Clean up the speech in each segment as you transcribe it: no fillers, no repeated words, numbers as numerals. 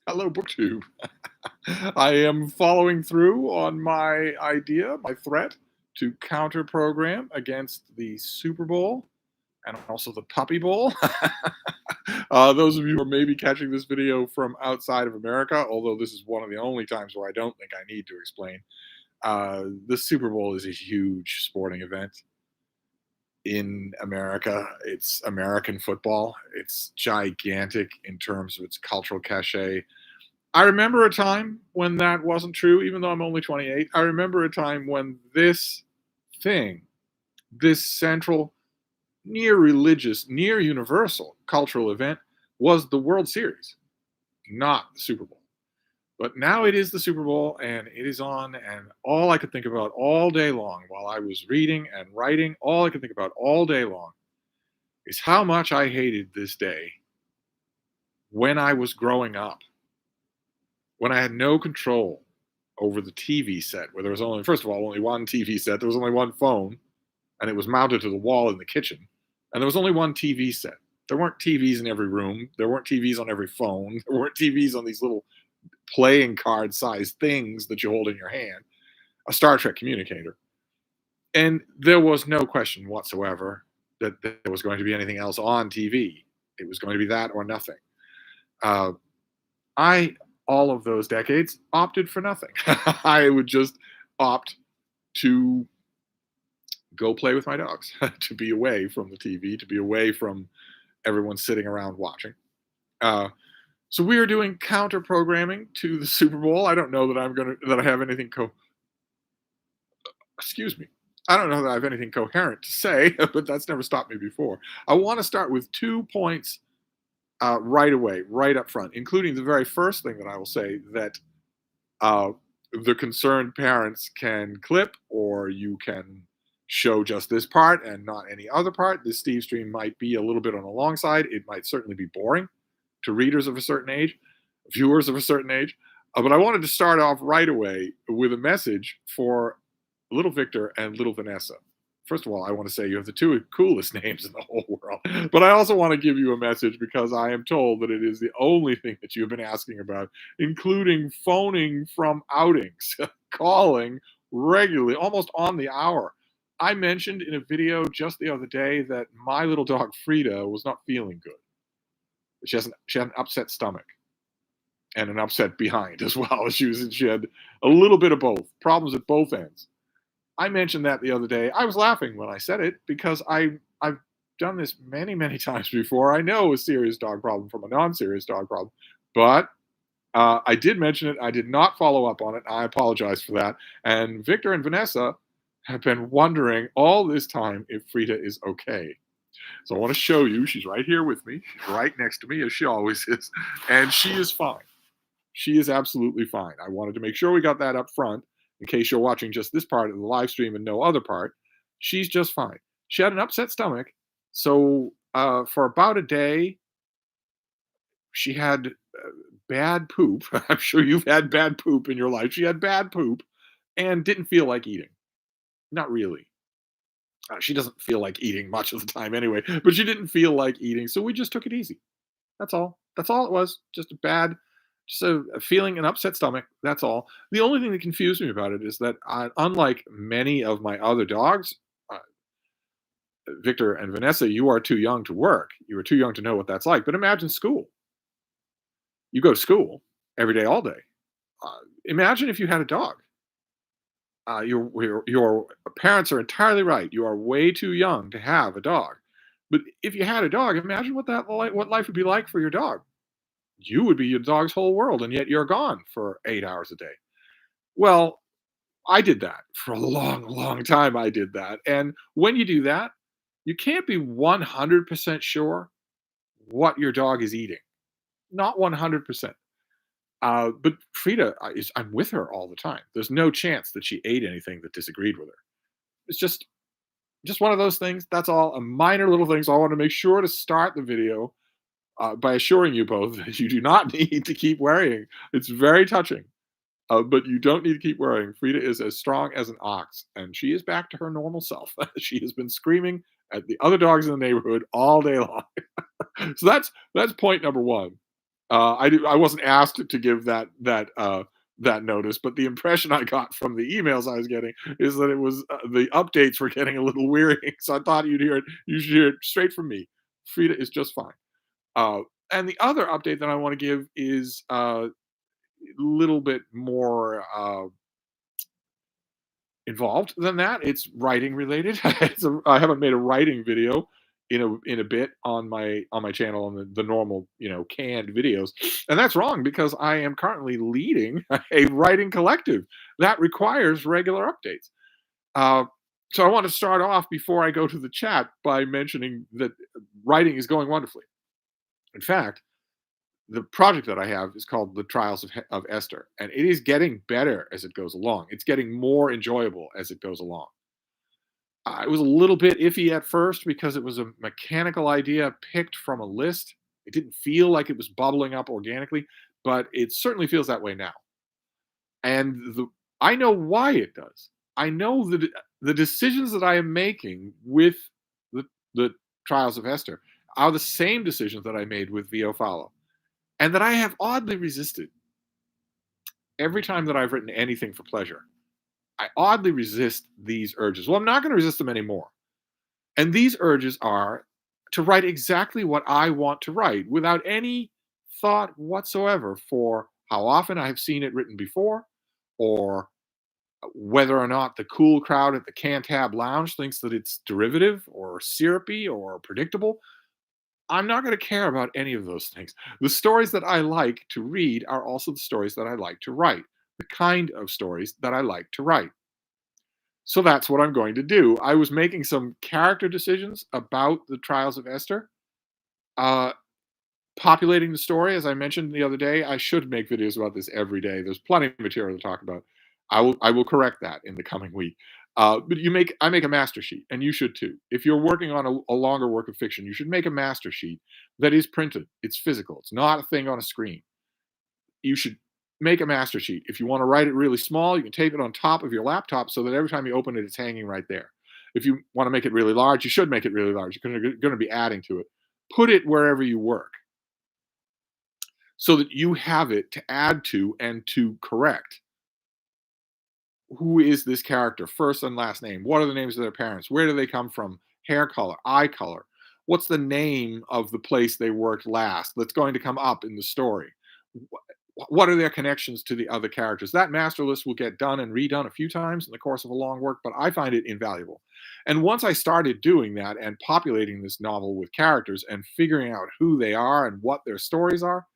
Hello, BookTube. I am following through on my idea, my threat to counter program against the Super Bowl and also the Puppy Bowl. Those of you who are maybe catching this video from outside of America, although this is one of the only times where I don't think I need to explain, the Super Bowl is a huge sporting event in America. It's American football. It's gigantic in terms of its cultural cachet. I remember a time when that wasn't true, even though I'm only 28. I remember a time when this thing, this central, near religious, near universal cultural event was the World Series, not the Super Bowl. But now it is the Super Bowl and it is on, and all I could think about all day long while I was reading and writing, all I could think about all day long is how much I hated this day when I was growing up, when I had no control over the TV set, where there was only, first of all, only one TV set, there was only one phone, and it was mounted to the wall in the kitchen, and there was only one TV set. There weren't TVs in every room. There weren't TVs on every phone. There weren't TVs on these little playing card sized things that you hold in your hand, a Star Trek communicator. And there was no question whatsoever that there was going to be anything else on TV. It was going to be that or nothing. Uh, I, all of those decades, opted for nothing. I would just opt to go play with my dogs, to be away from the TV, to be away from everyone sitting around watching. So we are doing counter programming to the Super Bowl. I don't know that I have anything excuse me. I don't know that I have anything coherent to say, but that's never stopped me before. I want to start with 2 points right away, right up front, including the very first thing that I will say, that uh, the concerned parents can clip, or you can show just this part and not any other part. This Stevestream might be a little bit on the long side. It might certainly be boring to readers of a certain age, viewers of a certain age. But I wanted to start off right away with a message for little Victor and little Vanessa. First of all, I want to say you have the two coolest names in the whole world. But I also want to give you a message because I am told that it is the only thing that you've been asking about, including phoning from outings, calling regularly, almost on the hour. I mentioned in a video just the other day that my little dog Freda was not feeling good. She had an upset stomach and an upset behind as well. She had a little bit of both, problems at both ends. I mentioned that the other day. I was laughing when I said it because I've done this many, many times before. I know a serious dog problem from a non-serious dog problem, but I did mention it. I did not follow up on it. I apologize for that. And Victor and Vanessa have been wondering all this time if Frida is okay. So I want to show you. She's right here with me. She's right next to me, as she always is. And she is fine. She is absolutely fine. I wanted to make sure we got that up front in case you're watching just this part of the live stream and no other part. She's just fine. She had an upset stomach. So for about a day, she had bad poop. I'm sure you've had bad poop in your life. She had bad poop and didn't feel like eating. Not really. She doesn't feel like eating much of the time anyway, but she didn't feel like eating. So we just took it easy. That's all. That's all it was. Just a feeling, an upset stomach. That's all. The only thing that confused me about it is that unlike many of my other dogs, uh, Victor and Vanessa, you are too young to work. You are too young to know what that's like. But imagine school. You go to school every day, all day. Imagine if you had a dog. Your parents are entirely right. You are way too young to have a dog. But if you had a dog, imagine what life would be like for your dog. You would be your dog's whole world, and yet you're gone for 8 hours a day. Well, I did that for a long, long time. I did that. And when you do that, you can't be 100% sure what your dog is eating. Not 100%. But Frida I'm with her all the time. There's no chance that she ate anything that disagreed with her. It's just one of those things. That's all. A minor little thing. So I want to make sure to start the video by assuring you both that you do not need to keep worrying. It's very touching, but you don't need to keep worrying. Frida is as strong as an ox, and she is back to her normal self. She has been screaming at the other dogs in the neighborhood all day long. So that's point number one. I wasn't asked to give that notice, but the impression I got from the emails I was getting is that it was the updates were getting a little wearying. So I thought you'd hear it. You should hear it straight from me. Frida is just fine. Uh, and the other update that I want to give is a little bit more involved than that. It's writing related. I haven't made a writing video in a bit on my channel on the normal canned videos, and that's wrong because I am currently leading a writing collective that requires regular updates. Uh, so I want to start off before I go to the chat by mentioning that writing is going wonderfully. In fact, the project that I have is called The Trials of Esther, and it is getting better as it goes along. It's getting more enjoyable as it goes along. It was a little bit iffy at first because it was a mechanical idea picked from a list. It didn't feel like it was bubbling up organically, but it certainly feels that way now. And I know why it does. I know that the decisions that I am making with the Trials of Esther are the same decisions that I made with VO Follow, and that I have oddly resisted every time that I've written anything for pleasure. I oddly resist these urges. Well, I'm not going to resist them anymore. And these urges are to write exactly what I want to write without any thought whatsoever for how often I have seen it written before, or whether or not the cool crowd at the Cantab Lounge thinks that it's derivative or syrupy or predictable. I'm not going to care about any of those things. The stories that I like to read are also the stories that I like to write, the kind of stories that I like to write. So that's what I'm going to do. I was making some character decisions about the Trials of Esther, uh, populating the story, as I mentioned the other day. I should make videos about this every day. There's plenty of material to talk about. I will correct that in the coming week. But I make a master sheet, and you should too. If you're working on a longer work of fiction, you should make a master sheet that is printed. It's physical. It's not a thing on a screen. You should make a master sheet. If you want to write it really small, you can tape it on top of your laptop so that every time you open it, it's hanging right there. If you want to make it really large, you should make it really large. You're going to be adding to it. Put it wherever you work so that you have it to add to and to correct. Who is this character? First and last name. What are the names of their parents? Where do they come from? Hair color, eye color. What's the name of the place they worked last that's going to come up in the story? What are their connections to the other characters? That master list will get done and redone a few times in the course of a long work, but I find it invaluable. And once I started doing that and populating this novel with characters and figuring out who they are and what their stories are,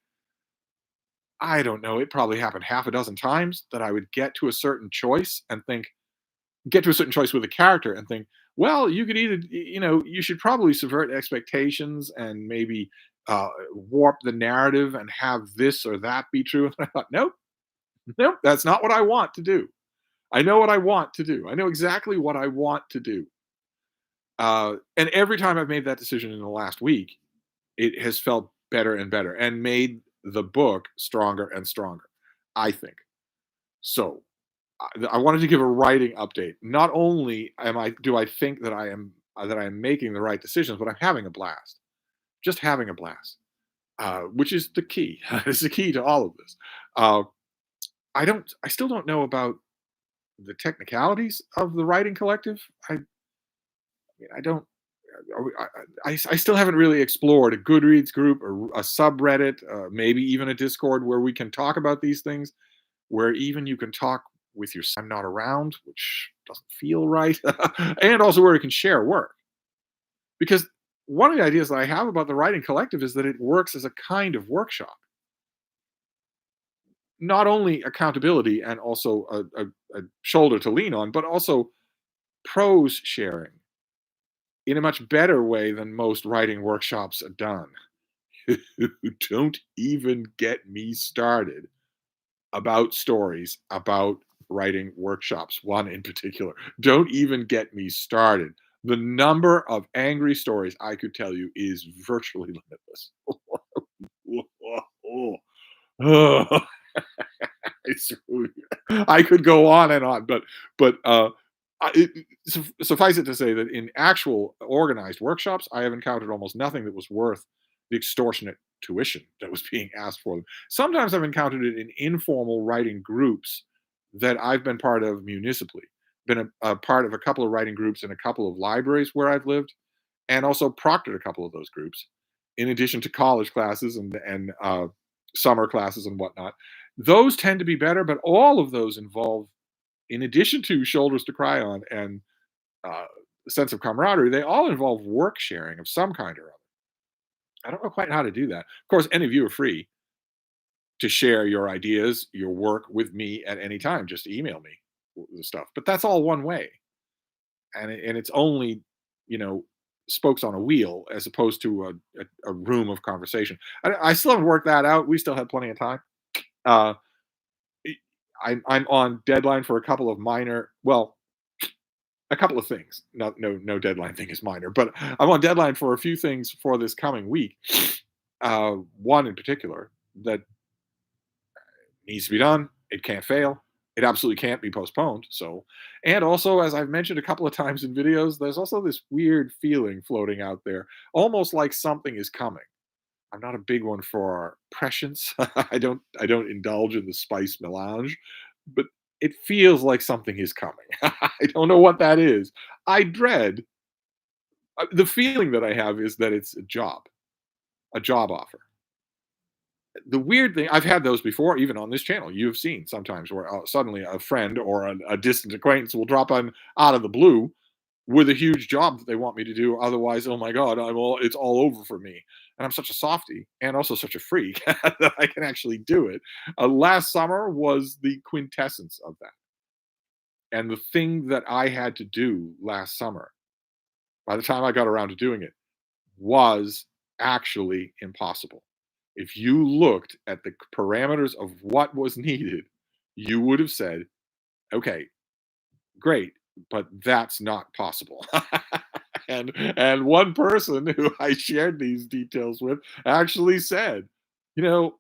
I don't know, it probably happened half a dozen times that I would get to a certain choice and think, get to a certain choice with a character and think, well, you could either, you should probably subvert expectations and maybe warp the narrative and have this or that be true. And I thought, nope, nope, that's not what I want to do. I know what I want to do. I know exactly what I want to do. And every time I've made that decision in the last week, it has felt better and better and made the book stronger and stronger, I think. So I wanted to give a writing update. Not only do I think that I am making the right decisions, but I'm having a blast. Just having a blast, which is the key. It's the key to all of this. Uh, I still don't know about the technicalities of the writing collective. I don't. I still haven't really explored a Goodreads group or a subreddit, maybe even a Discord where we can talk about these things, where even you can talk with your I'm not around, which doesn't feel right, and also where we can share work. Because one of the ideas that I have about the writing collective is that it works as a kind of workshop, not only accountability and also a shoulder to lean on, but also prose sharing in a much better way than most writing workshops are done. Don't even get me started about stories about writing workshops, one in particular. Don't even get me started. The number of angry stories I could tell you is virtually limitless. I could go on and on, but suffice it to say that in actual organized workshops, I have encountered almost nothing that was worth the extortionate tuition that was being asked for them. Sometimes I've encountered it in informal writing groups that I've been part of municipally, been a part of a couple of writing groups in a couple of libraries where I've lived, and also proctored a couple of those groups, in addition to college classes and summer classes and whatnot. Those tend to be better, but all of those involve, in addition to shoulders to cry on and uh, sense of camaraderie, they all involve work sharing of some kind or other. I don't know quite how to do that. Of course, any of you are free to share your ideas, your work with me at any time. Just email me the stuff. But that's all one way, and it's only, you know, spokes on a wheel as opposed to a room of conversation. I still haven't worked that out. We still have plenty of time. Uh, I'm on deadline for a couple of minor, well, a couple of things. No deadline thing is minor, but I'm on deadline for a few things for this coming week. One in particular that needs to be done. It can't fail. It absolutely can't be postponed. So, and also, as I've mentioned a couple of times in videos, there's also this weird feeling floating out there, almost like something is coming. I'm not a big one for prescience. I don't indulge in the spice melange, but it feels like something is coming. I don't know what that is. I dread the feeling that I have is that it's a job offer. The weird thing, I've had those before, even on this channel. You've seen sometimes where suddenly a friend or a distant acquaintance will drop on out of the blue with a huge job that they want me to do. Otherwise, oh my God, it's all over for me. And I'm such a softie and also such a freak that I can actually do it. Last summer was the quintessence of that. And the thing that I had to do last summer, by the time I got around to doing it, was actually impossible. If you looked at the parameters of what was needed, you would have said, okay, great, but that's not possible. And one person who I shared these details with actually said, you know,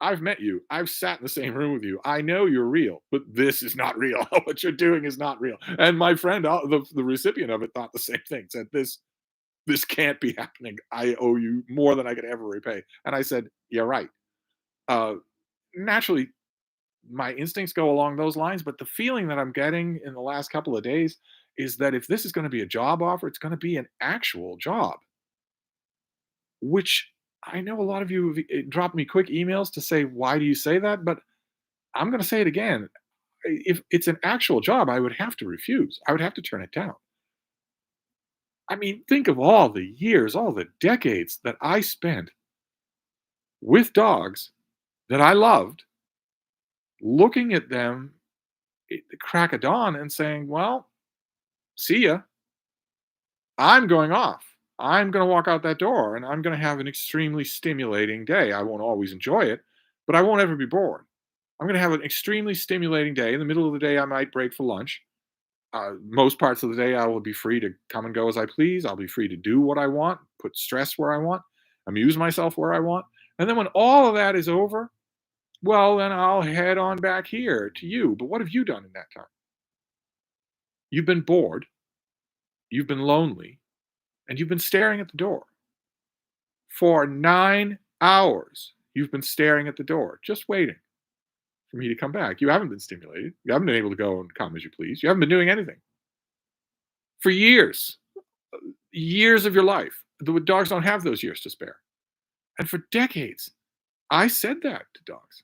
I've met you. I've sat in the same room with you. I know you're real, but this is not real. What you're doing is not real. And my friend, the recipient of it, thought the same thing. Said this can't be happening. I owe you more than I could ever repay. And I said, you're right. Uh, Naturally, my instincts go along those lines, but the feeling that I'm getting in the last couple of days is that if this is going to be a job offer, it's going to be an actual job, which I know a lot of you have dropped me quick emails to say, why do you say that? But I'm going to say it again. If it's an actual job, I would have to refuse. I would have to turn it down. I mean, think of all the years, all the decades that I spent with dogs that I loved, looking at them at the crack of dawn and saying, well, see ya. I'm going off. I'm going to walk out that door and I'm going to have an extremely stimulating day. I won't always enjoy it, but I won't ever be bored. I'm going to have an extremely stimulating day. In the middle of the day, I might break for lunch. Most parts of the day, I will be free to come and go as I please. I'll be free to do what I want, put stress where I want, amuse myself where I want. And then when all of that is over, well, then I'll head on back here to you. But what have you done in that time? You've been bored, you've been lonely, and you've been staring at the door. For 9 hours, you've been staring at the door, just waiting for me to come back. You haven't been stimulated. You haven't been able to go and come as you please. You haven't been doing anything. For years, years of your life, the dogs don't have those years to spare. And for decades, I said that to dogs.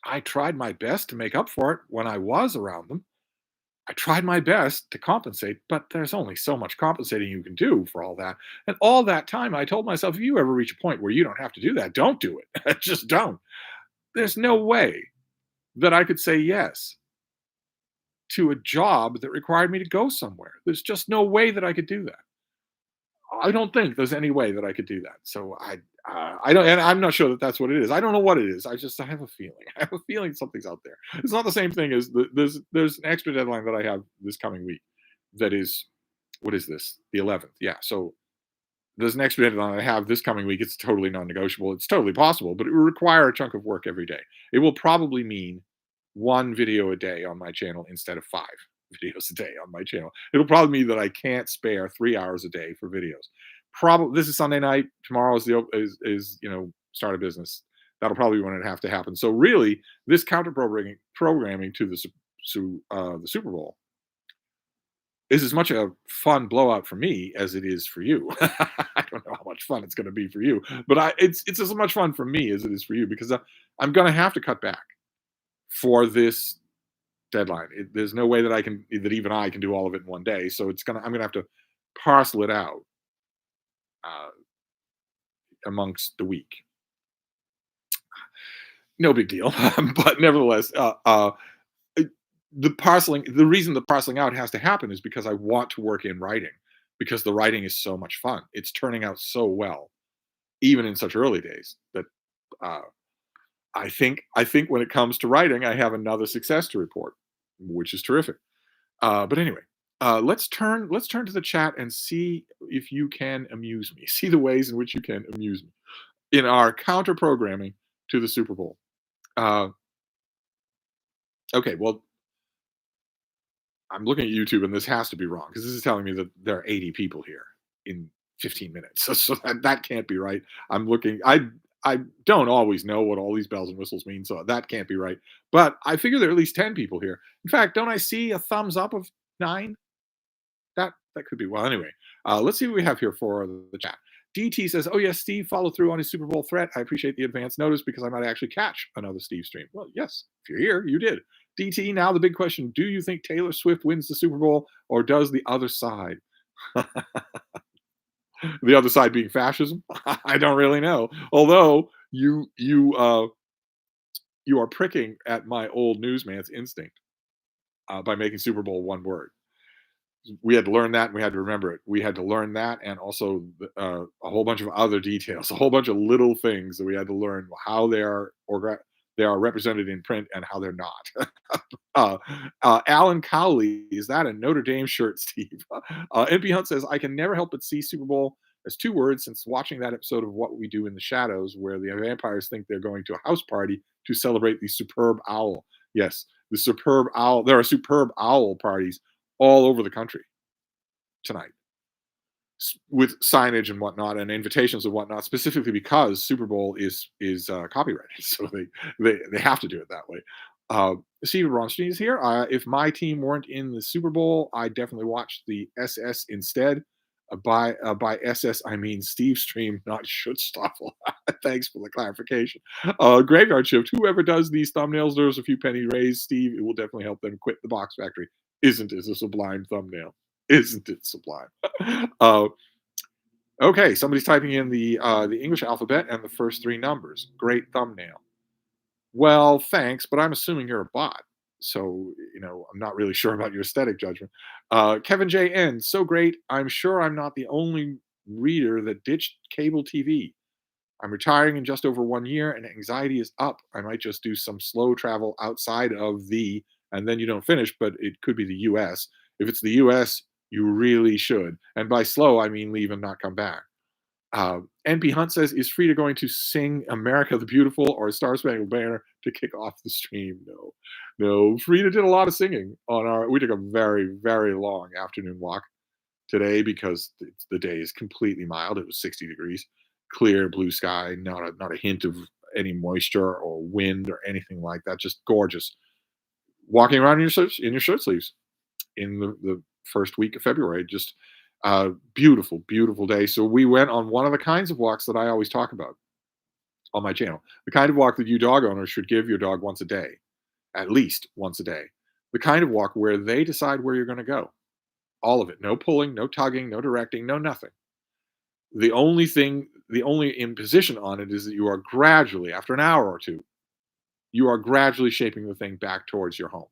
I tried my best to make up for it when I was around them. I tried my best to compensate, but there's only so much compensating you can do for all that. And all that time, I told myself, if you ever reach a point where you don't have to do that, don't do it. Just don't. There's no way that I could say yes to a job that required me to go somewhere. There's just no way that I could do that. I don't think there's any way that I could do that. So I don't, and I'm not sure that that's what it is. I don't know what it is. I have a feeling. I have a feeling something's out there. It's not the same thing as there's an extra deadline that I have this coming week. That is, what is this? The 11th. Yeah. So there's an extra deadline I have this coming week. It's totally non-negotiable. It's totally possible, but it will require a chunk of work every day. It will probably mean one video a day on my channel instead of 5 videos a day on my channel. It'll probably mean that I can't spare 3 hours a day for videos. Probably this is Sunday night. Tomorrow is start a business. That'll probably be when it have to happen. So really, this counter programming to the Super Bowl is as much a fun blowout for me as it is for you. I don't know how much fun it's going to be for you, but it's as much fun for me as it is for you because I'm going to have to cut back for this deadline. There's no way that even I can do all of it in one day. So I'm gonna have to parcel it out uh, amongst the week. No big deal, but nevertheless, the reason the parceling out has to happen is because I want to work in writing because the writing is so much fun. It's turning out so well, even in such early days that uh, I think when it comes to writing, I have another success to report, which is terrific. But anyway, let's turn to the chat and see if you can amuse me. See the ways in which you can amuse me in our counter programming to the Super Bowl. Uh, okay, well, I'm looking at YouTube and this has to be wrong because this is telling me that there are 80 people here in 15 minutes. So that can't be right. I'm looking. I don't always know what all these bells and whistles mean, so that can't be right. But I figure there are at least 10 people here. In fact, don't I see a thumbs up of 9? That could be. Well, anyway, let's see what we have here for the chat. DT says, "Oh yes, Steve followed through on his Super Bowl threat. I appreciate the advance notice because I might actually catch another Steve stream." Well, yes, if you're here, you did. DT, now the big question: do you think Taylor Swift wins the Super Bowl, or does the other side? The other side being fascism? I don't really know. Although you are pricking at my old newsman's instinct by making Super Bowl one word. We had to learn that and we had to remember it. We had to learn that and also a whole bunch of other details, a whole bunch of little things that we had to learn how they are represented in print and how they're not. Alan Cowley, is that a Notre Dame shirt, Steve? NP Hunt says, I can never help but see Super Bowl as two words since watching that episode of What We Do in the Shadows, where the vampires think they're going to a house party to celebrate the superb owl. Yes, the superb owl. There are superb owl parties all over the country tonight with signage and whatnot and invitations and whatnot, specifically because Super Bowl is copyrighted, so they have to do it that way. Steve Bronstein is here. If my team weren't in the Super Bowl, I'd definitely watch the SS instead. By SS, I mean Stevestream, not Schutzstaffel. Thanks for the clarification. Graveyard Shift. Whoever does these thumbnails, there's a few penny raised, Steve. It will definitely help them quit the box factory. Isn't it a sublime thumbnail? Isn't it sublime? uh, okay, somebody's typing in the English alphabet and the first three numbers. Great thumbnail. Well, thanks, but I'm assuming you're a bot. So, I'm not really sure about your aesthetic judgment. Kevin J. N. So great. I'm sure I'm not the only reader that ditched cable TV. I'm retiring in just over 1 year and anxiety is up. I might just do some slow travel outside of and then you don't finish, but it could be the US. If it's the US, you really should. And by slow, I mean leave and not come back. NP Hunt says, is Freda going to sing America the Beautiful or Star Spangled Banner to kick off the stream? No. Freda did a lot of singing we took a very, very long afternoon walk today because the day is completely mild. It was 60 degrees, clear blue sky, not a hint of any moisture or wind or anything like that. Just gorgeous. Walking around in your shirt sleeves in the first week of February, just beautiful, beautiful day. So we went on one of the kinds of walks that I always talk about on my channel. The kind of walk that you dog owners should give your dog once a day, at least once a day. The kind of walk where they decide where you're going to go. All of it. No pulling, no tugging, no directing, no nothing. The only imposition on it is that you are gradually, after an hour or two, you are gradually shaping the thing back towards your home.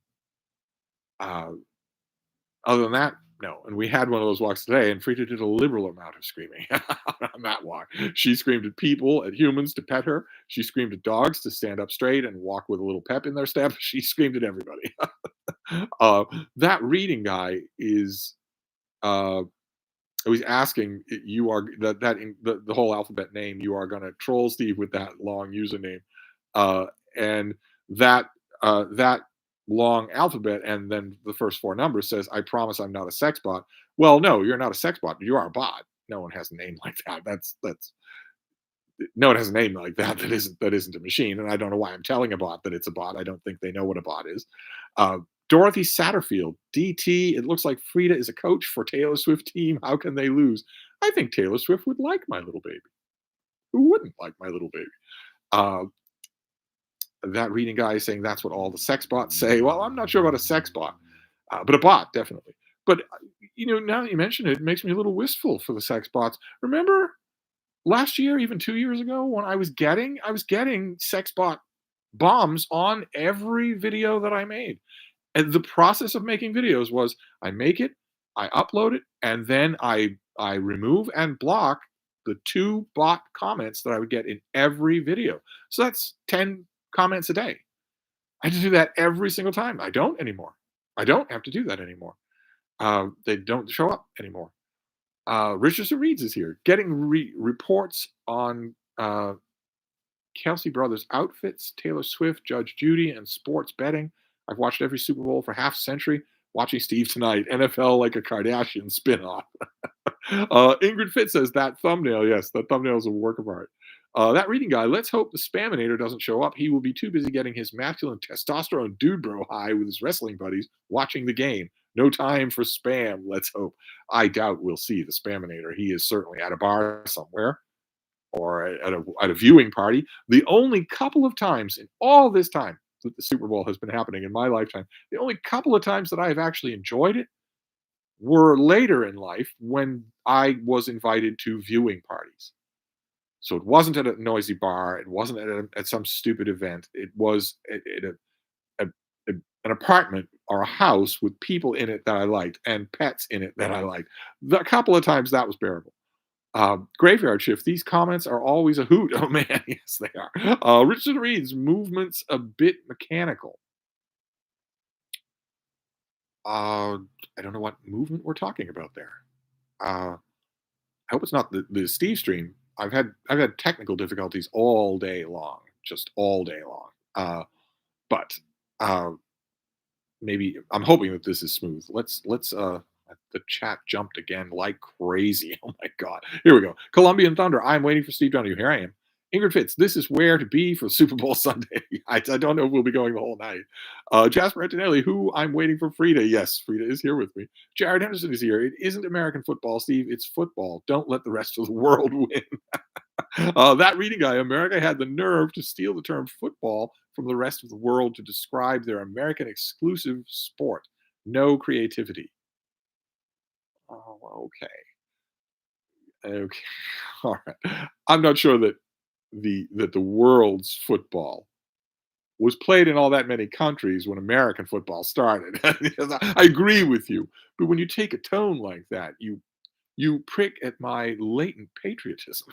Other than that, no. And we had one of those walks today, and Frida did a liberal amount of screaming on that walk. She screamed at people, at humans to pet her. She screamed at dogs to stand up straight and walk with a little pep in their step. She screamed at everybody. That reading guy is I was asking you are the whole alphabet name. You are going to troll Steve with that long username, and that long alphabet and then the first four numbers says, "I promise I'm not a sex bot." Well, no, you're not a sex bot. You are a bot. No one has a name like that. That's no one has a name like that that isn't a machine. And I don't know why I'm telling a bot that it's a bot. I don't think they know what a bot is. Uh, Dorothy Satterfield, DT. It looks like Freda is a coach for Taylor Swift team. How can they lose? I think Taylor Swift would like My Little Baby. Who wouldn't like My Little Baby? Uh, that reading guy is saying that's what all the sex bots say. Well, I'm not sure about a sex bot, but a bot definitely. But now that you mention it, it makes me a little wistful for the sex bots. Remember last year, even 2 years ago, when I was getting sex bot bombs on every video that I made. And the process of making videos was I make it, I upload it, and then I remove and block the two bot comments that I would get in every video. So that's 10 comments a day. I had to do that every single time. I don't anymore. I don't have to do that anymore. They don't show up anymore. Richardson Reeds is here, getting reports on Kelsey Brothers outfits, Taylor Swift, Judge Judy, and sports betting. I've watched every Super Bowl for half a century. Watching Steve tonight, NFL like a Kardashian spinoff. Ingrid Fitz says that thumbnail. Yes, that thumbnail is a work of art. That reading guy. Let's hope the Spaminator doesn't show up. He will be too busy getting his masculine testosterone dude bro high with his wrestling buddies, watching the game. No time for spam. Let's hope. I doubt we'll see the Spaminator. He is certainly at a bar somewhere or at a viewing party. The only couple of times in all this time that the Super Bowl has been happening in my lifetime, the only couple of times that I have actually enjoyed it were later in life when I was invited to viewing parties. So it wasn't at a noisy bar. It wasn't at some stupid event. It was at an apartment or a house with people in it that I liked and pets in it that I liked. A couple of times that was bearable. Graveyard Shift. These comments are always a hoot. Oh man, yes they are. Richard Reed's movements a bit mechanical. I don't know what movement we're talking about there. I hope it's not the Stevestream. I've had technical difficulties all day long, just all day long. But uh, maybe I'm hoping that this is smooth. Let's the chat jumped again like crazy. Oh my god. Here we go. Colombian Thunder. I'm waiting for Steve Donahue. Here I am. Ingrid Fitz, this is where to be for Super Bowl Sunday. I don't know if we'll be going the whole night. Jasper Antonelli, who I'm waiting for Freda. Yes, Freda is here with me. Jared Henderson is here. It isn't American football, Steve. It's football. Don't let the rest of the world win. That reading guy, America had the nerve to steal the term football from the rest of the world to describe their American exclusive sport. No creativity. Oh, okay. Okay. All right. I'm not sure that the world's football was played in all that many countries when American football started. I agree with you. But when you take a tone like that, you prick at my latent patriotism.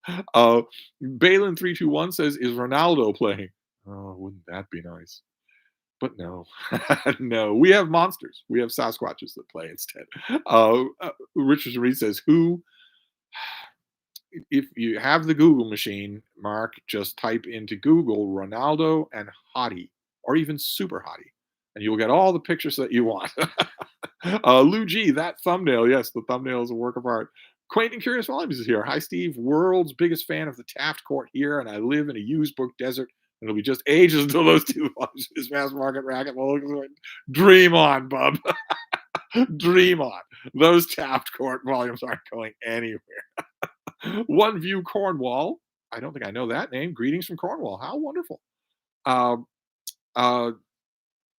Balin321 says, is Ronaldo playing? Oh, wouldn't that be nice? But no, no, we have monsters. We have Sasquatches that play instead. Richard Reed says, who, if you have the Google machine, Mark, just type into Google Ronaldo and Hottie, or even Super Hottie, and you'll get all the pictures that you want. Lou G, that thumbnail. Yes, the thumbnail is a work of art. Quaint and Curious Volumes is here. Hi, Steve. World's biggest fan of the Taft Court here, and I live in a used book desert. And it'll be just ages until those two launch this mass market racket. Dream on, bub. Dream on. Those Taft Court volumes aren't going anywhere. One View Cornwall. I don't think I know that name. Greetings from Cornwall. How wonderful. Uh, uh,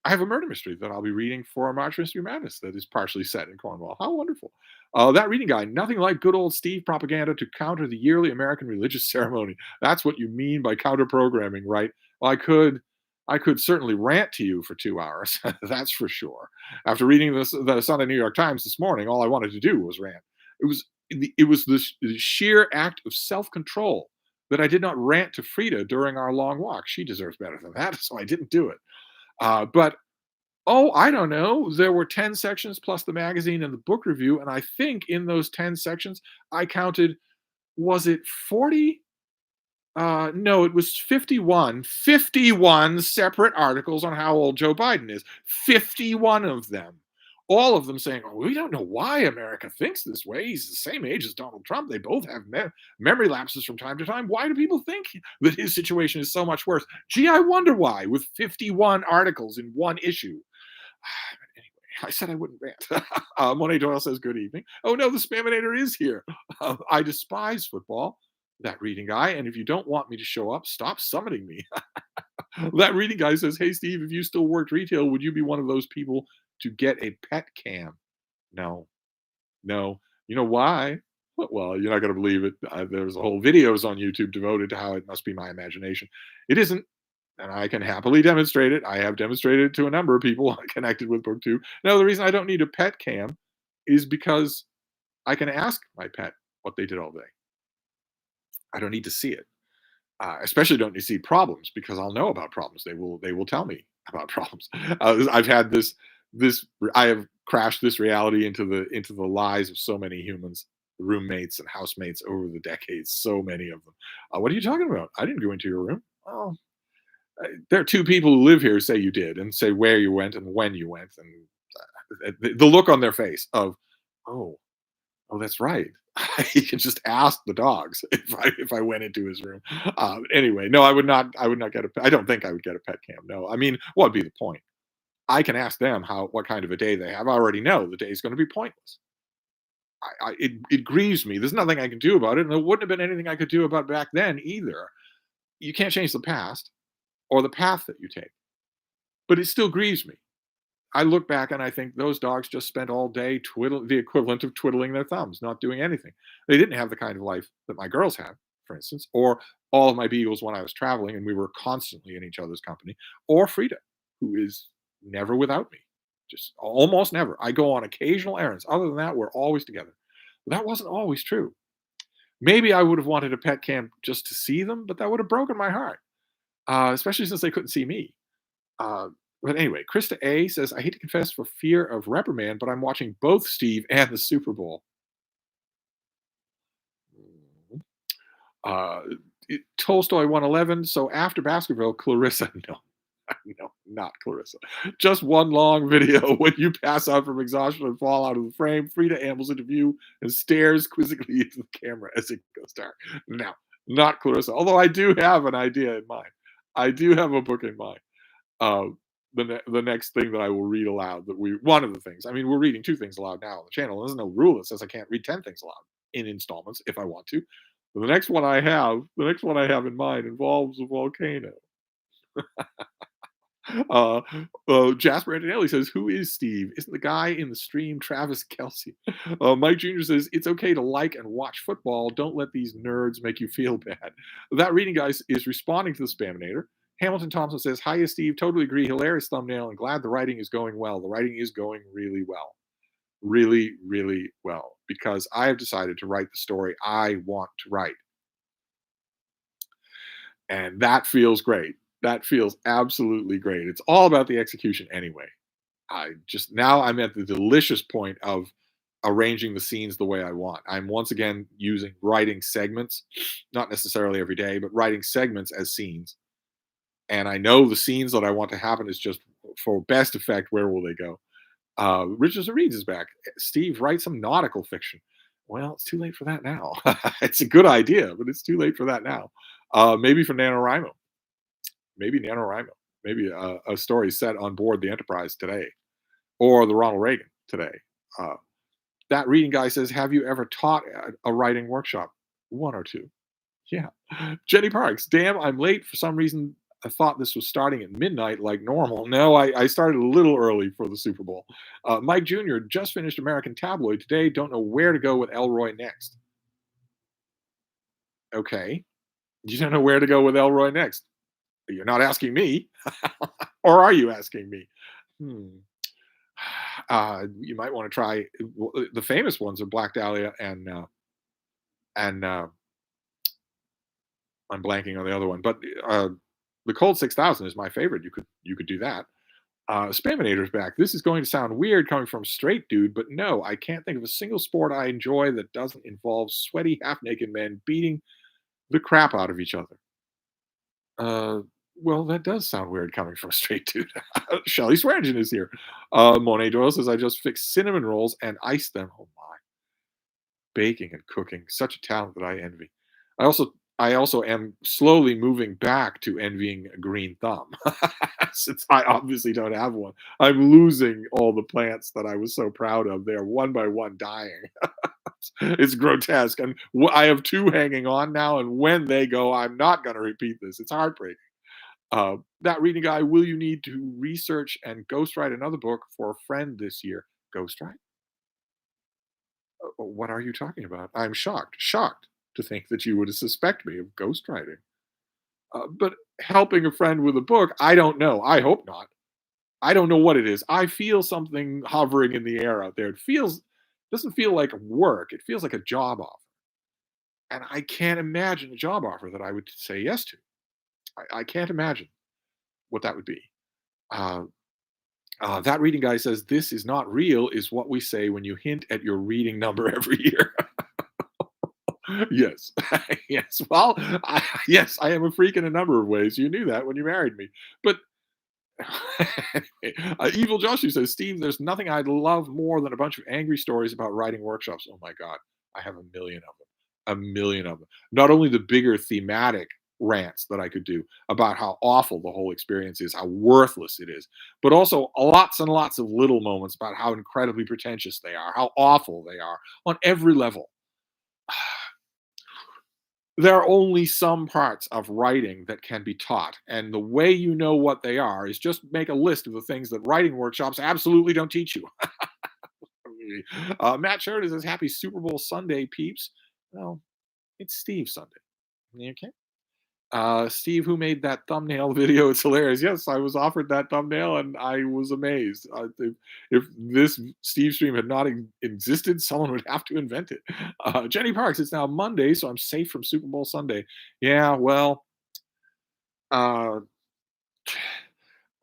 I have a murder mystery that I'll be reading for March Mystery Madness that is partially set in Cornwall. How wonderful. That reading guide, nothing like good old Steve propaganda to counter the yearly American religious ceremony. That's what you mean by counter-programming, right? Well, I could certainly rant to you for 2 hours. That's for sure. After reading the Sunday New York Times this morning, all I wanted to do was rant. It was the sheer act of self-control that I did not rant to Freda during our long walk. She deserves better than that, so I didn't do it. But I don't know. There were 10 sections plus the magazine and the book review, and I think in those 10 sections, I counted, was it 40? No, it was 51. 51 separate articles on how old Joe Biden is. 51 of them. all of them saying, "Oh, we don't know why America thinks this way. He's the same age as Donald Trump. They both have memory lapses from time to time. Why do people think that his situation is so much worse? Gee, I wonder why." With 51 articles in one issue. Anyway, I said I wouldn't rant. Monet Doyle says, "Good evening." Oh no, the Spaminator is here. I despise football. That reading guy, and if you don't want me to show up, stop summoning me. That reading guy says, "Hey Steve, if you still worked retail, would you be one of those people to get a pet cam?" No, no. You know why? Well, you're not going to believe it. There's a whole videos on YouTube devoted to how it must be my imagination. It isn't, and I can happily demonstrate it. I have demonstrated it to a number of people connected with Book Two. No, the reason I don't need a pet cam is because I can ask my pet what they did all day. I don't need to see it. Especially don't you see problems because I'll know about problems. They will tell me about problems. I've had this I have crashed this reality into the lies of so many humans, roommates and housemates over the decades. So many of them. What are you talking about? I didn't go into your room. Oh, there are two people who live here who say you did and say where you went and when you went and the look on their face of oh oh, that's right. He can just ask the dogs if I went into his room. Anyway, no, I would not. I would not get a. I don't think I would get a pet cam. No, I mean, what would be the point? I can ask them what kind of a day they have. I already know the day is going to be pointless. It grieves me. There's nothing I can do about it, and there wouldn't have been anything I could do about back then either. You can't change the past or the path that you take, but it still grieves me. I look back and I think those dogs just spent all day the equivalent of twiddling their thumbs, not doing anything. They didn't have the kind of life that my girls have, for instance, or all of my beagles when I was traveling and we were constantly in each other's company, or Frida, who is never without me, just almost never. I go on occasional errands. Other than that, we're always together. But that wasn't always true. Maybe I would have wanted a pet cam just to see them, but that would have broken my heart, especially since they couldn't see me. Uh, but anyway, Krista A says, "I hate to confess for fear of reprimand, but I'm watching both Steve and the Super Bowl." Mhm. Uh, Tolstoy 111. So after Baskerville, Clarissa. No, no, not Clarissa. Just one long video when you pass out from exhaustion and fall out of the frame. Frida ambles into view and stares quizzically into the camera as it goes dark. No, not Clarissa. Although I do have an idea in mind. I do have a book in mind. uh, the next thing that I will read aloud that we one of the things. I mean, we're reading two things aloud now on the channel. There's no rule that says I can't read 10 things aloud in installments if I want to. But the next one I have in mind involves a volcano. Uh, Jasper Antonelli says, "Who is Steve? Isn't the guy in the stream Travis Kelsey?" Mike Jr. says, "It's okay to like and watch football. Don't let these nerds make you feel bad." That reading, guys, is responding to the Spaminator. Hamilton Thompson says, "Hiya, Steve. Totally agree. Hilarious thumbnail and glad the writing is going well. The writing is going really well. Really, really well. Because I have decided to write the story I want to write. And that feels great. That feels absolutely great. It's all about the execution anyway. I just now I'm at the delicious point of arranging the scenes the way I want. I'm once again using writing segments, not necessarily every day, but writing segments as scenes. And I know the scenes that I want to happen is just for best effect. Where will they go? Richard Reeds is back. Steve, write some nautical fiction. Well, it's too late for that now. It's a good idea, but it's too late for that now. Maybe for NaNoWriMo. Maybe NaNoWriMo. Maybe a story set on board the Enterprise today or the Ronald Reagan today. Uh, that reading guy says, "Have you ever taught a writing workshop?" One or two. Yeah. Jenny Parks, "Damn, I'm late. For some reason, I thought this was starting at midnight like normal. No, I started a little early for the Super Bowl." Mike Jr. just finished American Tabloid today. Don't know where to go with Elroy next. Okay. You don't know where to go with Elroy next. You're not asking me. Or are you asking me? Hmm. You might want to try the famous ones are Black Dahlia and I'm blanking on the other one, but the Cold 6000 is my favorite. You could do that. Spaminator's back. "This is going to sound weird coming from a straight dude, but no, I can't think of a single sport I enjoy that doesn't involve sweaty, half naked men beating the crap out of each other." Uh, Well, that does sound weird coming from a straight dude. Shelley Swearingen is here. Monet Doyle says, I just fixed cinnamon rolls and iced them. Oh my. Baking and cooking, such a talent that I envy. I also am slowly moving back to envying a green thumb since I obviously don't have one. I'm losing all the plants that I was so proud of. They're one by one dying. It's grotesque, and I have two hanging on now. And when they go, I'm not going to repeat this. It's heartbreaking. That reading guy, will you need to research and ghostwrite another book for a friend this year? Ghostwrite? What are you talking about? I'm shocked to think that you would suspect me of ghostwriting. But helping a friend with a book, I don't know. I hope not. I don't know what it is. I feel something hovering in the air out there. Doesn't feel like work. It feels like a job offer. And I can't imagine a job offer that I would say yes to. I can't imagine what that would be. Uh, that reading guy says, this is not real, is what we say when you hint at your reading number every year. Yes. Yes. Well, yes, I am a freak in a number of ways. You knew that when you married me. But anyway, Evil Joshua says, Steve, there's nothing I'd love more than a bunch of angry stories about writing workshops. Oh my God. I have a million of them. A million of them. Not only the bigger thematic rants that I could do about how awful the whole experience is, how worthless it is, but also lots and lots of little moments about how incredibly pretentious they are, how awful they are on every level. There are only some parts of writing that can be taught. And the way you know what they are is just make a list of the things that writing workshops absolutely don't teach you. Matt Sheridan says, happy Super Bowl Sunday, peeps. Well, it's Steve Sunday. Okay. Steve, who made that thumbnail video, it's hilarious. Yes, I was offered that thumbnail and I was amazed. If this Steve stream had not existed, someone would have to invent it. Jenny Parks, it's now Monday, so I'm safe from Super Bowl Sunday. Yeah, well, uh,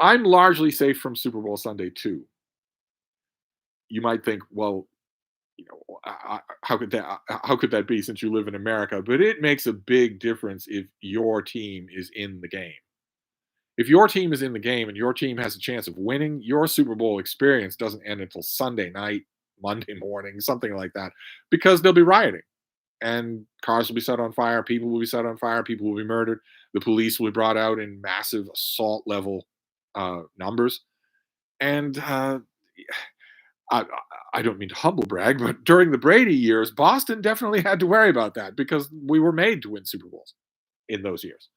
I'm largely safe from Super Bowl Sunday too. You might think, well, how could that be since you live in America? But it makes a big difference if your team is in the game. If your team is in the game and your team has a chance of winning, your Super Bowl experience doesn't end until Sunday night, Monday morning, something like that, because they'll be rioting and cars will be set on fire, people will be set on fire, people will be murdered, the police will be brought out in massive assault level numbers. And I, I don't mean to humble brag, but during the Brady years, Boston definitely had to worry about that because we were made to win Super Bowls in those years.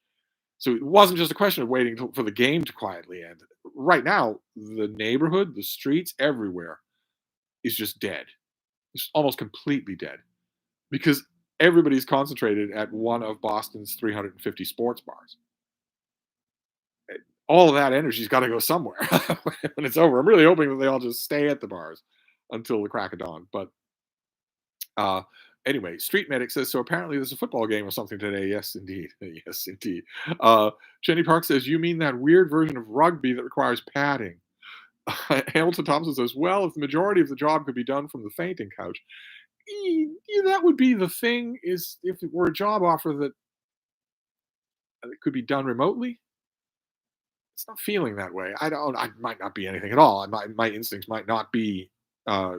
So it wasn't just a question of waiting for the game to quietly end. Right now, the neighborhood, the streets, everywhere is just dead. It's almost completely dead because everybody's concentrated at one of Boston's 350 sports bars. All of that energy's got to go somewhere when it's over. I'm really hoping that they all just stay at the bars until the crack of dawn. But uh, anyway, Street Medic says, so apparently there's a football game or something today. Yes, indeed. Yes, indeed. Jenny Park says, you mean that weird version of rugby that requires padding? Hamilton Thompson says, well, if the majority of the job could be done from the fainting couch, that would be the thing, is if it were a job offer that could be done remotely. It's not feeling that way. I might not be anything at all. My instincts might not be uh,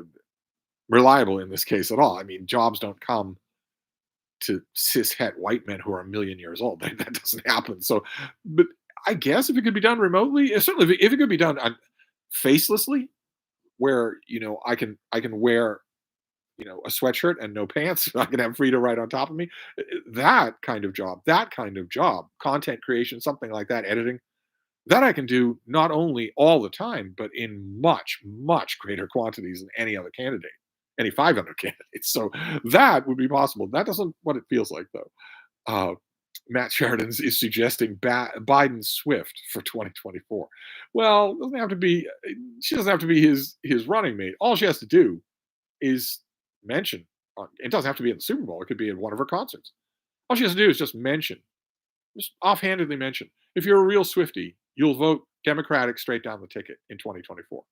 reliable in this case at all. I mean, jobs don't come to cishet white men who are a million years old. That doesn't happen. So, but I guess if it could be done remotely, certainly if it could be done facelessly, where I can wear a sweatshirt and no pants, I can have Frida right on top of me. That kind of job, content creation, something like that, editing, that I can do not only all the time, but in much, much greater quantities than any other candidate, any 500 candidates. So that would be possible. That doesn't what it feels like, though. Uh, Matt Sheridan is suggesting Biden Swift for 2024. Well, doesn't have to be. She doesn't have to be his running mate. All she has to do is mention. It doesn't have to be at the Super Bowl. It could be at one of her concerts. All she has to do is just mention, just offhandedly mention. If you're a real Swiftie, you'll vote Democratic straight down the ticket in 2024.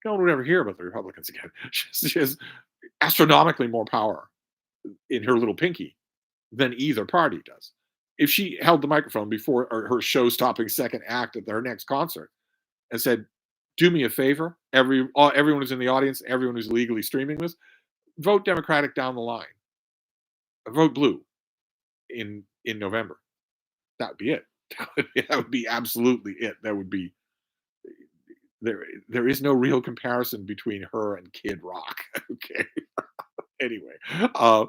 No one would ever hear about the Republicans again. She has astronomically more power in her little pinky than either party does. if she held the microphone before her show-stopping second act at her next concert and said, "Do me a favor, everyone who's in the audience, everyone who's legally streaming this, vote Democratic down the line, vote blue in November." That would be it. That would be absolutely it. That would be there. There is no real comparison between her and Kid Rock. Okay. Anyway, uh,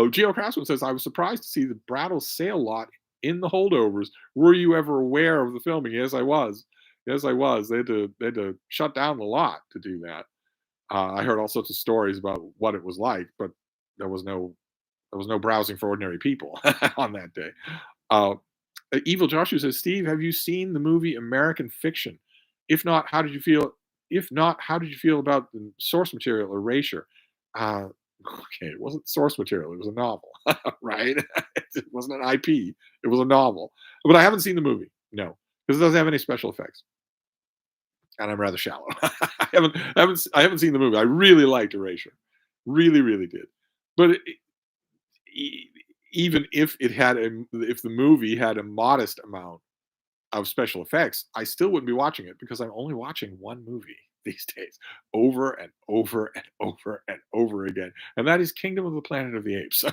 Geo Craftsman says, I was surprised to see the Brattle sale lot in the holdovers. Were you ever aware of the filming? Yes, I was. Yes, I was. They had to shut down the lot to do that. I heard all sorts of stories about what it was like, but there was no there was no browsing for ordinary people on that day. Uh, Evil Joshua says, Steve, have you seen the movie American Fiction? If not, how did you feel? If not, how did you feel about the source material, Erasure? Uh, okay, it wasn't source material; it was a novel, right? It wasn't an IP; it was a novel. But I haven't seen the movie, no, because it doesn't have any special effects, and I'm rather shallow. I haven't seen the movie. I really liked Erasure, really, really did. But e- even if the movie had a modest amount of special effects, I still wouldn't be watching it because I'm only watching one movie these days over and over and over and over again. And that is Kingdom of the Planet of the Apes.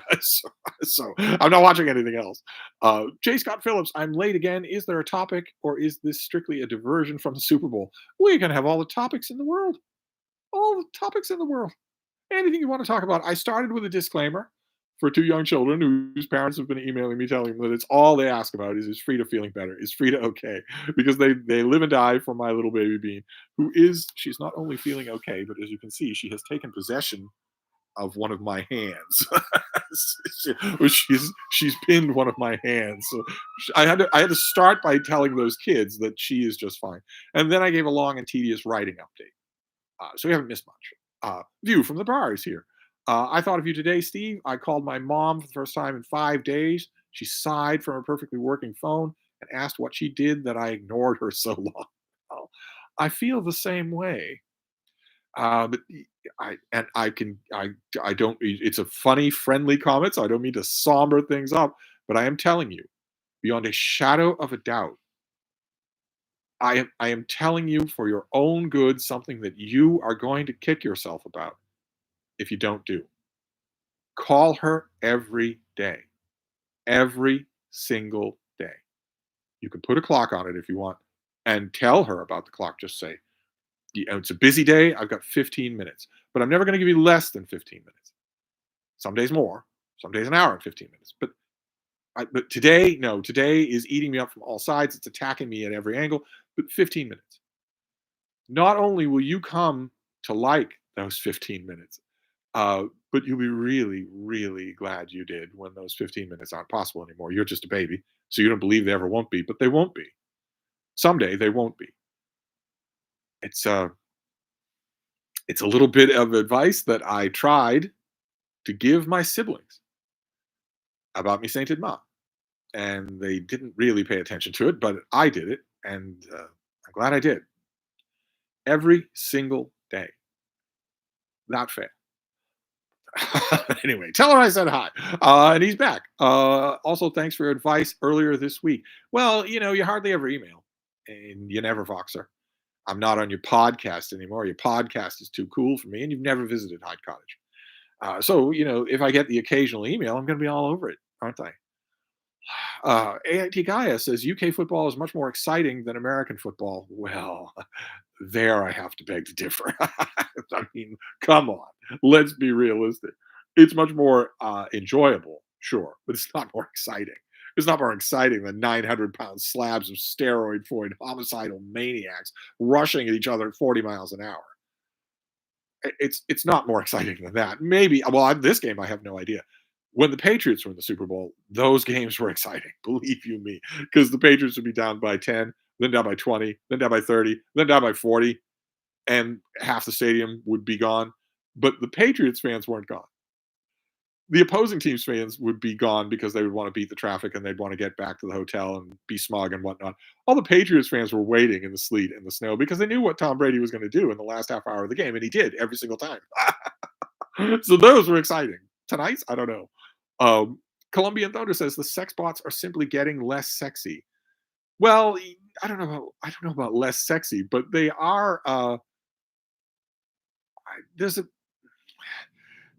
So I'm not watching anything else. J. Scott Phillips, I'm late again. Is there a topic or is this strictly a diversion from the Super Bowl? We can have all the topics in the world. All the topics in the world. Anything you want to talk about. I started with a disclaimer for two young children whose parents have been emailing me telling them that it's all they ask about is Frida feeling better? Is Frida okay? Because they live and die for my little baby Bean, she's not only feeling okay, but as you can see, she has taken possession of one of my hands. she's pinned one of my hands. So I had to start by telling those kids that she is just fine, and then I gave a long and tedious writing update. So we haven't missed much. View from the bars here. I thought of you today, Steve. I called my mom for the first time in 5 days. She sighed from her perfectly working phone and asked what she did that I ignored her so long. Oh, I feel the same way. But I don't. It's a funny, friendly comment, so I don't mean to somber things up. But I am telling you, beyond a shadow of a doubt, I am telling you for your own good something that you are going to kick yourself about if you don't do. Call her every day, every single day. You can put a clock on it if you want and tell her about the clock. Just say, it's a busy day. I've got 15 minutes, but I'm never going to give you less than 15 minutes. Some days more, some days an hour and 15 minutes. But today, no, today is eating me up from all sides. It's attacking me at every angle, but 15 minutes. Not only will you come to like those 15 minutes, but you'll be really, really glad you did when those 15 minutes aren't possible anymore. You're just a baby, so you don't believe they ever won't be, but they won't be. Someday they won't be. It's it's a little bit of advice that I tried to give my siblings about me sainted mom, and they didn't really pay attention to it, but I did it, and I'm glad I did. Every single day, without fail. Anyway, tell her I said hi. And he's back. Also, thanks for your advice earlier this week. Well, you hardly ever email, and you never Voxer. I'm not on your podcast anymore. Your podcast is too cool for me, and you've never visited Hyde Cottage. So, if I get the occasional email, I'm going to be all over it, aren't I? AIT Gaia says UK football is much more exciting than American football. Well, there I have to beg to differ. I mean, come on, let's be realistic. It's much more enjoyable, sure, but it's not more exciting. It's not more exciting than 900-pound slabs of steroid-foid homicidal maniacs rushing at each other at 40 miles an hour. It's not more exciting than that. Maybe, well, this game I have no idea. When the Patriots were in the Super Bowl, those games were exciting, believe you me, because the Patriots would be down by 10, then down by 20, then down by 30, then down by 40, and half the stadium would be gone. But the Patriots fans weren't gone. The opposing team's fans would be gone because they would want to beat the traffic and they'd want to get back to the hotel and be smug and whatnot. All the Patriots fans were waiting in the sleet and the snow because they knew what Tom Brady was going to do in the last half hour of the game, and he did every single time. So those were exciting. Tonight's, I don't know. Colombian Thunder says the sex bots are simply getting less sexy. Well, I don't know about less sexy, but they are. There's a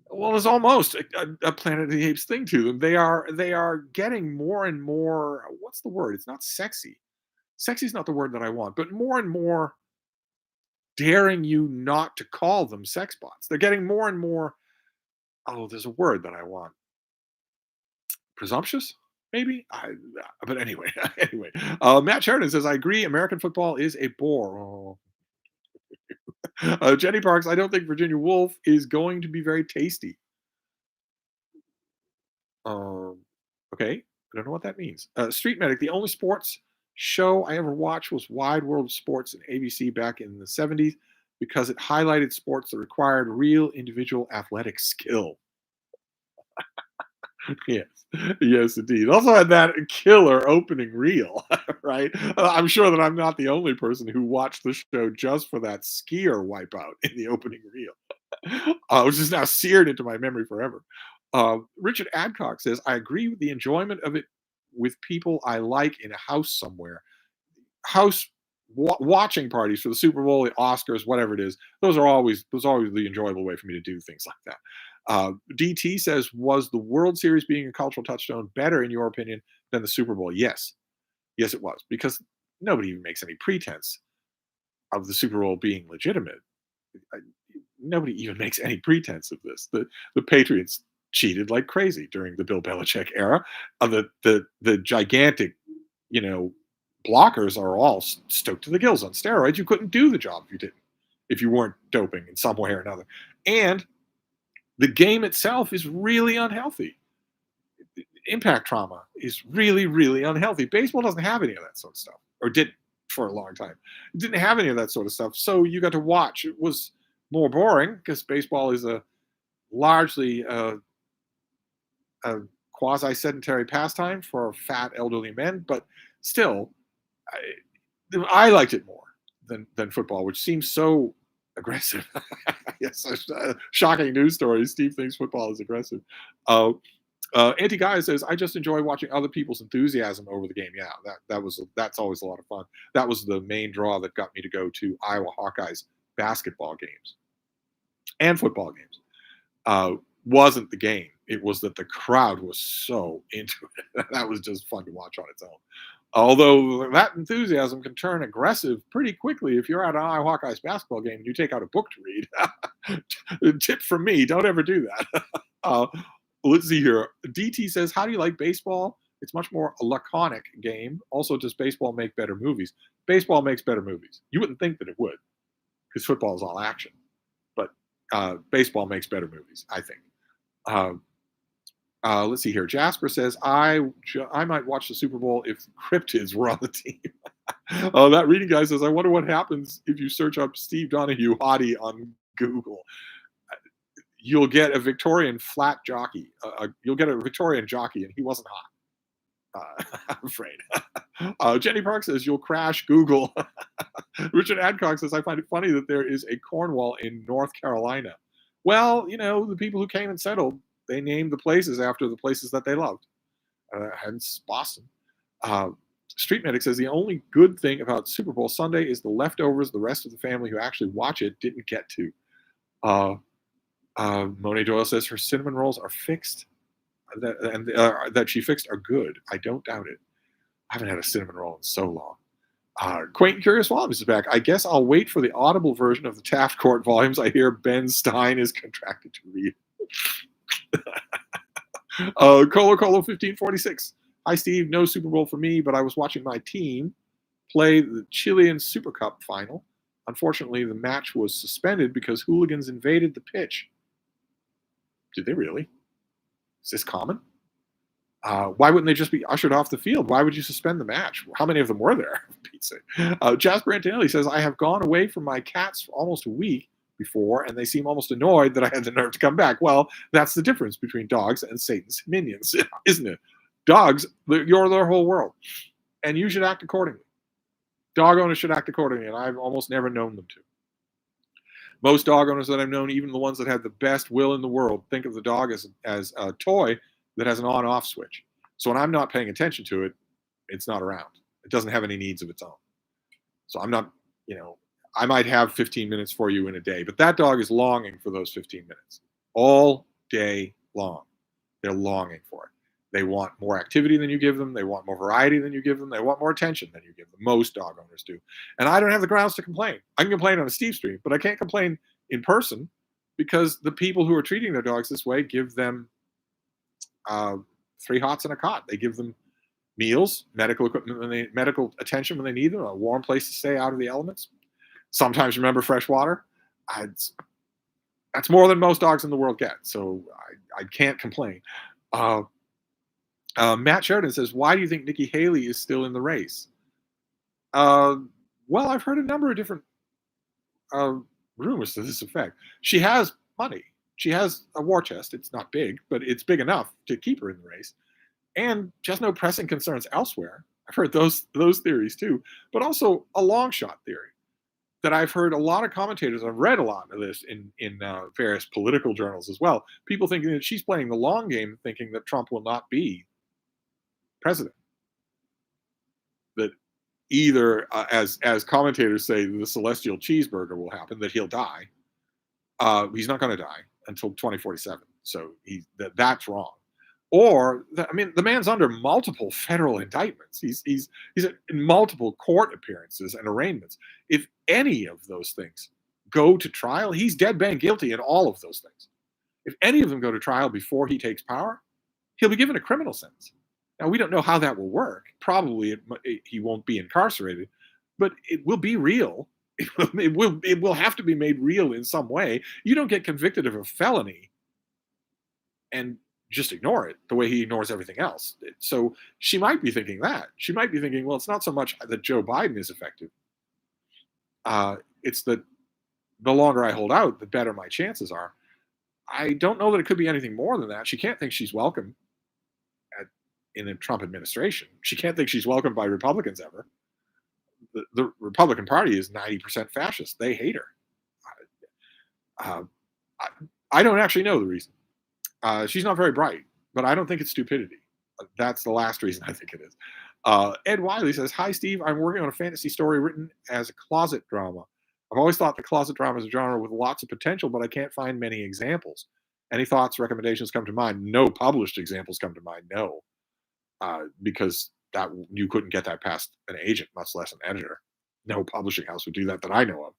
well, there's almost a Planet of the Apes thing to them. They are getting more and more. What's the word? It's not sexy. Sexy is not the word that I want, but more and more daring you not to call them sex bots. They're getting more and more. Oh, there's a word that I want. Presumptuous, maybe. But anyway, anyway. Matt Sheridan says, "I agree. American football is a bore." Oh. Jenny Parks, I don't think Virginia Woolf is going to be very tasty. Um, okay, I don't know what that means. Street Medic, the only sports show I ever watched was Wide World of Sports in ABC back in the 70s because it highlighted sports that required real individual athletic skill. Yes, yes, indeed. Also had that killer opening reel, right? I'm sure that I'm not the only person who watched the show just for that skier wipeout in the opening reel, which is now seared into my memory forever. Richard Adcock says, I agree with the enjoyment of it with people I like in a house somewhere. House watching parties for the Super Bowl, the Oscars, whatever it is. Those are always the enjoyable way for me to do things like that. DT says, was the World Series being a cultural touchstone better in your opinion than the Super Bowl? Yes, yes, it was because nobody even makes any pretense of the Super Bowl being legitimate. I- Nobody even makes any pretense of this. The Patriots cheated like crazy during the Bill Belichick era. The gigantic, you know, blockers are all stoked to the gills on steroids. You couldn't do the job if you weren't doping in some way or another. And the game itself is really unhealthy. Impact trauma is really, really unhealthy. Baseball doesn't have any of that sort of stuff, or did for a long time. It didn't have any of that sort of stuff. So you got to watch. It was more boring because baseball is a largely a quasi sedentary pastime for fat elderly men, but still, I liked it more than football, which seems so aggressive. Yes, shocking news story. Steve thinks football is aggressive. Uh, Anti Guy says, "I just enjoy watching other people's enthusiasm over the game." Yeah, that's always a lot of fun. That was the main draw that got me to go to Iowa Hawkeyes basketball games and football games. Uh, wasn't the game; it was that the crowd was so into it. That was just fun to watch on its own. Although that enthusiasm can turn aggressive pretty quickly if you're at an Iowa Hawkeyes basketball game and you take out a book to read. Tip from me: don't ever do that. Uh, let's see here. DT says, "How do you like baseball? It's much more a laconic game. Also, does baseball make better movies? Baseball makes better movies. You wouldn't think that it would because football is all action, but baseball makes better movies, I think." Uh, let's see here. Jasper says, I might watch the Super Bowl if cryptids were on the team." That reading guy says, "I wonder what happens if you search up Steve Donahue hottie on Google. You'll get a Victorian flat jockey. You'll get a Victorian jockey, and he wasn't hot." I'm afraid. Jenny Park says, "You'll crash Google." Richard Adcock says, "I find it funny that there is a Cornwall in North Carolina." Well, the people who came and settled, they named the places after the places that they loved. Hence Boston. Uh, Street Medic says, "The only good thing about Super Bowl Sunday is the leftovers the rest of the family who actually watch it didn't get to." Uh, Monet Doyle says her cinnamon rolls are fixed, that she fixed are good. I don't doubt it. I haven't had a cinnamon roll in so long. Quaint and Curious Wallabies is back. I guess I'll wait for the audible version of the Taft Court volumes. I hear Ben Stein is contracted to read. Colo 1546. Hi, Steve. No Super Bowl for me, but I was watching my team play the Chilean Super Cup final. Unfortunately, the match was suspended because hooligans invaded the pitch. Did they really? Is this common? Why wouldn't they just be ushered off the field? Why would you suspend the match? How many of them were there? Jasper Antonelli says, "I have gone away from my cats for almost a week before, and they seem almost annoyed that I had the nerve to come back." Well, that's the difference between dogs and Satan's minions, isn't it? Dogs, you're their whole world, and you should act accordingly. Dog owners should act accordingly, and I've almost never known them to. Most dog owners that I've known, even the ones that have the best will in the world, think of the dog as a toy that has an on-off switch. So when I'm not paying attention to it, it's not around. It doesn't have any needs of its own. So I'm not, you know, I might have 15 minutes for you in a day, but that dog is longing for those 15 minutes all day long. They're longing for it. They want more activity than you give them. They want more variety than you give them. They want more attention than you give them. Most dog owners do. And I don't have the grounds to complain. I can complain on a Stevestream, but I can't complain in person because the people who are treating their dogs this way give them uh, 3 hots and a cot. They give them meals, medical equipment, medical attention when they need them, a warm place to stay out of the elements. Sometimes remember fresh water. That's more than most dogs in the world get. So I can't complain. Uh, Matt Sheridan says, "Why do you think Nikki Haley is still in the race?" Uh, well, I've heard a number of different uh, rumors to this effect. She has money. She has a war chest. It's not big, but it's big enough to keep her in the race. And she has no pressing concerns elsewhere. I've heard those theories too, but also a long shot theory that I've heard a lot of commentators. I've read a lot of this in various political journals as well. People thinking that she's playing the long game, thinking that Trump will not be president. That either, as commentators say, the celestial cheeseburger will happen, that he'll die. He's not going to die until 2047, so that's wrong. Or I mean, the man's under multiple federal indictments. He's in multiple court appearances and arraignments. If any of those things go to trial, he's dead bang guilty in all of those things. If any of them go to trial before he takes power, he'll be given a criminal sentence. Now we don't know how that will work. Probably he won't be incarcerated, but it will be real. It will have to be made real in some way. You don't get convicted of a felony and just ignore it the way he ignores everything else. So she might be thinking that. She might be thinking, well, it's not so much that Joe Biden is effective. It's that the longer I hold out, the better my chances are. I don't know that it could be anything more than that. She can't think she's welcome in the Trump administration. She can't think she's welcomed by Republicans ever. The Republican Party is 90% fascist. They hate her. I don't actually know the reason. She's not very bright, but I don't think it's stupidity. That's the last reason I think it is. Ed Wiley says, "Hi, Steve. I'm working on a fantasy story written as a closet drama. I've always thought the closet drama is a genre with lots of potential, but I can't find many examples. Any thoughts, recommendations come to mind?" No published examples come to mind. No, because that you couldn't get that past an agent, much less an editor. No publishing house would do that I know of.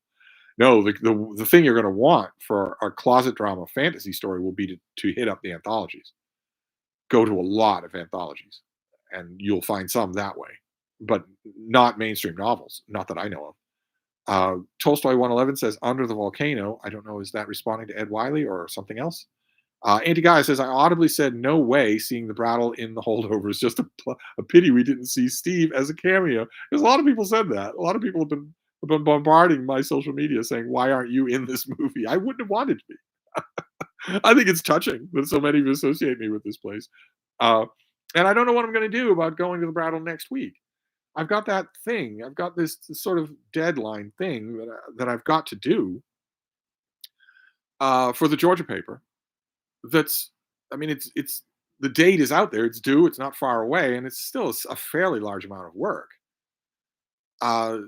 No, the thing you're going to want for a closet drama fantasy story will be to hit up the anthologies. Go to a lot of anthologies, and you'll find some that way, but not mainstream novels. Not that I know of. Tolstoy 111 says, "Under the Volcano." I don't know, is that responding to Ed Wiley or something else? Anti-Guy says, "I audibly said no way seeing the Brattle in the holdovers. Just a pity we didn't see Steve as a cameo." There's a lot of people said that. A lot of people have been bombarding my social media saying, "Why aren't you in this movie?" I wouldn't have wanted to be. I think it's touching that so many of you associate me with this place. And I don't know what I'm going to do about going to the Brattle next week. I've got that thing. I've got this sort of deadline thing that I've got to do for the Georgia paper. That's, I mean, it's the date is out there. It's due. It's not far away, and it's still a fairly large amount of work. Uh,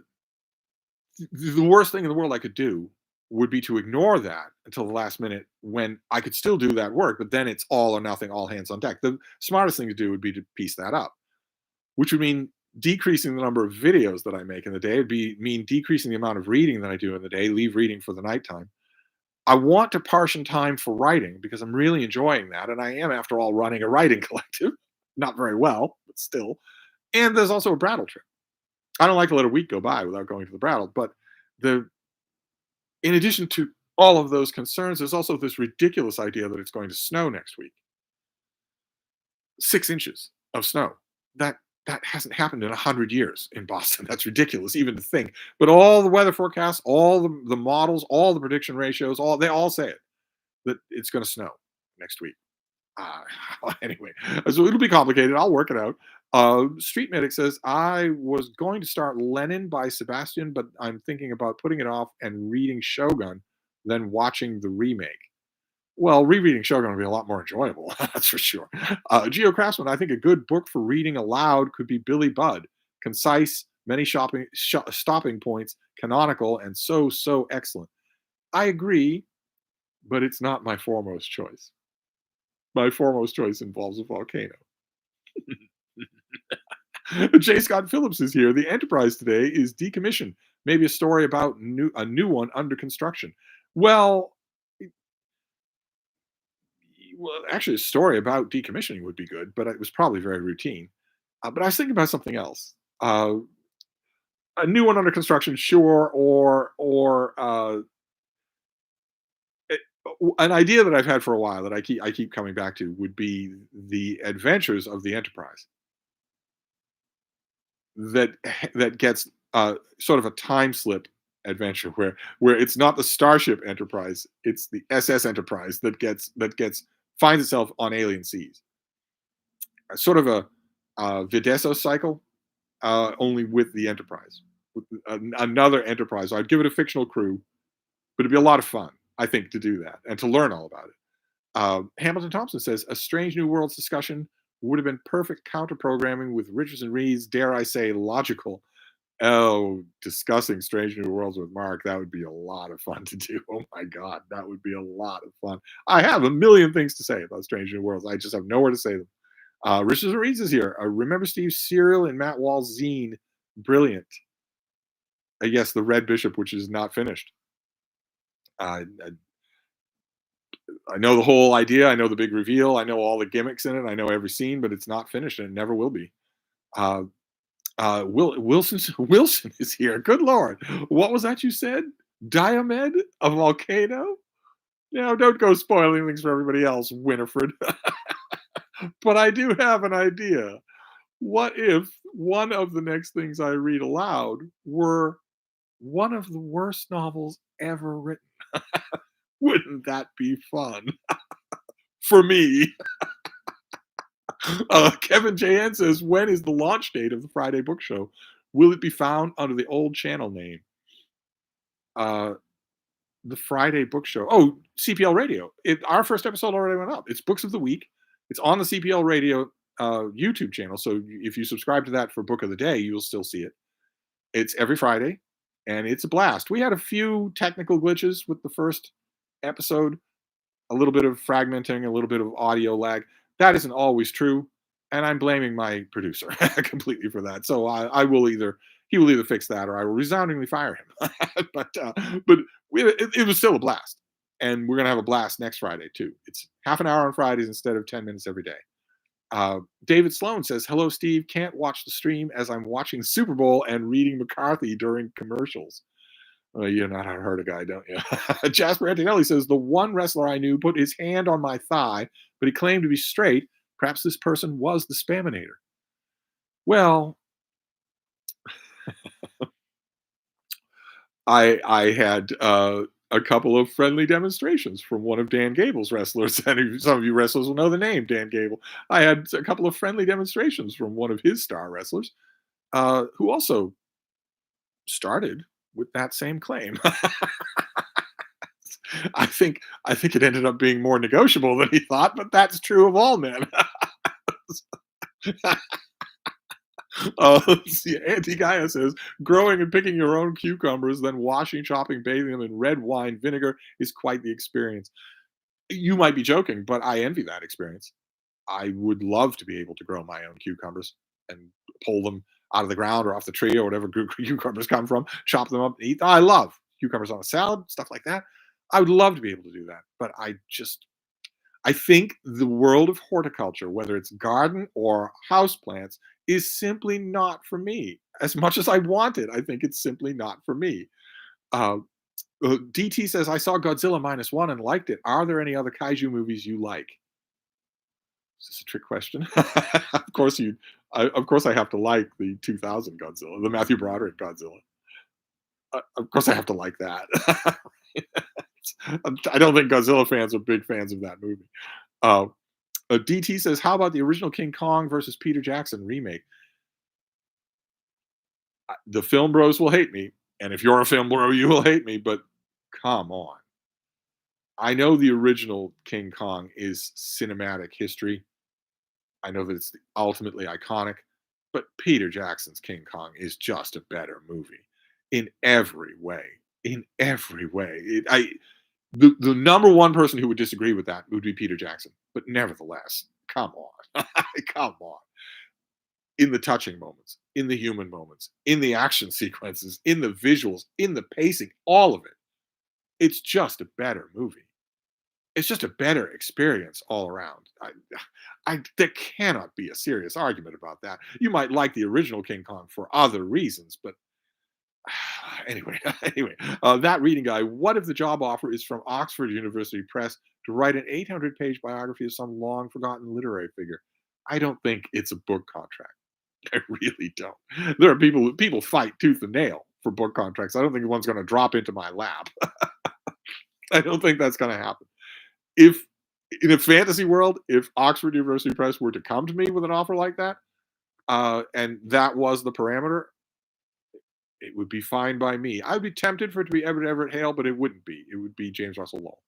the worst thing in the world I could do would be to ignore that until the last minute when I could still do that work, but then it's all or nothing, all hands on deck. The smartest thing to do would be to piece that up, which would mean decreasing the number of videos that I make in the day. It'd mean decreasing the amount of reading that I do in the day, leave reading for the nighttime. I want to partition time for writing because I'm really enjoying that. And I am, after all, running a writing collective. Not very well, but still. And there's also a Brattle trip. I don't like to let a week go by without going to the Brattle, but in addition to all of those concerns, there's also this ridiculous idea that it's going to snow next week. 6 inches of snow. That hasn't happened in 100 years in Boston. That's ridiculous even to think. But all the weather forecasts, all the models, all the prediction ratios, they all say it, that it's going to snow next week. Anyway, so it'll be complicated. I'll work it out. Street Medic says, "I was going to start Lenin by Sebastian, but I'm thinking about putting it off and reading Shogun, then watching the remake." Well, rereading Shogun would be a lot more enjoyable. That's for sure. Geo Craftsman, I think a good book for reading aloud could be Billy Budd. Concise, many stopping points, canonical, and so excellent. I agree, but it's not my foremost choice. My foremost choice involves a volcano. J. Scott Phillips is here. The Enterprise today is decommissioned. Maybe a story about a new one under construction. Well, actually, a story about decommissioning would be good, but it was probably very routine. But I was thinking about something else. A new one under construction, sure, it- an idea that I've had for a while that I keep coming back to would be the adventures of the Enterprise that that gets sort of a time slip adventure where it's not the Starship Enterprise, it's the SS Enterprise that gets finds itself on alien seas. Sort of a Videso cycle, only with the Enterprise, with another Enterprise. So I'd give it a fictional crew, but it'd be a lot of fun, I think, to do that and to learn all about it. Hamilton Thompson says a Strange New Worlds discussion would have been perfect counter programming with Richardson Reed's, dare I say, logical. Oh, discussing Strange New Worlds with Mark, that would be a lot of fun to do. Oh my God, that would be a lot of fun. I have a million things to say about Strange New Worlds. I just have nowhere to say them. Richard Reeves is here. Remember Steve Serial and Matt Wall's zine? Brilliant. Yes, the Red Bishop, which is not finished. I know the whole idea. I know the big reveal. I know all the gimmicks in it. I know every scene, but it's not finished and it never will be. Uh, Wilson is here. Good Lord. What was that you said? Diomed? A volcano? Now, don't go spoiling things for everybody else, Winifred. But I do have an idea. What if one of the next things I read aloud were one of the worst novels ever written? Wouldn't that be fun for me? Kevin JN says, when is the launch date of the Friday Book Show? Will it be found under the old channel name? Uh, the Friday Book Show. Oh, CPL Radio. Our first episode already went up. It's Books of the Week. It's on the CPL Radio YouTube channel. So if you subscribe to that for Book of the Day, you'll still see it. It's every Friday, and it's a blast. We had a few technical glitches with the first episode, a little bit of fragmenting, a little bit of audio lag. That isn't always true, and I'm blaming my producer completely for that. So he will either fix that or I will resoundingly fire him. But it was still a blast, and we're gonna have a blast next Friday too. It's half an hour on Fridays instead of 10 minutes every day. David Sloan says, "Hello, Steve. Can't watch the stream as I'm watching Super Bowl and reading McCarthy during commercials." You're not a hurt a guy, don't you? Jasper Antonelli says, "The one wrestler I knew put his hand on my thigh, but he claimed to be straight. Perhaps this person was the Spaminator." Well, I had a couple of friendly demonstrations from one of Dan Gable's wrestlers, and some of you wrestlers will know the name Dan Gable. I had a couple of friendly demonstrations from one of his star wrestlers, who also started with that same claim. I think it ended up being more negotiable than he thought, but that's true of all men. See, Auntie Gaia says, growing and picking your own cucumbers, then washing, chopping, bathing them in red wine vinegar is quite the experience. You might be joking, but I envy that experience. I would love to be able to grow my own cucumbers and pull them out of the ground or off the tree or whatever cucumbers come from, chop them up and eat. I love cucumbers on a salad, stuff like that. I would love to be able to do that, but I think the world of horticulture, whether it's garden or house plants, is simply not for me. As much as I want it, I think it's simply not for me. Uh, DT says, I saw Godzilla minus one and liked it. Are there any other kaiju movies you like? Is this a trick question? of course of course I have to like the 2000 Godzilla, the Matthew Broderick Godzilla. Of course I have to like that. I don't think Godzilla fans are big fans of that movie. Uh, DT says, how about the original King Kong versus Peter Jackson remake? The film bros will hate me, and if you're a film bro, you will hate me. But come on, I know the original King Kong is cinematic history. I know that it's ultimately iconic, but Peter Jackson's King Kong is just a better movie in every way. In every way, the number one person who would disagree with that would be Peter Jackson. But nevertheless, come on, come on. In the touching moments, in the human moments, in the action sequences, in the visuals, in the pacing, all of it, it's just a better movie. It's just a better experience all around. There cannot be a serious argument about that. You might like the original King Kong for other reasons, but anyway, that reading guy. What if the job offer is from Oxford University Press to write an 800-page biography of some long forgotten literary figure? I don't think it's a book contract. I really don't. There are people fight tooth and nail for book contracts. I don't think one's going to drop into my lap. I don't think that's going to happen. If in a fantasy world, if Oxford University Press were to come to me with an offer like that, and that was the parameter, it would be fine by me. I would be tempted for it to be Everett Hale, but it wouldn't be. It would be James Russell Lowell.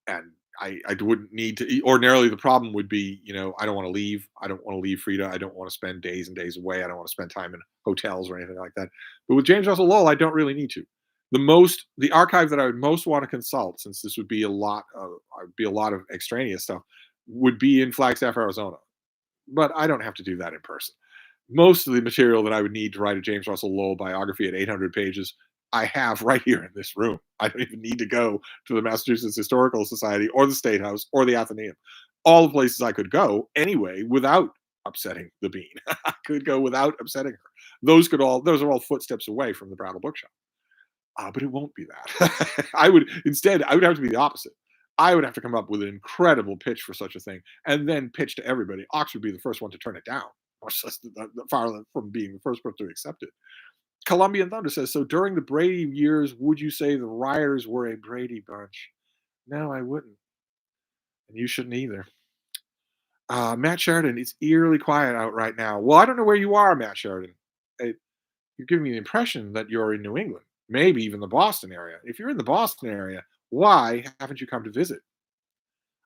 And I wouldn't need to. Ordinarily, the problem would be, I don't want to leave. I don't want to leave Freda. I don't want to spend days and days away. I don't want to spend time in hotels or anything like that. But with James Russell Lowell, I don't really need to. The archive that I would most want to consult, since this would be a lot of extraneous stuff, would be in Flagstaff, Arizona. But I don't have to do that in person. Most of the material that I would need to write a James Russell Lowell biography at 800 pages, I have right here in this room. I don't even need to go to the Massachusetts Historical Society or the State House or the Athenaeum. All the places I could go anyway without upsetting the bean. I could go without upsetting her. Those are all footsteps away from the Brattle Bookshop. But it won't be that. I would have to be the opposite. I would have to come up with an incredible pitch for such a thing and then pitch to everybody. Ox would be the first one to turn it down, or just far from being the first person to accept it. Columbian Thunder says, so during the Brady years, would you say the rioters were a Brady bunch? No, I wouldn't. And you shouldn't either. Matt Sheridan, it's eerily quiet out right now. Well, I don't know where you are, Matt Sheridan. You're giving me the impression that you're in New England, maybe even the Boston area. If you're in the Boston area, why haven't you come to visit?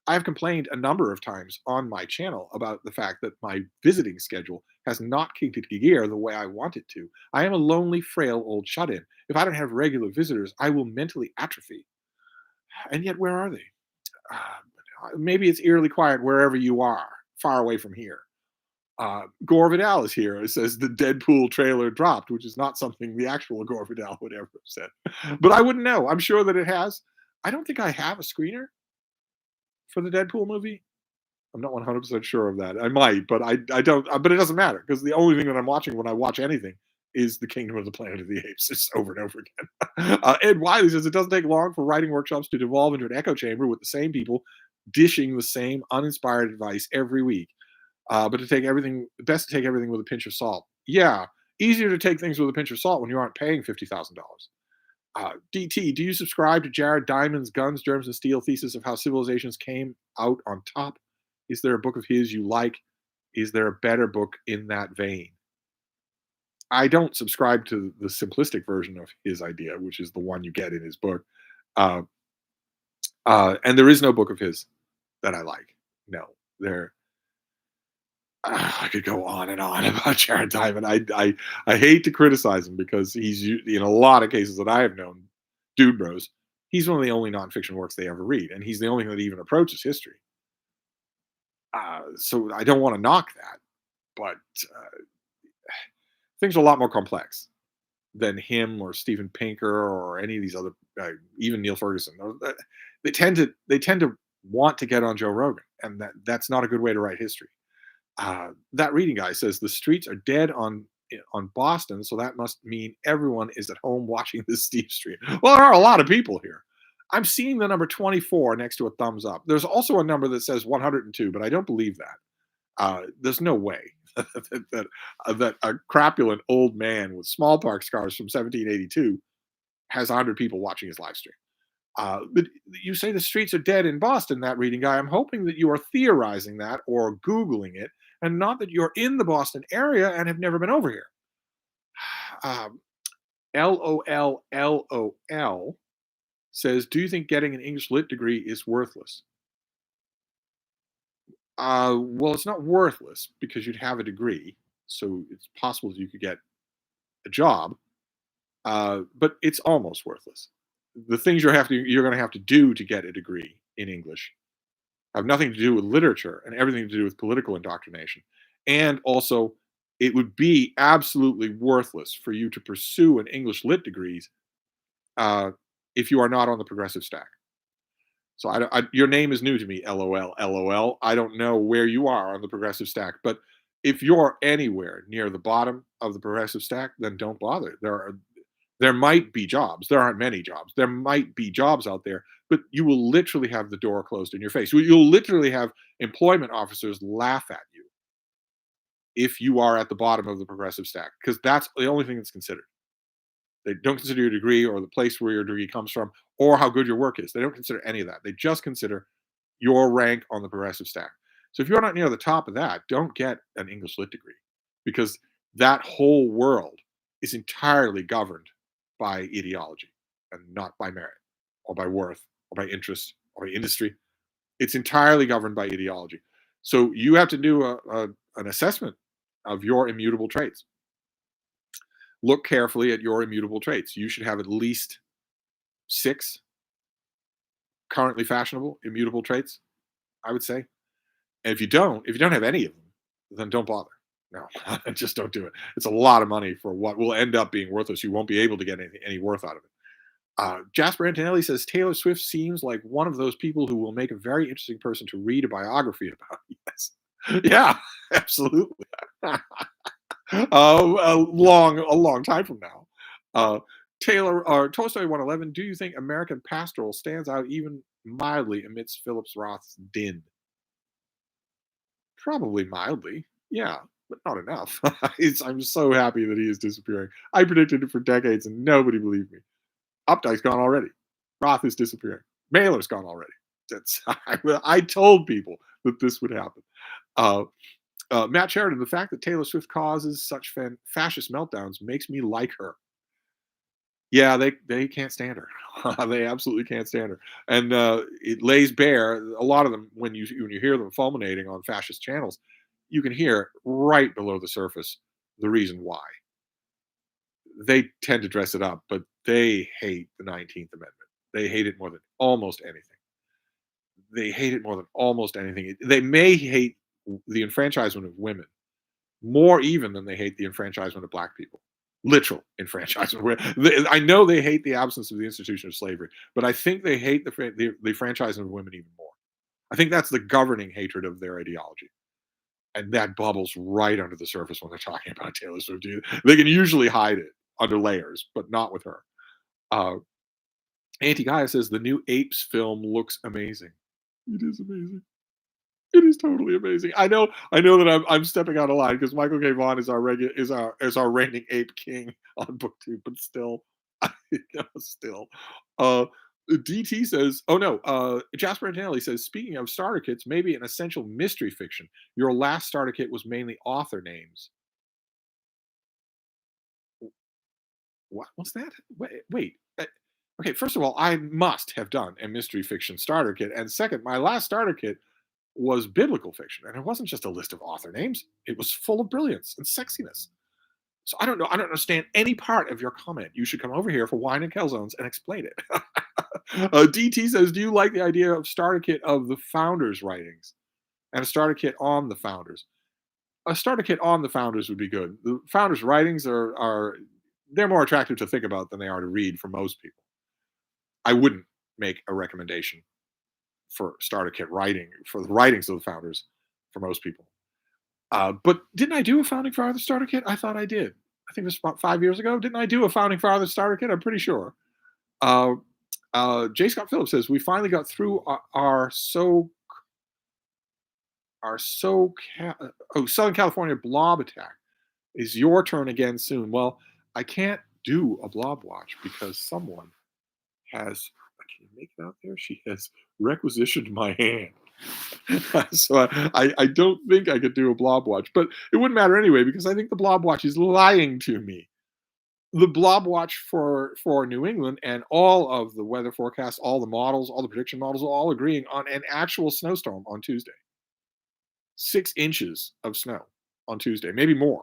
I've complained a number of times on my channel about the fact that my visiting schedule has not kicked into gear the way I want it to. I am a lonely, frail old shut in. If I don't have regular visitors, I will mentally atrophy. And yet, where are they? Maybe it's eerily quiet wherever you are, far away from here. Gore Vidal is here. It says the Deadpool trailer dropped, which is not something the actual Gore Vidal would ever have said. But I wouldn't know. I'm sure that it has. I don't think I have a screener for the Deadpool movie. I'm not 100% sure of that. I might, but I don't. But it doesn't matter because the only thing that I'm watching when I watch anything is the Kingdom of the Planet of the Apes. It's over and over again. Ed Wiley says it doesn't take long for writing workshops to devolve into an echo chamber with the same people dishing the same uninspired advice every week. But best to take everything with a pinch of salt. Yeah, easier to take things with a pinch of salt when you aren't paying $50,000. DT, do you subscribe to Jared Diamond's Guns, Germs, and Steel thesis of how civilizations came out on top? Is there a book of his you like? Is there a better book in that vein? I don't subscribe to the simplistic version of his idea, which is the one you get in his book. Uh, and there is no book of his that I like. No, I could go on and on about Jared Diamond. I hate to criticize him because he's in a lot of cases that I have known, Dude Bros. He's one of the only nonfiction works they ever read, and he's the only one that even approaches history. So I don't want to knock that, but things are a lot more complex than him or Steven Pinker or any of these other, even Neil Ferguson. They tend to want to get on Joe Rogan, and that's not a good way to write history. That reading guy says the streets are dead on Boston, so that must mean everyone is at home watching this Stevestream. Well, there are a lot of people here. I'm seeing the number 24 next to a thumbs up. There's also a number that says 102, but I don't believe that. There's no way that a crapulent old man with smallpox scars from 1782 has 100 people watching his live stream. But you say the streets are dead in Boston, that reading guy. I'm hoping that you are theorizing that or Googling it, and not that you're in the Boston area and have never been over here. LOL. says, "Do you think getting an English lit degree is worthless?" Well, it's not worthless because you'd have a degree, so it's possible that you could get a job, but it's almost worthless. The things you're going to have to do to get a degree in English have nothing to do with literature and everything to do with political indoctrination. And also, it would be absolutely worthless for you to pursue an English lit degrees uh, if you are not on the progressive stack. So your name is new to me, LOL, LOL. I don't know where you are on the progressive stack, but if you're anywhere near the bottom of the progressive stack, then don't bother. There might be jobs. There aren't many jobs. There might be jobs out there, but you will literally have the door closed in your face. You'll literally have employment officers laugh at you if you are at the bottom of the progressive stack, because that's the only thing that's considered. They don't consider your degree or the place where your degree comes from or how good your work is. They don't consider any of that. They just consider your rank on the progressive stack. So if you're not near the top of that, don't get an English lit degree because that whole world is entirely governed by ideology and not by merit or by worth or by interest or by industry. It's entirely governed by ideology. So you have to do an assessment of your immutable traits. Look carefully at your immutable traits. You should have at least 6 currently fashionable immutable traits, I would say. And if you don't have any of them, then don't bother. No, just don't do it. It's a lot of money for what will end up being worthless. You won't be able to get any worth out of it. Jasper Antonelli says Taylor Swift seems like one of those people who will make a very interesting person to read a biography about. Yes. Yeah, absolutely. A long time from now. Uh, Taylor or Tolstoy 111. Do you think American Pastoral stands out even mildly amidst Phillips Roth's din? Probably mildly, yeah, but not enough. I'm so happy that he is disappearing. I predicted it for decades and nobody believed me. Updike's gone already. Roth is disappearing. Mailer's gone already. I told people that this would happen. Uh, Matt Sheridan, the fact that Taylor Swift causes such fascist meltdowns makes me like her. Yeah, they can't stand her. They absolutely can't stand her, and it lays bare a lot of them when you hear them fulminating on fascist channels. You can hear right below the surface the reason why. They tend to dress it up, but they hate the 19th Amendment. They hate it more than almost anything. They hate it more than almost anything. They may hate the enfranchisement of women more even than they hate the enfranchisement of black people. Literal enfranchisement. I know they hate the absence of the institution of slavery, but I think they hate the franchisement of women even more. I think that's the governing hatred of their ideology. And that bubbles right under the surface when they're talking about Taylor Swift. They can usually hide it under layers, but not with her. Uh, Auntie Gaia says the new Apes film looks amazing. It is amazing. It is totally amazing. I know that I'm stepping out of line because Michael K. Vaughan is our reigning ape king on BookTube, but still, still. Uh, DT says, oh no, Jasper Antonelli says, speaking of starter kits, maybe an essential mystery fiction. Your last starter kit was mainly author names. What's that? Wait. Okay, first of all, I must have done a mystery fiction starter kit, and second, my last starter kit was biblical fiction, and it wasn't just a list of author names. It was full of brilliance and sexiness. So I don't know. I don't understand any part of your comment. You should come over here for wine and calzones and explain it. DT says, "Do you like the idea of starter kit of the founders' writings and a starter kit on the founders? A starter kit on the founders would be good. The founders' writings are they're more attractive to think about than they are to read for most people. I wouldn't make a recommendation for starter kit writing for the writings of the founders for most people. But didn't I do a founding fathers starter kit? I thought I did. I think it was about 5 years ago. Didn't I do a founding fathers starter kit? I'm pretty sure. Uh, J. Scott Phillips says we finally got through Southern California blob attack. Is your turn again soon? Well, I can't do a blob watch because someone has. Can you make it out there? She has requisitioned my hand. So I don't think I could do a blob watch, but it wouldn't matter anyway because I think the blob watch is lying to me. the blob watch for New England and all of the weather forecasts, all the models, all the prediction models are all agreeing on an actual snowstorm on Tuesday. 6 inches of snow on Tuesday, maybe more.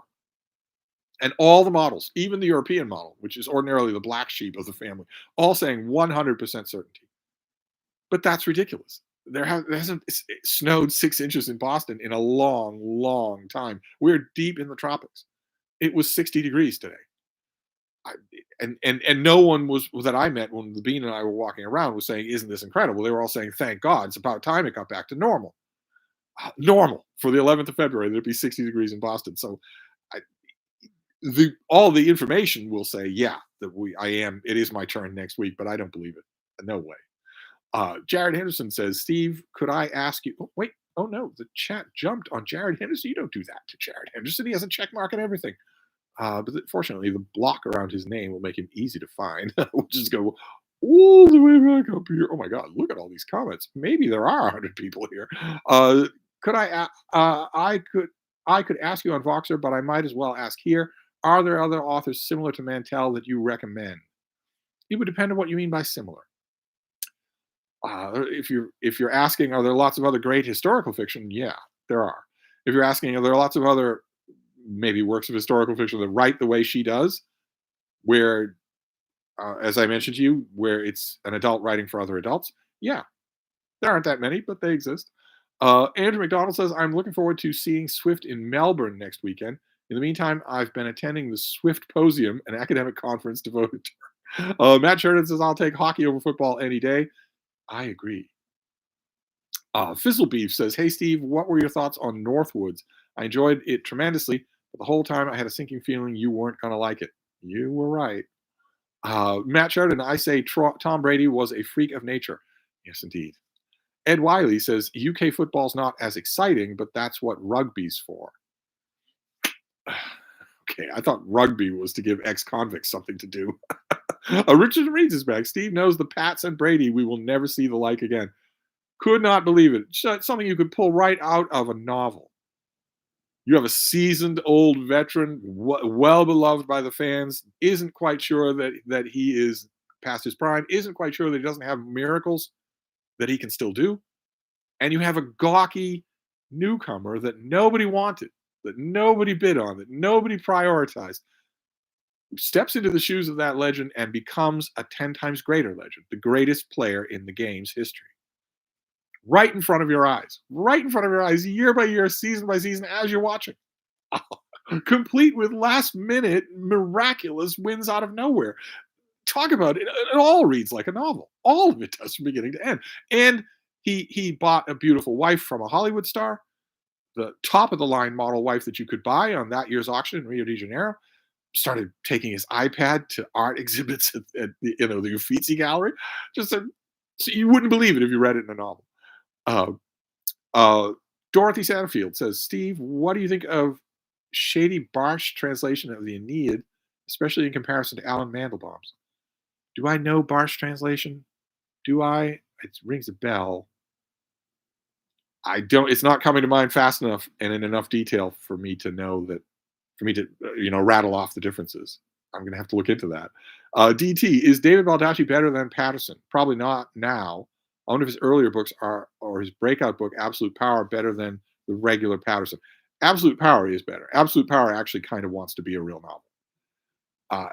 And all the models, even the European model, which is ordinarily the black sheep of the family, all saying 100% certainty. But that's ridiculous. There hasn't snowed 6 inches in Boston in a long, long time. We're deep in the tropics. It was 60 degrees today. I, and no one was that I met when the Bean and I were walking around was saying, "Isn't this incredible?" They were all saying, "Thank God, it's about time it got back to normal." Normal for the 11th of February, there'd be 60 degrees in Boston. So, I, all the information will say, "Yeah, that I am. It is my turn next week," but I don't believe it. No way. Jared Henderson says, "Steve, could I ask you?" Oh, wait. Oh no, the chat jumped on Jared Henderson. You don't do that to Jared Henderson. He has a check mark and everything. But fortunately, the block around his name will make him easy to find. We'll just go all the way back up here. Oh my God, look at all these comments. Maybe there are 100 people here. Could I? I could ask you on Voxer, but I might as well ask here. Are there other authors similar to Mantell that you recommend? It would depend on what you mean by similar. If you're asking, are there lots of other great historical fiction? Yeah, there are. If you're asking, are there lots of other maybe works of historical fiction that write the way she does, where, as I mentioned to you, where it's an adult writing for other adults? Yeah, there aren't that many, but they exist. Andrew McDonald says, I'm looking forward to seeing Swift in Melbourne next weekend. In the meantime, I've been attending the Swift Posium, an academic conference devoted to her. Matt Sheridan says, I'll take hockey over football any day. I agree. Fizzle Beef says, hey, Steve, what were your thoughts on Northwoods? I enjoyed it tremendously, but the whole time I had a sinking feeling you weren't going to like it. You were right. Matt Sheridan, I say Tom Brady was a freak of nature. Yes, indeed. Ed Wiley says, UK football's not as exciting, but that's what rugby's for. Okay, I thought rugby was to give ex-convicts something to do. Richard Reeds is back. Steve knows the Pats and Brady. We will never see the like again. Could not believe it. Something you could pull right out of a novel. You have a seasoned old veteran, well beloved by the fans, isn't quite sure that he is past his prime, isn't quite sure that he doesn't have miracles that he can still do. And you have a gawky newcomer that nobody wanted, that nobody bid on, that nobody prioritized, who steps into the shoes of that legend and becomes a 10 times greater legend, the greatest player in the game's history. Right in front of your eyes, year by year, season by season, as you're watching. Complete with last minute miraculous wins out of nowhere. Talk about it. It all reads like a novel. All of it does from beginning to end. And he bought a beautiful wife from a Hollywood star, the top of the line model wife that you could buy on that year's auction in Rio de Janeiro. Started taking his iPad to art exhibits at the Uffizi Gallery. So you wouldn't believe it if you read it in a novel. Dorothy Satterfield says, Steve, what do you think of Shady Barsh translation of the Aeneid, especially in comparison to Alan Mandelbaum's? Do I know Barsh translation? Do I? It rings a bell. I don't. It's not coming to mind fast enough and in enough detail for me to know that. For me to rattle off the differences. I'm going to have to look into that. DT, is David Baldacci better than Patterson? Probably not now. I wonder if his earlier books or his breakout book, Absolute Power, better than the regular Patterson. Absolute Power is better. Absolute Power actually kind of wants to be a real novel.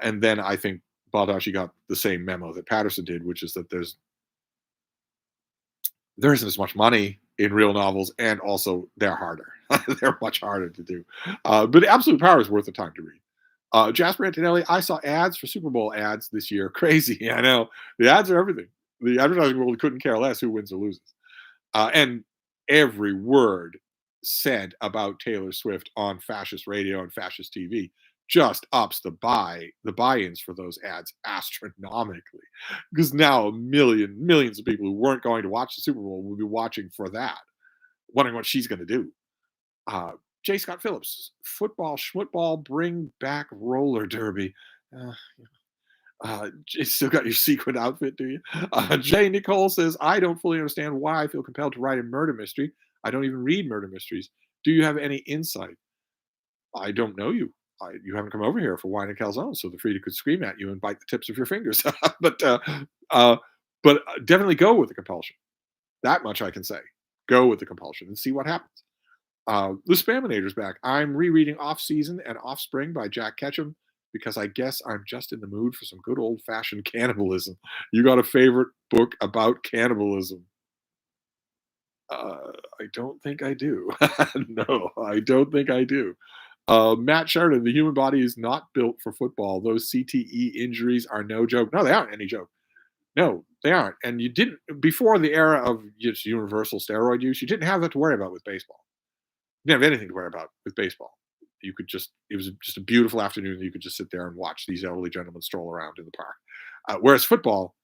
And then I think Baldacci got the same memo that Patterson did, which is that there isn't as much money in real novels, and also they're harder. They're much harder to do. But Absolute Power is worth the time to read. Jasper Antonelli, I saw ads for Super Bowl ads this year. Crazy, I know. The ads are everything. The advertising world couldn't care less who wins or loses. And every word said about Taylor Swift on fascist radio and fascist TV just ups the buy-ins for those ads astronomically. Because now millions of people who weren't going to watch the Super Bowl will be watching for that, wondering what she's going to do. J. Scott Phillips, football, bring back roller derby. You still got your sequin outfit, do you? Jay Nicole says, I don't fully understand why I feel compelled to write a murder mystery. I don't even read murder mysteries. Do you have any insight? I don't know you. You haven't come over here for wine and calzone, so the Freda could scream at you and bite the tips of your fingers. but uh, definitely go with the compulsion. That much I can say. Go with the compulsion and see what happens. The Spaminator's back. I'm rereading Off Season and Offspring by Jack Ketchum because I guess I'm just in the mood for some good old fashioned cannibalism. You got a favorite book about cannibalism? I don't think I do. No, I don't think I do. Matt Sheridan, the human body is not built for football. Those CTE injuries are no joke. No, they aren't any joke. No, they aren't. And you didn't, before the era of just universal steroid use, you didn't have that to worry about with baseball. You didn't have anything to worry about with baseball. You could just, it was just a beautiful afternoon. You could just sit there and watch these elderly gentlemen stroll around in the park. Whereas football,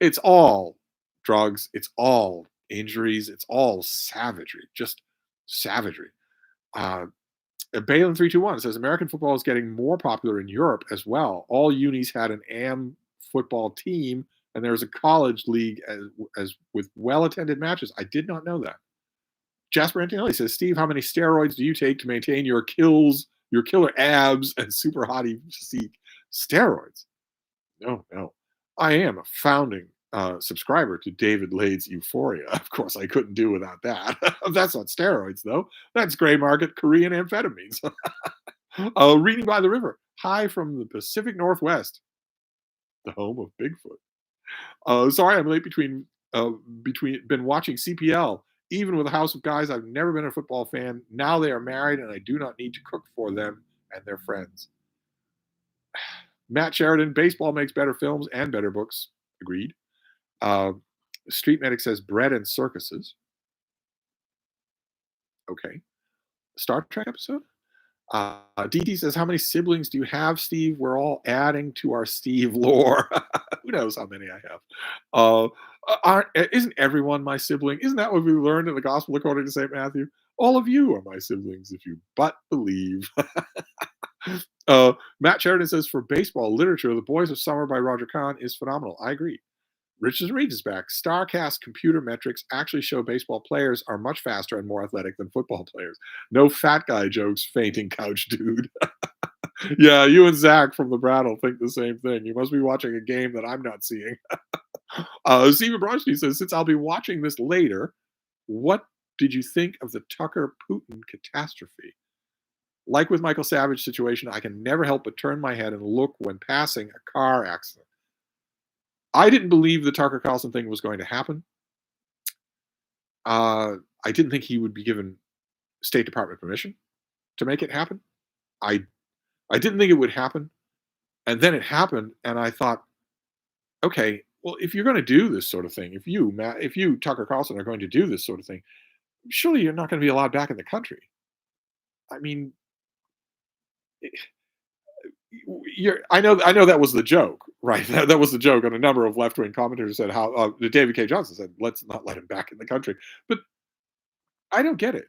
it's all drugs, it's all injuries, it's all savagery, just savagery. Uh, Balin 321 says American football is getting more popular in Europe as well. All unis had an AM football team, and there was a college league as with well-attended matches. I did not know that. Jasper Antonelli says, Steve, how many steroids do you take to maintain your killer abs and super hottie physique? Steroids? No, no. I am a founding subscriber to David Lade's Euphoria. Of course, I couldn't do without that. That's not steroids, though. That's gray market Korean amphetamines. Reading by the River. Hi from the Pacific Northwest, the home of Bigfoot. Sorry, I'm late been watching CPL. Even with a house of guys, I've never been a football fan. Now they are married, and I do not need to cook for them and their friends. Matt Sheridan, baseball makes better films and better books. Agreed. Street Medic says bread and circuses. Okay. Star Trek episode? DT says, how many siblings do you have, Steve? We're all adding to our Steve lore. Who knows how many I have? Isn't everyone my sibling? Isn't that what we learned in the Gospel according to St. Matthew? All of you are my siblings if you but believe. Matt Sheridan says, for baseball literature, The Boys of Summer by Roger Kahn is phenomenal. I agree. Richard Reed is back. StarCast computer metrics actually show baseball players are much faster and more athletic than football players. No fat guy jokes, fainting couch dude. Yeah, you and Zach from the Brattle think the same thing. You must be watching a game that I'm not seeing. Steven Brodsky says, since I'll be watching this later, what did you think of the Tucker Putin catastrophe? Like with Michael Savage situation, I can never help but turn my head and look when passing a car accident. I didn't believe the Tucker Carlson thing was going to happen. I didn't think he would be given State Department permission to make it happen. I didn't think it would happen. And then it happened, and I thought, okay, well, if you're going to do this sort of thing, if you, Tucker Carlson, are going to do this sort of thing, surely you're not going to be allowed back in the country. I mean, I know that was the joke, right? That was the joke, and a number of left-wing commentators said how David K. Johnson said, "Let's not let him back in the country." But I don't get it.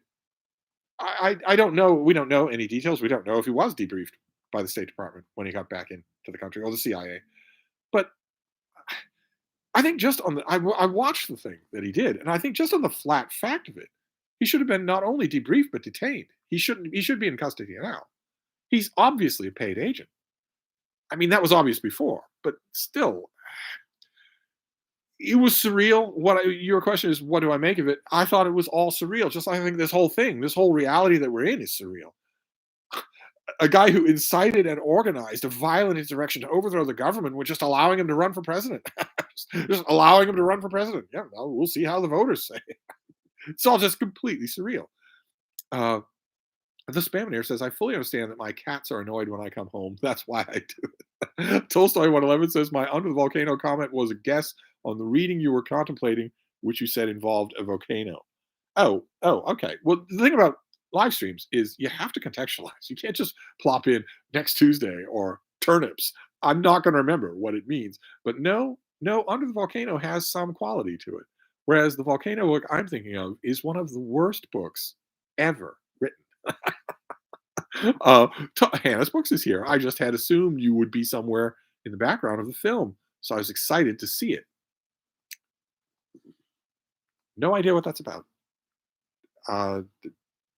I don't know. We don't know any details. We don't know if he was debriefed by the State Department when he got back into the country or the CIA. But I think just on the, I watched the thing that he did, and I think just on the flat fact of it, he should have been not only debriefed but detained. He should be in custody now. He's obviously a paid agent. I mean, that was obvious before, but still, it was surreal. Your question is, what do I make of it? I thought it was all surreal. Just like I think this whole thing, this whole reality that we're in is surreal. A guy who incited and organized a violent insurrection to overthrow the government was just allowing him to run for president. just allowing him to run for president. Yeah, well, we'll see how the voters say. It's all just completely surreal. The Spaminator says, I fully understand that my cats are annoyed when I come home. That's why I do it. Tolstoy 111 says, my under the volcano comment was a guess on the reading you were contemplating, which you said involved a volcano. Oh, okay. Well, the thing about live streams is you have to contextualize. You can't just plop in next Tuesday or turnips. I'm not going to remember what it means. But no, Under the Volcano has some quality to it. Whereas the volcano book I'm thinking of is one of the worst books ever written. Hannah's Books is here. I just had assumed you would be somewhere in the background of the film, so I was excited to see it. No idea what that's about.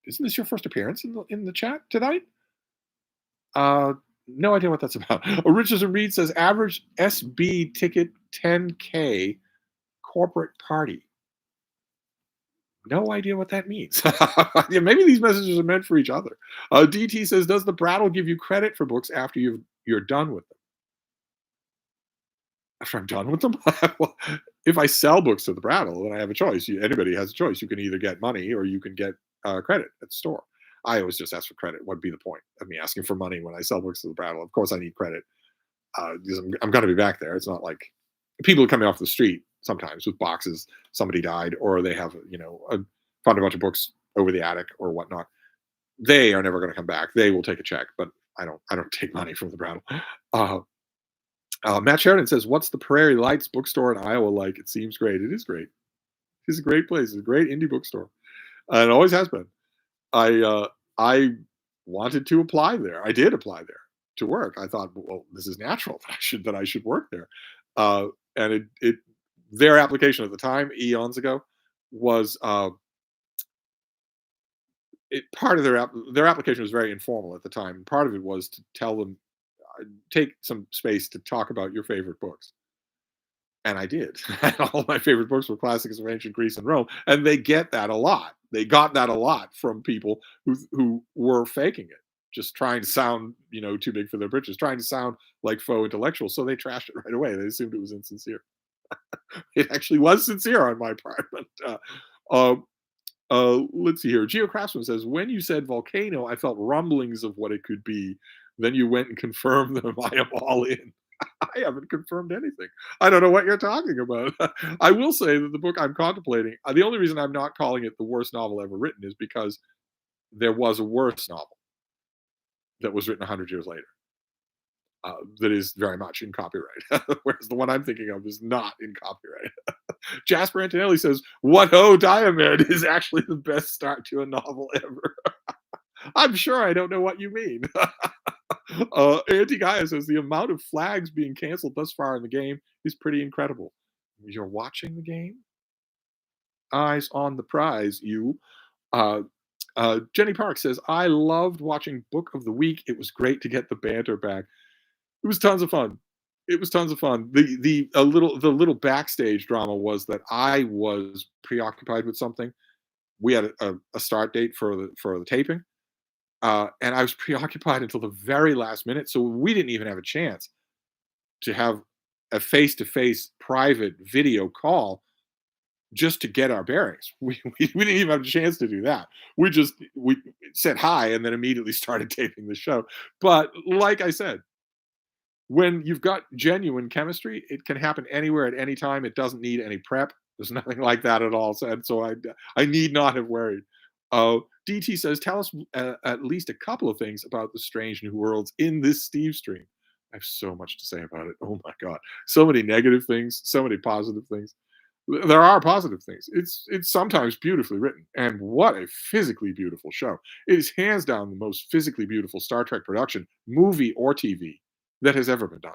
Isn't this your first appearance in the chat tonight? Uh, no idea what that's about. Richardson Reed says average SB ticket 10K corporate party. No idea what that means. Yeah, maybe these messages are meant for each other. DT says, does the Brattle give you credit for books after you're done with them? After I'm done with them? Well, if I sell books to the Brattle, then I have a choice. Anybody has a choice. You can either get money or you can get credit at the store. I always just ask for credit. What'd be the point of me asking for money when I sell books to the Brattle? Of course, I need credit because I'm going to be back there. It's not like people coming off the street sometimes with boxes. Somebody died, or they have found a bunch of books over the attic or whatnot. They are never going to come back. They will take a check, but I don't take money from the Brattle. Uh, Matt Sheridan says, "What's the Prairie Lights bookstore in Iowa like? It seems great. It is great. It's a great place. It's a great indie bookstore, and it always has been. I wanted to apply there. I did apply there to work. I thought, well, this is natural that I should work there. And it their application at the time, eons ago, was part of their application was very informal at the time. Part of it was to tell them, take some space to talk about your favorite books. And I did. All my favorite books were classics of ancient Greece and Rome, and they get that a lot. They got that a lot from people who were faking it, just trying to sound, too big for their britches, trying to sound like faux intellectuals. So they trashed it right away. They assumed it was insincere. It actually was sincere on my part. But uh, let's see here. Geocraftsman says, when you said volcano, I felt rumblings of what it could be. Then you went and confirmed them. I am all in. I haven't confirmed anything. I don't know what you're talking about. I will say that the book I'm contemplating, the only reason I'm not calling it the worst novel ever written is because there was a worse novel that was written 100 years later that is very much in copyright, whereas the one I'm thinking of is not in copyright. Jasper Antonelli says, "What Ho Diomed is actually the best start to a novel ever." I'm sure I don't know what you mean. Anti Gaia says the amount of flags being canceled thus far in the game is pretty incredible. You're watching the game? Eyes on the prize, you. Uh, Jenny Park says, I loved watching Book of the Week. It was great to get the banter back. It was tons of fun. It was tons of fun. The little backstage drama was that I was preoccupied with something. We had a start date for the taping, and I was preoccupied until the very last minute. So we didn't even have a chance to have a face-to-face private video call just to get our bearings. We didn't even have a chance to do that. We said hi and then immediately started taping the show. But like I said, when you've got genuine chemistry, it can happen anywhere at any time. It doesn't need any prep. There's nothing like that at all. So I need not have worried. DT says, tell us at least a couple of things about the strange new worlds in this Stevestream. I have so much to say about it. Oh my god, so many negative things, so many positive things. There are positive things. It's sometimes beautifully written, and what a physically beautiful show! It is hands down the most physically beautiful Star Trek production, movie or TV, that has ever been done.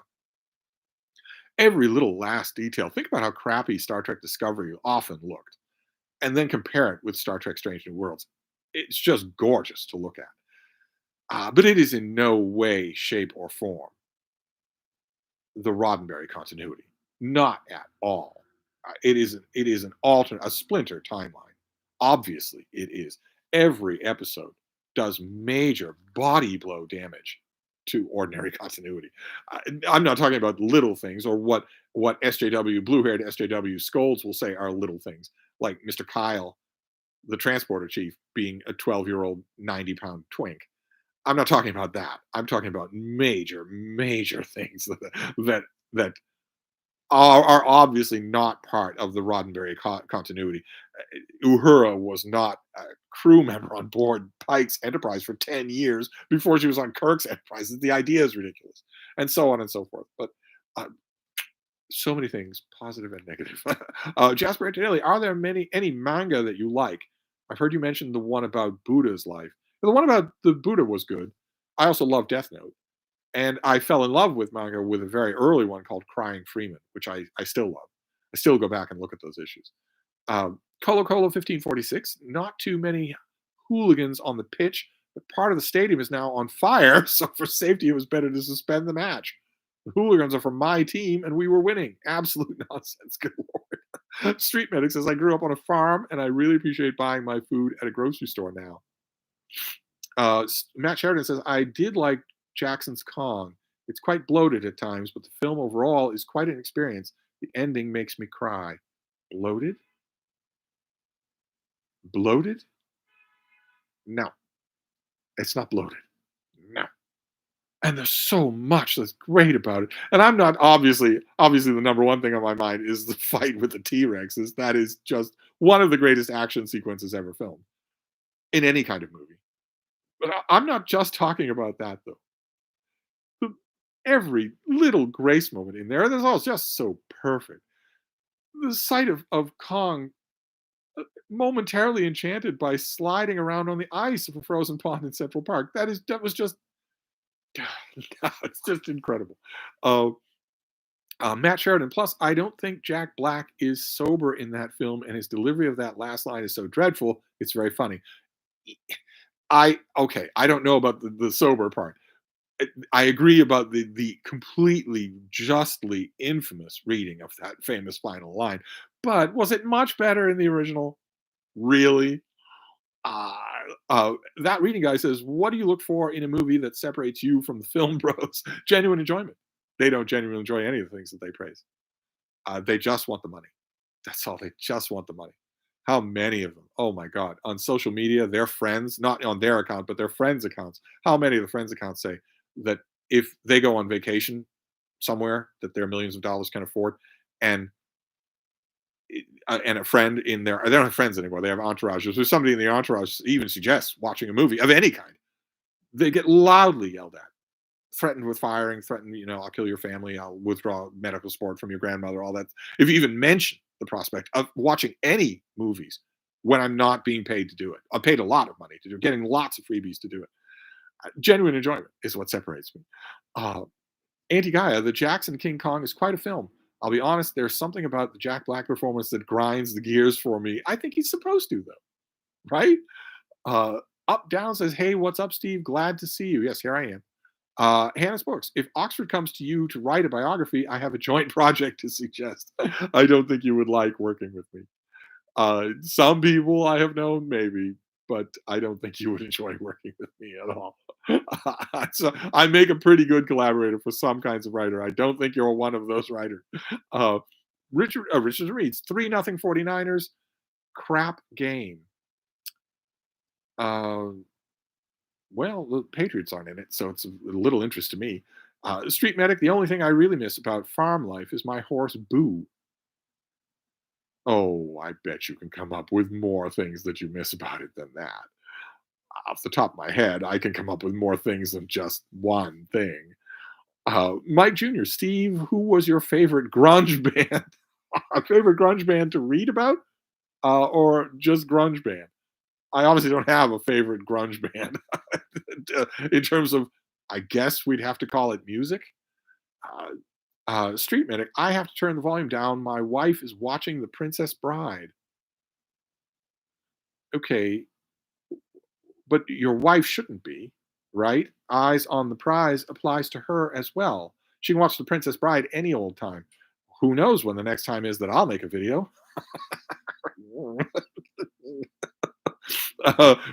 Every little last detail. Think about how crappy Star Trek Discovery often looked, and then compare it with Star Trek Strange New Worlds. It's just gorgeous to look at. But it is in no way, shape, or form the Roddenberry continuity. Not at all. It is an alternate, a splinter timeline. Obviously, it is. Every episode does major body blow damage to ordinary continuity. I'm not talking about little things or what SJW, blue-haired SJW scolds will say are little things, like Mr. Kyle, the transporter chief, being a 12-year-old 90-pound twink. I'm not talking about that. I'm talking about major, major things that are obviously not part of the Roddenberry continuity. Uhura was not a crew member on board Pike's Enterprise for 10 years before she was on Kirk's Enterprise. The idea is ridiculous, and so on and so forth. But uh, so many things, positive and negative. Jasper Antonelli, are there any manga that you like? I've heard you mention the one about Buddha's life. The one about the Buddha was good. I also love Death Note. And I fell in love with manga with a very early one called Crying Freeman, which I still love. I still go back and look at those issues. Colo Colo 1546, not too many hooligans on the pitch, but part of the stadium is now on fire. So for safety, it was better to suspend the match. The hooligans are from my team, and we were winning. Absolute nonsense. Good lord. Street Medic says, I grew up on a farm, and I really appreciate buying my food at a grocery store now. Matt Sheridan says, I did like Jackson's Kong. It's quite bloated at times, but the film overall is quite an experience. The ending makes me cry. Bloated? Bloated? No, it's not bloated. No. And there's so much that's great about it. And I'm not obviously the number one thing on my mind is the fight with the T-Rexes. That is just one of the greatest action sequences ever filmed in any kind of movie. But I'm not just talking about that though. Every little grace moment in there, that's all just so perfect. The sight of Kong momentarily enchanted by sliding around on the ice of a frozen pond in Central Park. That was just it's just incredible. Uh, Matt Sheridan. Plus, I don't think Jack Black is sober in that film, and his delivery of that last line is so dreadful. It's very funny. I don't know about the sober part. I agree about the completely justly infamous reading of that famous final line. But was it much better in the original? Really? Uh, that reading guy says, "What do you look for in a movie that separates you from the film bros? Genuine enjoyment. They don't genuinely enjoy any of the things that they praise. They just want the money. That's all. They just want the money. How many of them? Oh my God! On social media, their friends, not on their account, but their friends' accounts. How many of the friends' accounts say that if they go on vacation somewhere that their millions of dollars can afford, and and a friend in their they don't have friends anymore. They have entourages. If somebody in the entourage even suggests watching a movie of any kind, they get loudly yelled at, threatened with firing, threatened, I'll kill your family, I'll withdraw medical support from your grandmother, all that. If you even mention the prospect of watching any movies when I'm not being paid to do it, I'm paid a lot of money to do it, getting lots of freebies to do it. Genuine enjoyment is what separates me. Uh, Anti Gaia, the Jackson King Kong is quite a film. I'll be honest, there's something about the Jack Black performance that grinds the gears for me. I think he's supposed to, though, right? Uh, Up Down says, hey, what's up, Steve? Glad to see you. Yes, here I am. Hannah's Books. If Oxford comes to you to write a biography, I have a joint project to suggest. I don't think you would like working with me. Some people I have known, maybe, but I don't think you would enjoy working with me at all. So I make a pretty good collaborator for some kinds of writer. I don't think you're one of those writers. Uh, Richard reads 3-0 49ers. Crap game. Well, the Patriots aren't in it, so it's a little interest to me. Street Medic, the only thing I really miss about farm life is my horse Boo. Oh, I bet you can come up with more things that you miss about it than that. Off the top of my head, I can come up with more things than just one thing. Mike Jr., Steve, who was your favorite grunge band? A favorite grunge band to read about? Or just grunge band? I obviously don't have a favorite grunge band in terms of, I guess we'd have to call it music. Street Medic, I have to turn the volume down. My wife is watching The Princess Bride. Okay, but your wife shouldn't be, right? Eyes on the prize applies to her as well. She can watch The Princess Bride any old time. Who knows when the next time is that I'll make a video?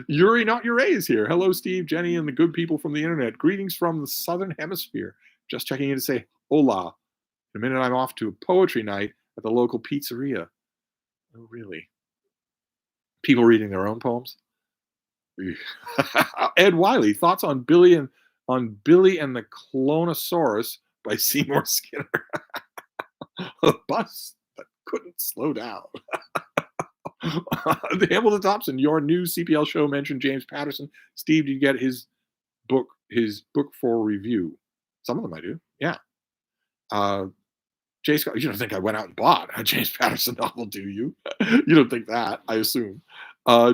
Yuri, not your A is here. Hello, Steve, Jenny, and the good people from the internet. Greetings from the Southern Hemisphere. Just checking in to say hola. In a minute, I'm off to a poetry night at the local pizzeria. Oh, really? People reading their own poems? Ed Wiley, thoughts on Billy and the Clonosaurus by Seymour Skinner. A bus that couldn't slow down. The Hamilton Thompson, your new CPL show mentioned James Patterson. Steve, did you get his book for review? Some of them I do. Yeah. Jay Scott, you don't think I went out and bought a James Patterson novel, do you? You don't think that, I assume.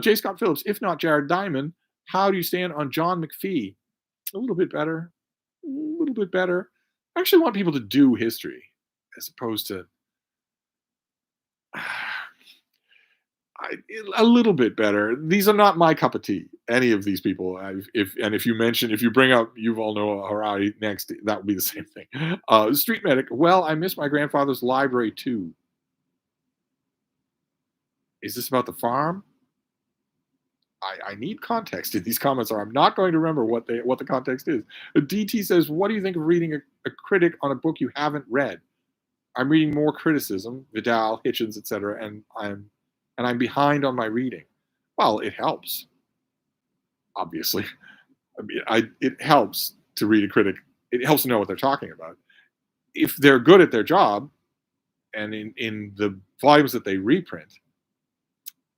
J. Scott Phillips, if not Jared Diamond, how do you stand on John McPhee? A little bit better. A little bit better. I actually want people to do history as opposed to I, a little bit better. These are not my cup of tea. Any of these people. If you mention, if you bring up Yuval Noah Harari next, that would be the same thing. Street medic. Well, I miss my grandfather's library too. Is this about the farm? I need context in these comments, or I'm not going to remember what the context is. DT says, "What do you think of reading a critic on a book you haven't read?" I'm reading more criticism, Vidal, Hitchens, etc., and I'm behind on my reading. Well, it helps, obviously. I mean, it helps to read a critic. It helps to know what they're talking about. If they're good at their job, and in the volumes that they reprint,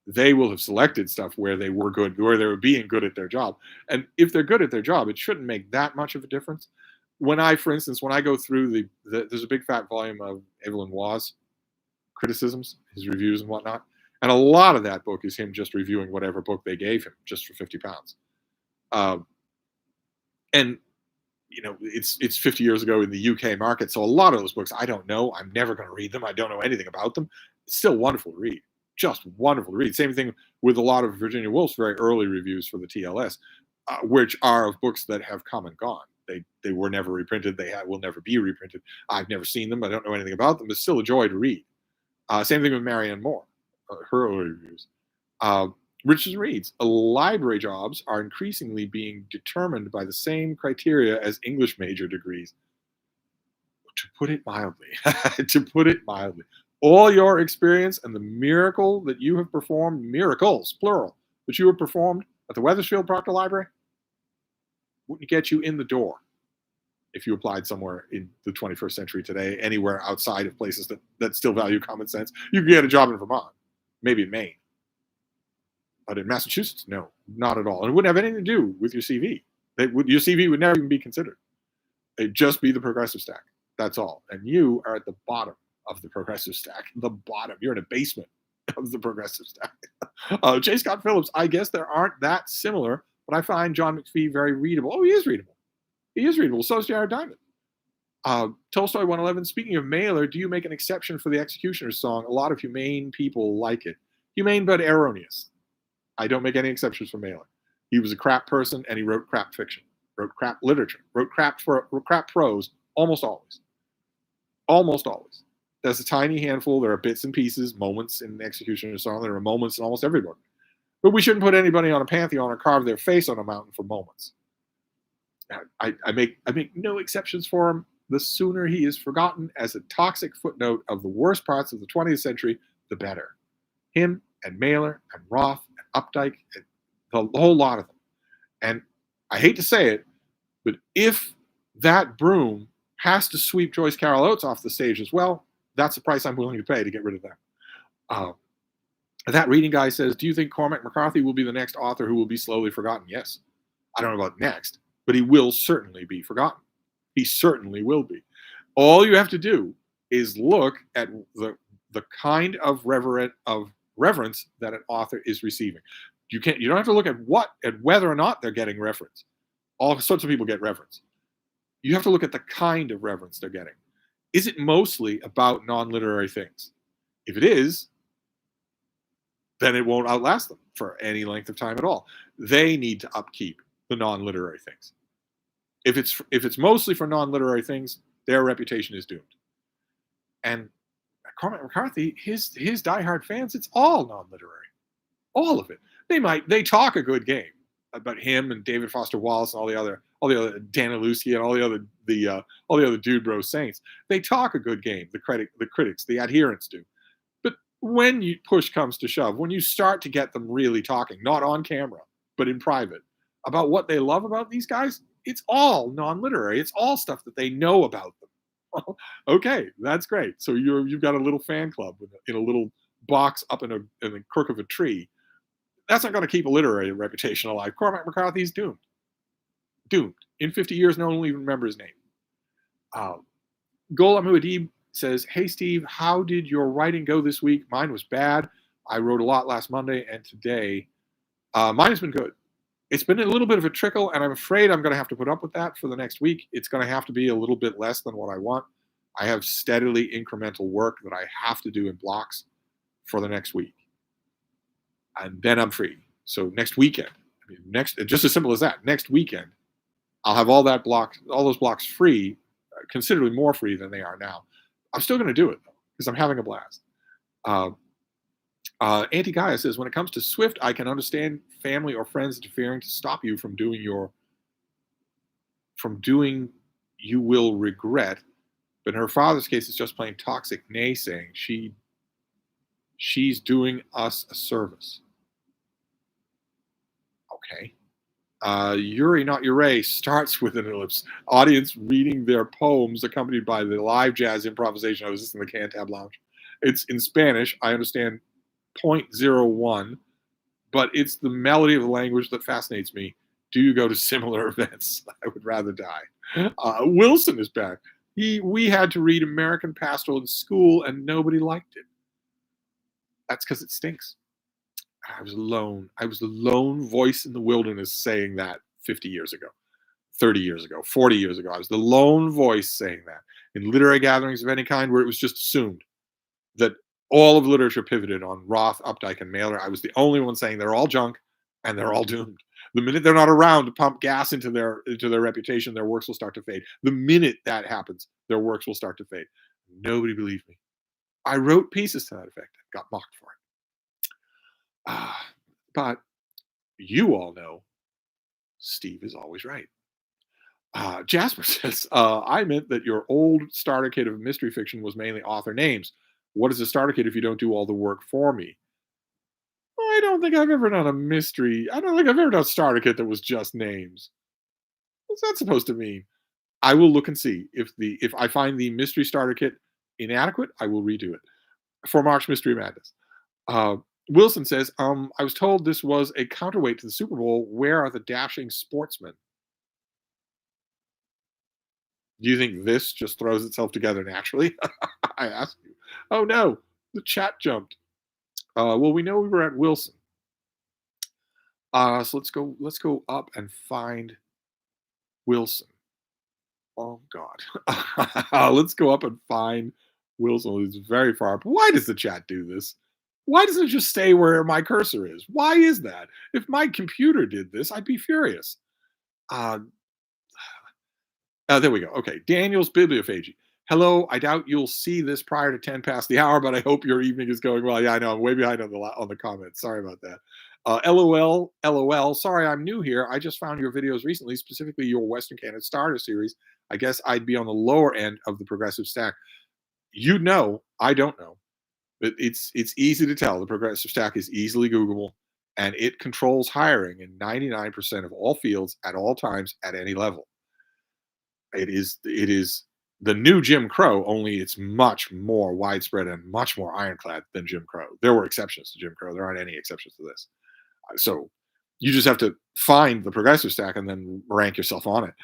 they will have selected stuff where they were good, where they were being good at their job. And if they're good at their job, it shouldn't make that much of a difference. For instance, when I go through there's a big fat volume of Evelyn Waugh's criticisms, his reviews and whatnot. And a lot of that book is him just reviewing whatever book they gave him just for 50 pounds. And it's 50 years ago in the UK market. So a lot of those books, I don't know. I'm never going to read them. I don't know anything about them. It's still wonderful to read. Just wonderful to read. Same thing with a lot of Virginia Woolf's very early reviews for the TLS, which are of books that have come and gone. They were never reprinted. Will never be reprinted. I've never seen them. I don't know anything about them. It's still a joy to read. Same thing with Marianne Moore, her early reviews. Richard reads, library jobs are increasingly being determined by the same criteria as English major degrees. To put it mildly, all your experience and the miracle that you have performed, miracles, plural, that you have performed at the Wethersfield Proctor Library wouldn't get you in the door if you applied somewhere in the 21st century today, anywhere outside of places that still value common sense. You could get a job in Vermont, maybe in Maine. But in Massachusetts, no, not at all. And it wouldn't have anything to do with your CV. Your CV would never even be considered. It'd just be the progressive stack. That's all. And you are at the bottom of the progressive stack. The bottom. You're in a basement of the progressive stack. J. Scott Phillips, I guess there aren't that similar, but I find John McPhee very readable. Oh, he is readable. He is readable. So is Jared Diamond. Tolstoy 111, speaking of Mailer, do you make an exception for the Executioner's song? A lot of humane people like it. Humane but erroneous. I don't make any exceptions for Mailer. He was a crap person, and he wrote crap fiction, wrote crap literature, wrote crap prose, almost always. Almost always. There's a tiny handful. There are bits and pieces, moments in the Executioner's song. There are moments in almost every book. But we shouldn't put anybody on a pantheon or carve their face on a mountain for moments. I make no exceptions for him. The sooner he is forgotten as a toxic footnote of the worst parts of the 20th century, the better. Him and Mailer and Roth and Updike, and the whole lot of them. And I hate to say it, but if that broom has to sweep Joyce Carol Oates off the stage as well, that's the price I'm willing to pay to get rid of them. That reading guy says, do you think Cormac McCarthy will be the next author who will be slowly forgotten? Yes. I don't know about next, but he will certainly be forgotten. He certainly will be. All you have to do is look at the kind of reverence that an author is receiving. You don't have to look at whether or not they're getting reverence. All sorts of people get reverence. You have to look at the kind of reverence they're getting. Is it mostly about non-literary things? If it is, then it won't outlast them for any length of time at all. They need to upkeep the non-literary things. If it's mostly for non-literary things, their reputation is doomed. And Cormac McCarthy, his diehard fans, it's all non-literary, all of it. They talk a good game about him and David Foster Wallace and all the other Dan Alusky and all the other dude bro saints. They talk a good game. The critics, the adherents do. But when push comes to shove, when you start to get them really talking, not on camera but in private, about what they love about these guys, it's all non-literary. It's all stuff that they know about them. Okay, that's great. So you've got a little fan club in a little box up in the crook of a tree. That's not going to keep a literary reputation alive. Cormac McCarthy's doomed. Doomed. In 50 years, no one will even remember his name. Gholam Muad'Dib says, hey, Steve, how did your writing go this week? Mine was bad. I wrote a lot last Monday and today. Mine has been good. It's been a little bit of a trickle, and I'm afraid I'm going to have to put up with that for the next week. It's going to have to be a little bit less than what I want. I have steadily incremental work that I have to do in blocks for the next week. and then I'm free. So next weekend, I mean, next just as simple as that. Next weekend, I'll have all those blocks free, considerably more free than they are now. I'm still going to do it though because I'm having a blast. Uh, Auntie Gaia says, when it comes to Swift, I can understand family or friends interfering to stop you from doing you will regret. But in her father's case, it's just plain toxic naysaying. She's doing us a service. Okay. Yuri, not Ure, starts with an ellipse. Audience reading their poems accompanied by the live jazz improvisation. I was just in the Cantab Lounge. It's in Spanish. I understand point zero 0.01, but it's the melody of the language that fascinates me. Do you go to similar events? I would rather die. Wilson is back. We had to read American Pastoral in school, and nobody liked it. That's because it stinks. I was alone. I was the lone voice in the wilderness saying that 50 years ago, 30 years ago, 40 years ago. I was the lone voice saying that in literary gatherings of any kind where it was just assumed that all of literature pivoted on Roth, Updike, and Mailer. I was the only one saying they're all junk and they're all doomed. The minute they're not around to pump gas into their reputation, their works will start to fade. The minute that happens, their works will start to fade. Nobody believed me. I wrote pieces to that effect. I got mocked for it. But you all know Steve is always right. Jasper says, I meant that your old starter kit of mystery fiction was mainly author names. What is a starter kit if you don't do all the work for me? I don't think I've ever done a mystery. I don't think I've ever done a starter kit that was just names. What's that supposed to mean? I will look and see if I find the mystery starter kit inadequate. I will redo it for March Mystery Madness. Uh, Wilson says, I was told this was a counterweight to the Super Bowl. Where are the dashing sportsmen? Do you think this just throws itself together naturally? I ask you. Oh no, the chat jumped. Well, we know we were at Wilson. So let's go up and find Wilson. Oh God. Let's go up and find Wilson. He's very far up. Why does the chat do this? Why doesn't it just stay where my cursor is? Why is that? If my computer did this, I'd be furious. Uh, there we go. Okay. Daniel's Bibliophagy. Hello. I doubt you'll see this prior to 10 past the hour, but I hope your evening is going well. Yeah, I know. I'm way behind on the comments. Sorry about that. LOL. Sorry, I'm new here. I just found your videos recently, specifically your Western Canada Starter series. I guess I'd be on the lower end of the progressive stack. You know, I don't know. But it's easy to tell. The progressive stack is easily Googleable, and it controls hiring in 99% of all fields at all times at any level. It is the new Jim Crow, only it's much more widespread and much more ironclad than Jim Crow. There were exceptions to Jim Crow. There aren't any exceptions to this. So you just have to find the progressive stack and then rank yourself on it.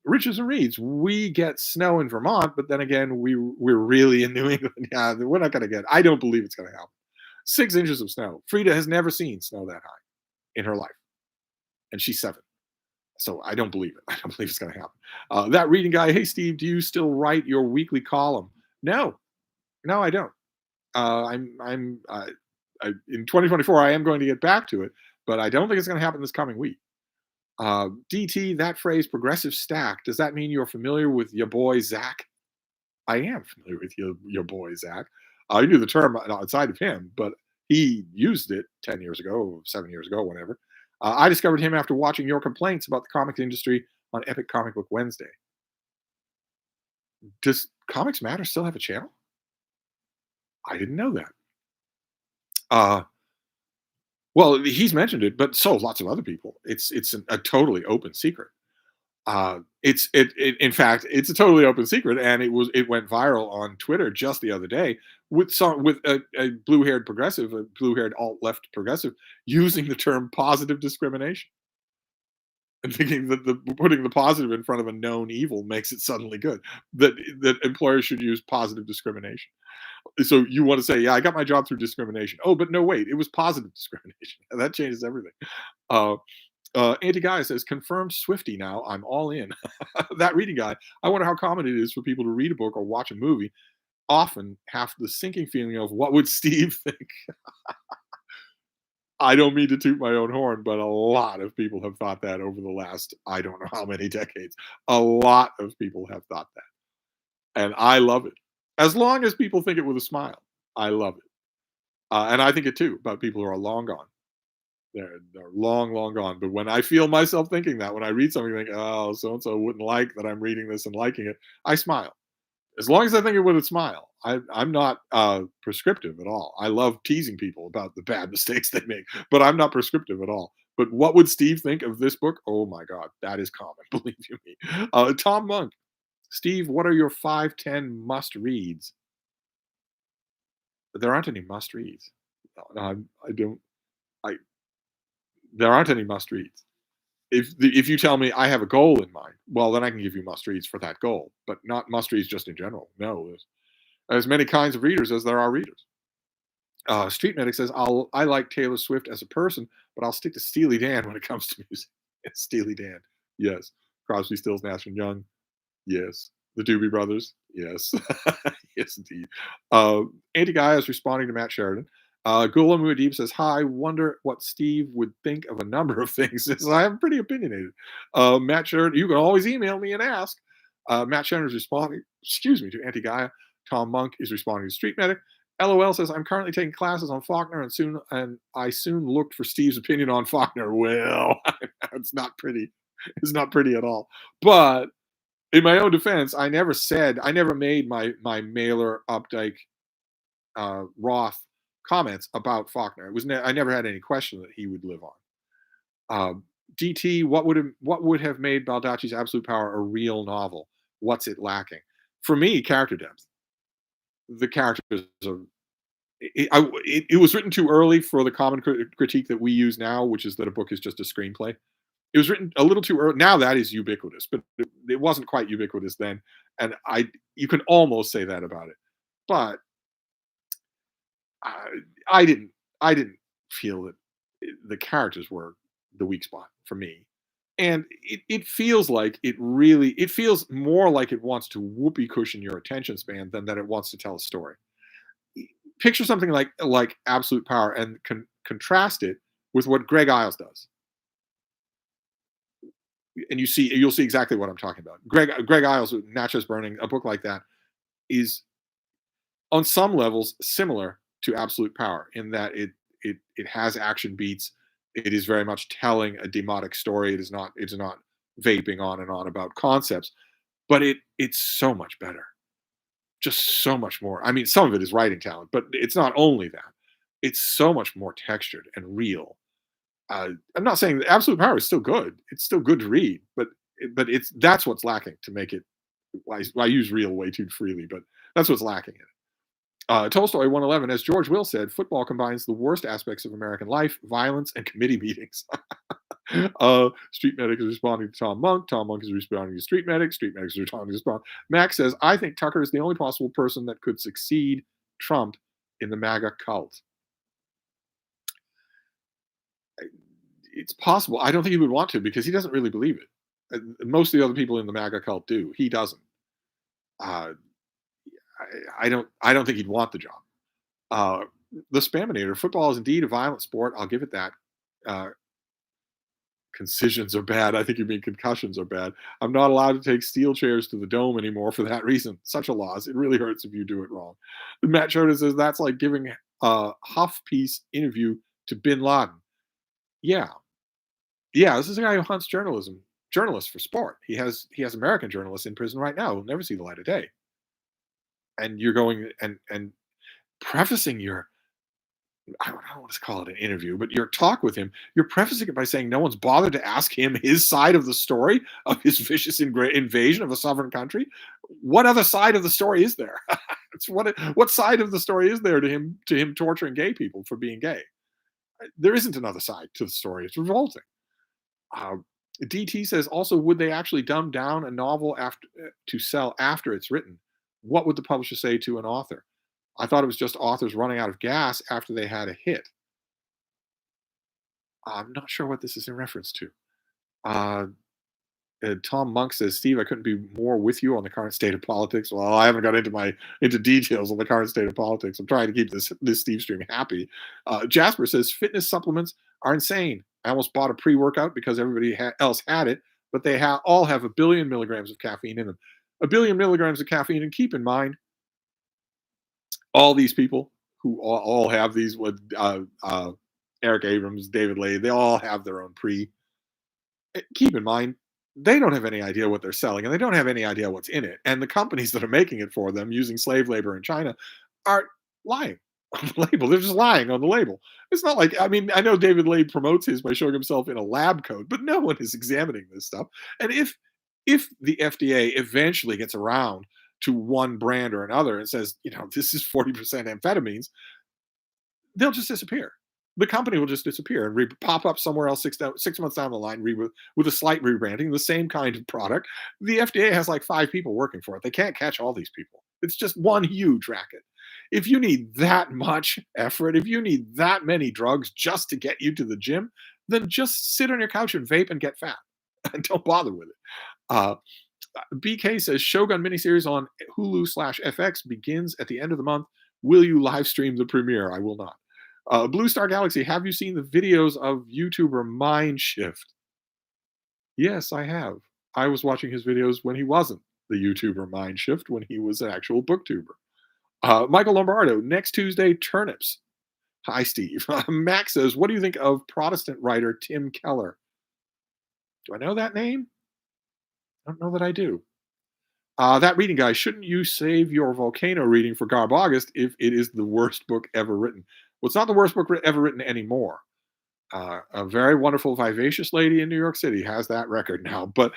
Riches and Reeds, we get snow in Vermont, but then again, we're really in New England. Yeah, we're not going to get. I don't believe it's going to happen. 6 inches of snow. Freda has never seen snow that high in her life, and she's 7. So I don't believe it. I don't believe it's going to happen. That reading guy, hey Steve, do you still write your weekly column? No, I don't. In 2024, I am going to get back to it, but I don't think it's going to happen this coming week. DT, that phrase progressive stack, does that mean you're familiar with your boy Zach? I am familiar with your boy Zach. I knew the term outside of him, but he used it 10 years ago, 7 years ago, whatever. I discovered him after watching your complaints about the comics industry on Epic Comic Book Wednesday. Does Comics Matter still have a channel? I didn't know that. Well, he's mentioned it, but so lots of other people. It's a totally open secret. In fact, it's a totally open secret, and it went viral on Twitter just the other day with a blue-haired progressive, a blue-haired alt-left progressive, using the term positive discrimination and thinking that putting the positive in front of a known evil makes it suddenly good. That employers should use positive discrimination. So you want to say, yeah, I got my job through discrimination. Oh, but no, wait, it was positive discrimination. That changes everything. Anti Guy says, confirmed Swifty now. I'm all in. That reading guy, I wonder how common it is for people to read a book or watch a movie, often have the sinking feeling of what would Steve think? I don't mean to toot my own horn, but a lot of people have thought that over the last, I don't know how many decades. A lot of people have thought that. And I love it. As long as people think it with a smile, I love it. And I think it too about people who are long gone. They're long, long gone. But when I feel myself thinking that, when I read something, think, oh, so and so wouldn't like that I'm reading this and liking it, I smile. As long as I think it with a smile, I'm not prescriptive at all. I love teasing people about the bad mistakes they make, but I'm not prescriptive at all. But what would Steve think of this book? Oh my God, that is common, believe you me. Tom Monk, Steve, what are your 5-10 must reads? There aren't any must reads. I don't. I There aren't any must reads. If you tell me I have a goal in mind, well, then I can give you must reads for that goal, but not must reads just in general. No, there's as many kinds of readers as there are readers. Street Medic says, I like Taylor Swift as a person, but I'll stick to Steely Dan when it comes to music. Steely Dan, yes. Crosby, Stills, Nash and Young, yes. The Doobie Brothers, yes, yes indeed. Anti Gaia is responding to Matt Sheridan. Gula Muad'Dib says, "Hi, wonder what Steve would think of a number of things." Says, I am pretty opinionated. Matt Sheridan, you can always email me and ask. Matt Sheridan is responding, excuse me, to Anti Gaia. Tom Monk is responding to Street Medic. LOL says, "I'm currently taking classes on Faulkner, and I soon looked for Steve's opinion on Faulkner." Well, it's not pretty. It's not pretty at all. But in my own defense, I never made my Mailer Updike Roth comments about Faulkner. I never had any question that he would live on. DT, what would have made Baldacci's Absolute Power a real novel? What's it lacking? For me, character depth. The characters are. It was written too early for the common critique that we use now, which is that a book is just a screenplay. It was written a little too early. Now that is ubiquitous, but it wasn't quite ubiquitous then, and you can almost say that about it. But I, I didn't I didn't feel that the characters were the weak spot for me. And it feels like it feels more like it wants to whoopee cushion your attention span than that it wants to tell a story. Picture something like Absolute Power and contrast it with what Greg Iles does, and you'll see exactly what I'm talking about. Greg Iles, Natchez Burning, a book like that is on some levels similar to Absolute Power in that it has action beats. It is very much telling a demotic story. It's not vaping on and on about concepts, but it's so much better, just so much more. I mean, some of it is writing talent, but it's not only that. It's so much more textured and real. I'm not saying that Absolute Power is still good. It's still good to read, but it's that's what's lacking to make it. I use real way too freely, but that's what's lacking in it. Tolstoy 111, as George Will said, football combines the worst aspects of American life, violence, and committee meetings. Street Medic is responding to Tom Monk. Tom Monk is responding to Street Medic. Street Medic is responding to Spawn. Max says, I think Tucker is the only possible person that could succeed Trump in the MAGA cult. It's possible. I don't think he would want to because he doesn't really believe it. Most of the other people in the MAGA cult do. He doesn't. Uh, I don't think he'd want the job. Uh, the Spaminator, football is indeed a violent sport. I'll give it that. Uh, Concisions are bad. I think you mean concussions are bad. I'm not allowed to take steel chairs to the dome anymore for that reason. Such a loss. It really hurts if you do it wrong. Matt Sheridan says that's like giving a Huff piece interview to Bin Laden. Yeah, yeah. This is a guy who hunts journalists for sport. He has American journalists in prison right now who'll never see the light of day. And you're going and prefacing your I don't want to call it an interview, but your talk with him, you're prefacing it by saying no one's bothered to ask him his side of the story of his vicious invasion of a sovereign country. What other side of the story is there? It's what side of the story is there to him torturing gay people for being gay? There isn't another side to the story. It's revolting. Uh, DT says also, would they actually dumb down a novel after to sell after it's written? What would the publisher say to an author? I thought it was just authors running out of gas after they had a hit. I'm not sure what this is in reference to. Uh, Tom Monk says, Steve, I couldn't be more with you on the current state of politics. Well, I haven't got into details on the current state of politics. I'm trying to keep this Stevestream happy. Jasper says fitness supplements are insane. I almost bought a pre-workout because everybody else had it, but they all have 1 billion milligrams of caffeine in them. 1 billion milligrams of caffeine, and keep in mind, all these people who all have these with Eric Abrams, David Lay, they all have their own pre. Keep in mind, they don't have any idea what they're selling, and they don't have any idea what's in it. And the companies that are making it for them using slave labor in China are lying on the label. They're just lying on the label. It's not like, I mean, I know David Lay promotes his by showing himself in a lab coat, but no one is examining this stuff. And if the FDA eventually gets around to one brand or another and says, this is 40% amphetamines, they'll just disappear. The company will just disappear and pop up somewhere else 6 months down the line with a slight rebranding, the same kind of product. The FDA has like 5 people working for it. They can't catch all these people. It's just one huge racket. If you need that much effort, if you need that many drugs just to get you to the gym, then just sit on your couch and vape and get fat. And don't bother with it. Uh, BK says Shogun miniseries on Hulu/FX begins at the end of the month. Will you live stream the premiere? I will not. Blue Star Galaxy, have you seen the videos of YouTuber Mindshift? Yes, I have. I was watching his videos when he wasn't the YouTuber Mindshift, when he was an actual booktuber. Michael Lombardo, next Tuesday, turnips. Hi, Steve. Max says, what do you think of Protestant writer Tim Keller? Do I know that name? I don't know that I do. That reading guy, shouldn't you save your volcano reading for Garb August if it is the worst book ever written? Well, it's not the worst book ever written anymore. A very wonderful, vivacious lady in New York City has that record now, but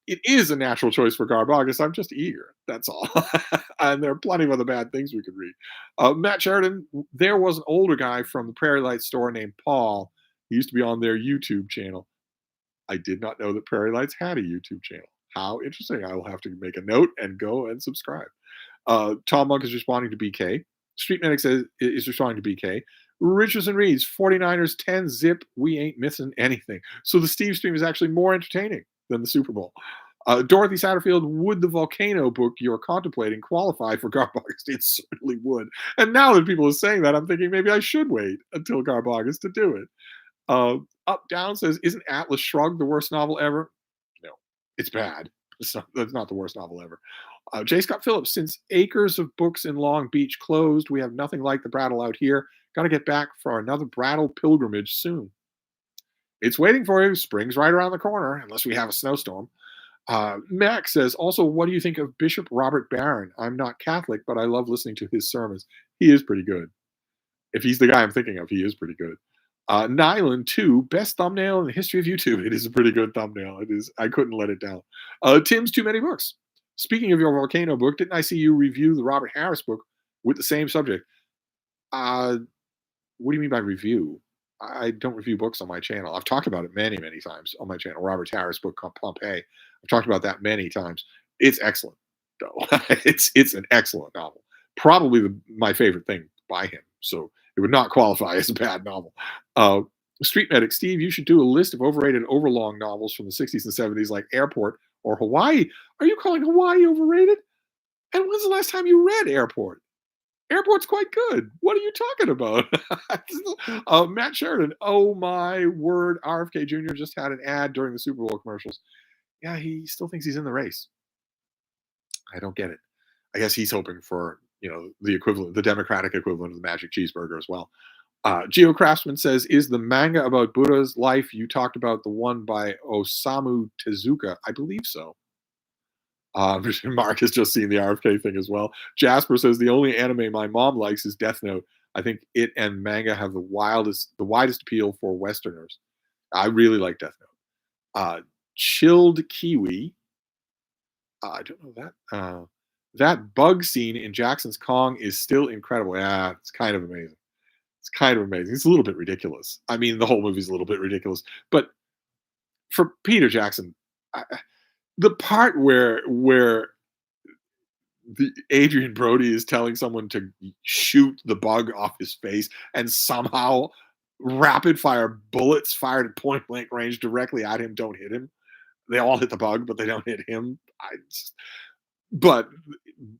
it is a natural choice for Garb August. I'm just eager. That's all. And there are plenty of other bad things we could read. Matt Sheridan, there was an older guy from the Prairie Light store named Paul. He used to be on their YouTube channel. I did not know that Prairie Lights had a YouTube channel. How interesting. I will have to make a note and go and subscribe. Tom Monk is responding to BK. Street Medic is responding to BK. Richardson reads 49ers 10 zip. We ain't missing anything. So the Stevestream is actually more entertaining than the Super Bowl. Dorothy Satterfield, would the volcano book you're contemplating qualify for Garb August? It certainly would. And now that people are saying that, I'm thinking maybe I should wait until Garb August to do it. Up Down says, isn't Atlas Shrugged the worst novel ever? No, it's bad. That's not the worst novel ever. J. Scott Phillips, since acres of books in Long Beach closed, we have nothing like the Brattle out here. Got to get back for another Brattle pilgrimage soon. It's waiting for you. Spring's right around the corner, unless we have a snowstorm. Max says, also, what do you think of Bishop Robert Barron? I'm not Catholic, but I love listening to his sermons. He is pretty good. If he's the guy I'm thinking of, he is pretty good. Nyland 2, best thumbnail in the history of YouTube. It is a pretty good thumbnail. It is. I couldn't let it down. Tim's Too Many Books. Speaking of your volcano book, didn't I see you review the Robert Harris book with the same subject? What do you mean by review? I don't review books on my channel. I've talked about it many, many times on my channel. Robert Harris book called Pompeii. I've talked about that many times. It's excellent, though. it's an excellent novel. Probably my favorite thing by him. So it would not qualify as a bad novel. Street Medic, Steve, you should do a list of overrated overlong novels from the 60s and 70s like Airport or Hawaii. Are you calling Hawaii overrated? And when's the last time you read Airport? Airport's quite good. What are you talking about? Matt Sheridan, oh my word, RFK Jr. just had an ad during the Super Bowl commercials. Yeah, he still thinks he's in the race. I don't get it. I guess he's hoping for, the equivalent, the Democratic equivalent of the Magic Cheeseburger as well. Geo Craftsman says, is the manga about Buddha's life you talked about the one by Osamu Tezuka? I believe so. Mark has just seen the RFK thing as well. Jasper says, the only anime my mom likes is Death Note. I think it and manga have the widest appeal for Westerners. I really like Death Note. Chilled Kiwi. I don't know that. That bug scene in Jackson's Kong is still incredible. Yeah, it's kind of amazing. It's kind of amazing. It's a little bit ridiculous. I mean, the whole movie's a little bit ridiculous. But for Peter Jackson, the part where the Adrian Brody is telling someone to shoot the bug off his face and somehow rapid fire bullets fired at point blank range directly at him don't hit him. They all hit the bug, but they don't hit him. But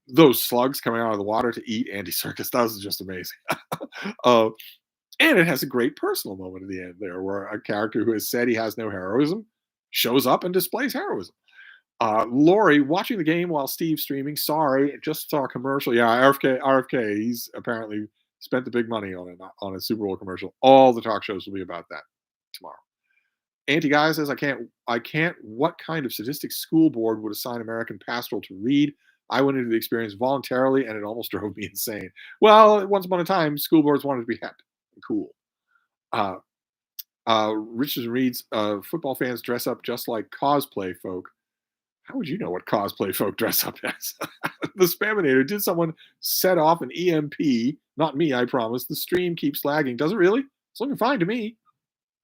those slugs coming out of the water to eat Andy Serkis, that was just amazing. uh, and it has a great personal moment at the end there, where a character who has said he has no heroism shows up and displays heroism. Lori, watching the game while Steve's streaming. Sorry, just saw a commercial. Yeah, RFK. He's apparently spent the big money on a Super Bowl commercial. All the talk shows will be about that tomorrow. Anti Guy says, I can't. What kind of sadistic school board would assign American Pastoral to read? I went into the experience voluntarily, and it almost drove me insane. Well, once upon a time, school boards wanted to be hip and cool. Uh, Richard reads, football fans dress up just like cosplay folk. How would you know what cosplay folk dress up as? The Spaminator, did someone set off an EMP? Not me, I promise. The stream keeps lagging. Does it really? It's looking fine to me.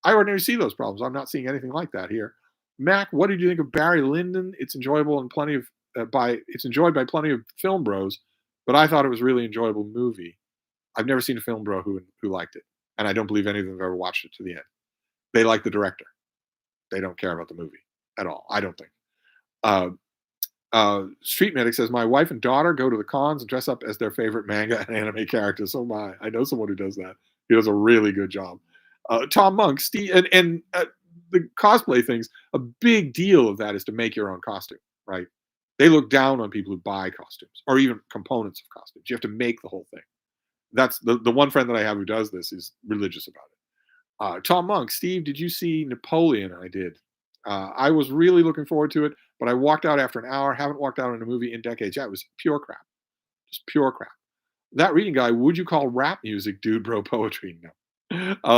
I ordinarily see those problems. I'm not seeing anything like that here. Mac, what did you think of Barry Lyndon? It's enjoyable and plenty of it's enjoyed by plenty of film bros, but I thought it was a really enjoyable movie. I've never seen a film bro who liked it, and I don't believe any of them have ever watched it to the end. They like the director. They don't care about the movie at all. I don't think. Uh, Street Medic says, my wife and daughter go to the cons and dress up as their favorite manga and anime characters. So I know someone who does that. He does a really good job. Tom Monk, Steve, and the cosplay things, a big deal of that is to make your own costume, right? They look down on people who buy costumes or even components of costumes. You have to make the whole thing. That's the one friend that I have who does this is religious about it. Tom Monk, Steve, did you see Napoleon? I did. I was really looking forward to it, but I walked out after an hour. Haven't walked out on a movie in decades. Yeah, it was pure crap. Just pure crap. That reading guy, would you call rap music dude bro poetry? No.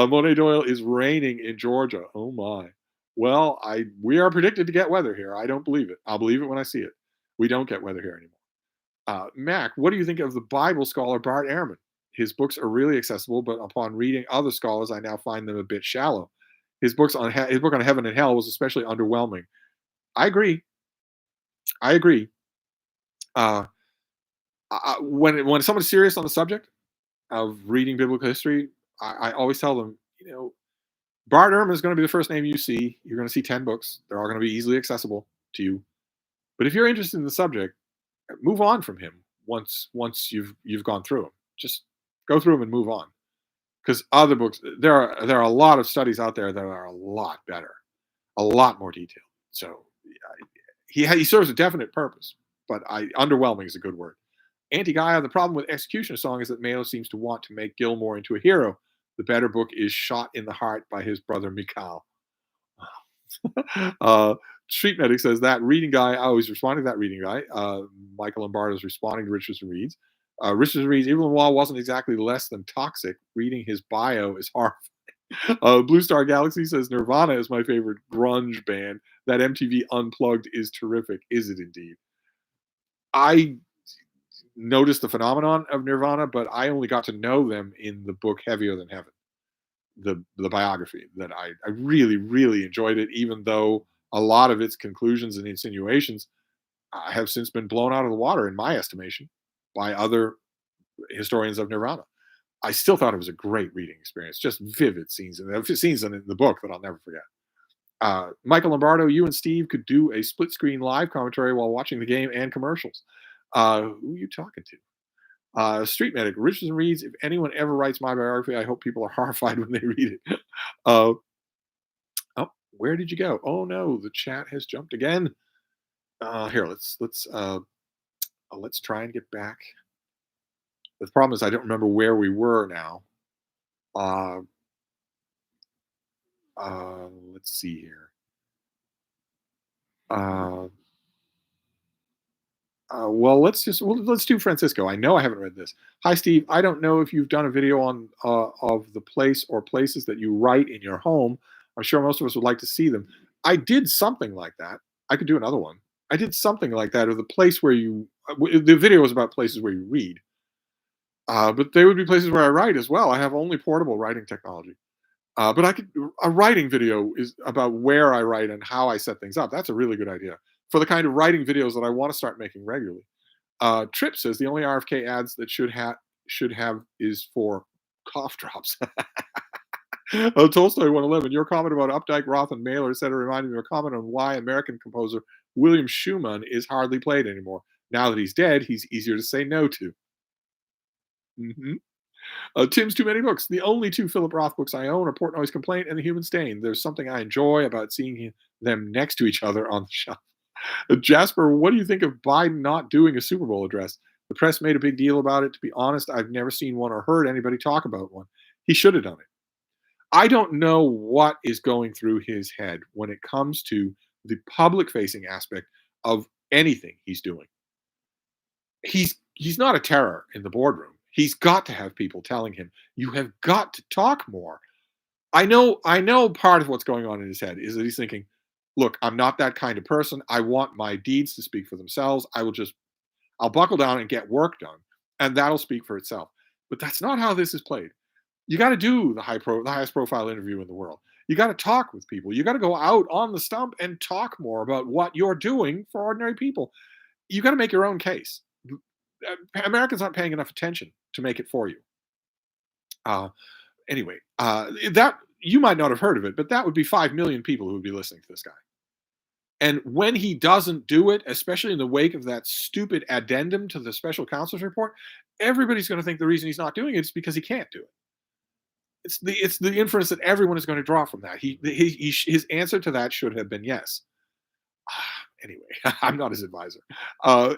Monet Doyle is raining in Georgia. Oh my. Well, we are predicted to get weather here. I don't believe it. I'll believe it when I see it. We don't get weather here anymore. Mac, what do you think of the Bible scholar Bart Ehrman? His books are really accessible, but upon reading other scholars, I now find them a bit shallow. His book on Heaven and Hell was especially underwhelming. I agree. I agree. When someone's serious on the subject of reading biblical history, I always tell them, Bart Ehrman is going to be the first name you see. You're going to see 10 books. They're all going to be easily accessible to you. But if you're interested in the subject, move on from him once you've gone through them. Just go through them and move on. Because other books, there are a lot of studies out there that are a lot better, a lot more detailed. So he serves a definite purpose, but underwhelming is a good word. Anti-Gaia, the problem with Executioner Song is that Mayo seems to want to make Gilmore into a hero. The better book is Shot in the Heart by his brother Mikhail. Street Medic says that reading guy, I always responding to that reading guy. Michael Lombardo is responding to Richardson Reads. Richardson Reads, even while wasn't exactly less than toxic, reading his bio is horrifying. Blue Star Galaxy says Nirvana is my favorite grunge band. That MTV Unplugged is terrific. Is it indeed? I noticed the phenomenon of Nirvana, but I only got to know them in the book Heavier Than Heaven, the biography that I really, really enjoyed it, even though a lot of its conclusions and insinuations have since been blown out of the water, in my estimation, by other historians of Nirvana. I still thought it was a great reading experience, just vivid scenes in the book that I'll never forget. Michael Lombardo, you and Steve could do a split screen live commentary while watching the game and commercials. Who are you talking to? Street Medic, Richardson Reads, if anyone ever writes my biography, I hope people are horrified when they read it. Oh, where did you go? Oh no, the chat has jumped again. Here, let's try and get back. The problem is I don't remember where we were now. Let's see here. Well, let's do Francisco. I know I haven't read this. Hi, Steve. I don't know if you've done a video on of the place or places that you write in your home. I'm sure most of us would like to see them. I did something like that. I could do another one. I did something like that, or the place where the video was about places where you read. But they would be places where I write as well. I have only portable writing technology. But a writing video is about where I write and how I set things up. That's a really good idea for the kind of writing videos that I want to start making regularly. Trip says the only RFK ads that should have is for cough drops. Tolstoy 111. Your comment about Updike, Roth, and Mailer said it reminded me of a comment on why American composer William Schumann is hardly played anymore. Now that he's dead, he's easier to say no to. Hmm. Tim's Too Many Books. The only two Philip Roth books I own are Portnoy's Complaint and The Human Stain. There's something I enjoy about seeing them next to each other on the shelf. Jasper, what do you think of Biden not doing a Super Bowl address? The press made a big deal about it. To be honest, I've never seen one or heard anybody talk about one. He should have done it. I don't know what is going through his head when it comes to the public facing aspect of anything he's doing. He's not a terror in the boardroom. He's got to have people telling him, you have got to talk more. I know part of what's going on in his head is that he's thinking, look, I'm not that kind of person. I want my deeds to speak for themselves. I'll buckle down and get work done, and that'll speak for itself. But that's not how this is played. You got to do the highest profile interview in the world. You got to talk with people. You got to go out on the stump and talk more about what you're doing for ordinary people. You got to make your own case. Americans aren't paying enough attention to make it for you. Uh, anyway, that you might not have heard of it, but that would be 5 million people who would be listening to this guy. And when he doesn't do it, especially in the wake of that stupid addendum to the special counsel's report, everybody's going to think the reason he's not doing it is because he can't do it. It's the inference that everyone is going to draw from that. His answer to that should have been yes. Anyway, I'm not his advisor.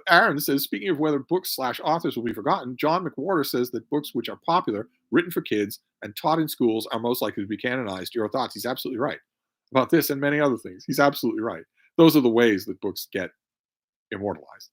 Aaron says, speaking of whether books/authors will be forgotten, John McWhorter says that books which are popular, written for kids, and taught in schools are most likely to be canonized. Your thoughts? He's absolutely right about this and many other things. He's absolutely right. Those are the ways that books get immortalized.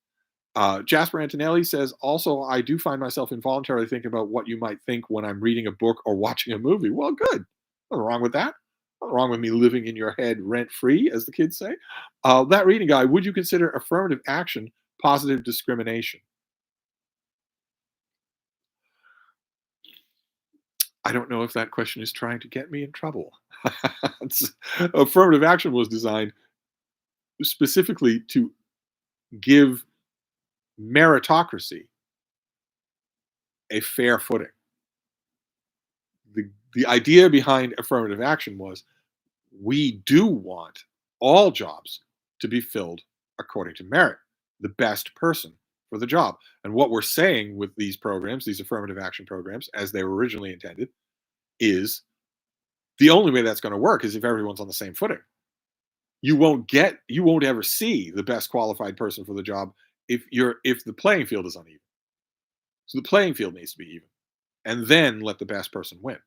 Jasper Antonelli says, also, I do find myself involuntarily thinking about what you might think when I'm reading a book or watching a movie. Well, good. Nothing wrong with that. Nothing wrong with me living in your head rent free, as the kids say. That reading guy, would you consider affirmative action positive discrimination? I don't know if that question is trying to get me in trouble. Affirmative action was designed specifically to give meritocracy a fair footing. The idea behind affirmative action was we do want all jobs to be filled according to merit, the best person for the job. And what we're saying with these programs, these affirmative action programs, as they were originally intended, is the only way that's going to work is if everyone's on the same footing. You won't ever see the best qualified person for the job if the playing field is uneven. So the playing field needs to be even, and then let the best person win.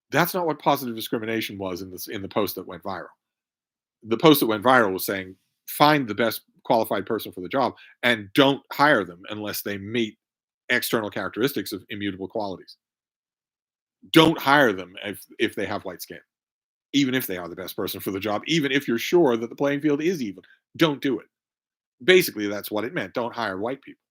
That's not what positive discrimination was in the post that went viral. The post that went viral was saying find the best qualified person for the job and don't hire them unless they meet external characteristics of immutable qualities. Don't hire them if they have white skin, even if they are the best person for the job, even if you're sure that the playing field is even. Don't do it. Basically, that's what it meant. Don't hire white people.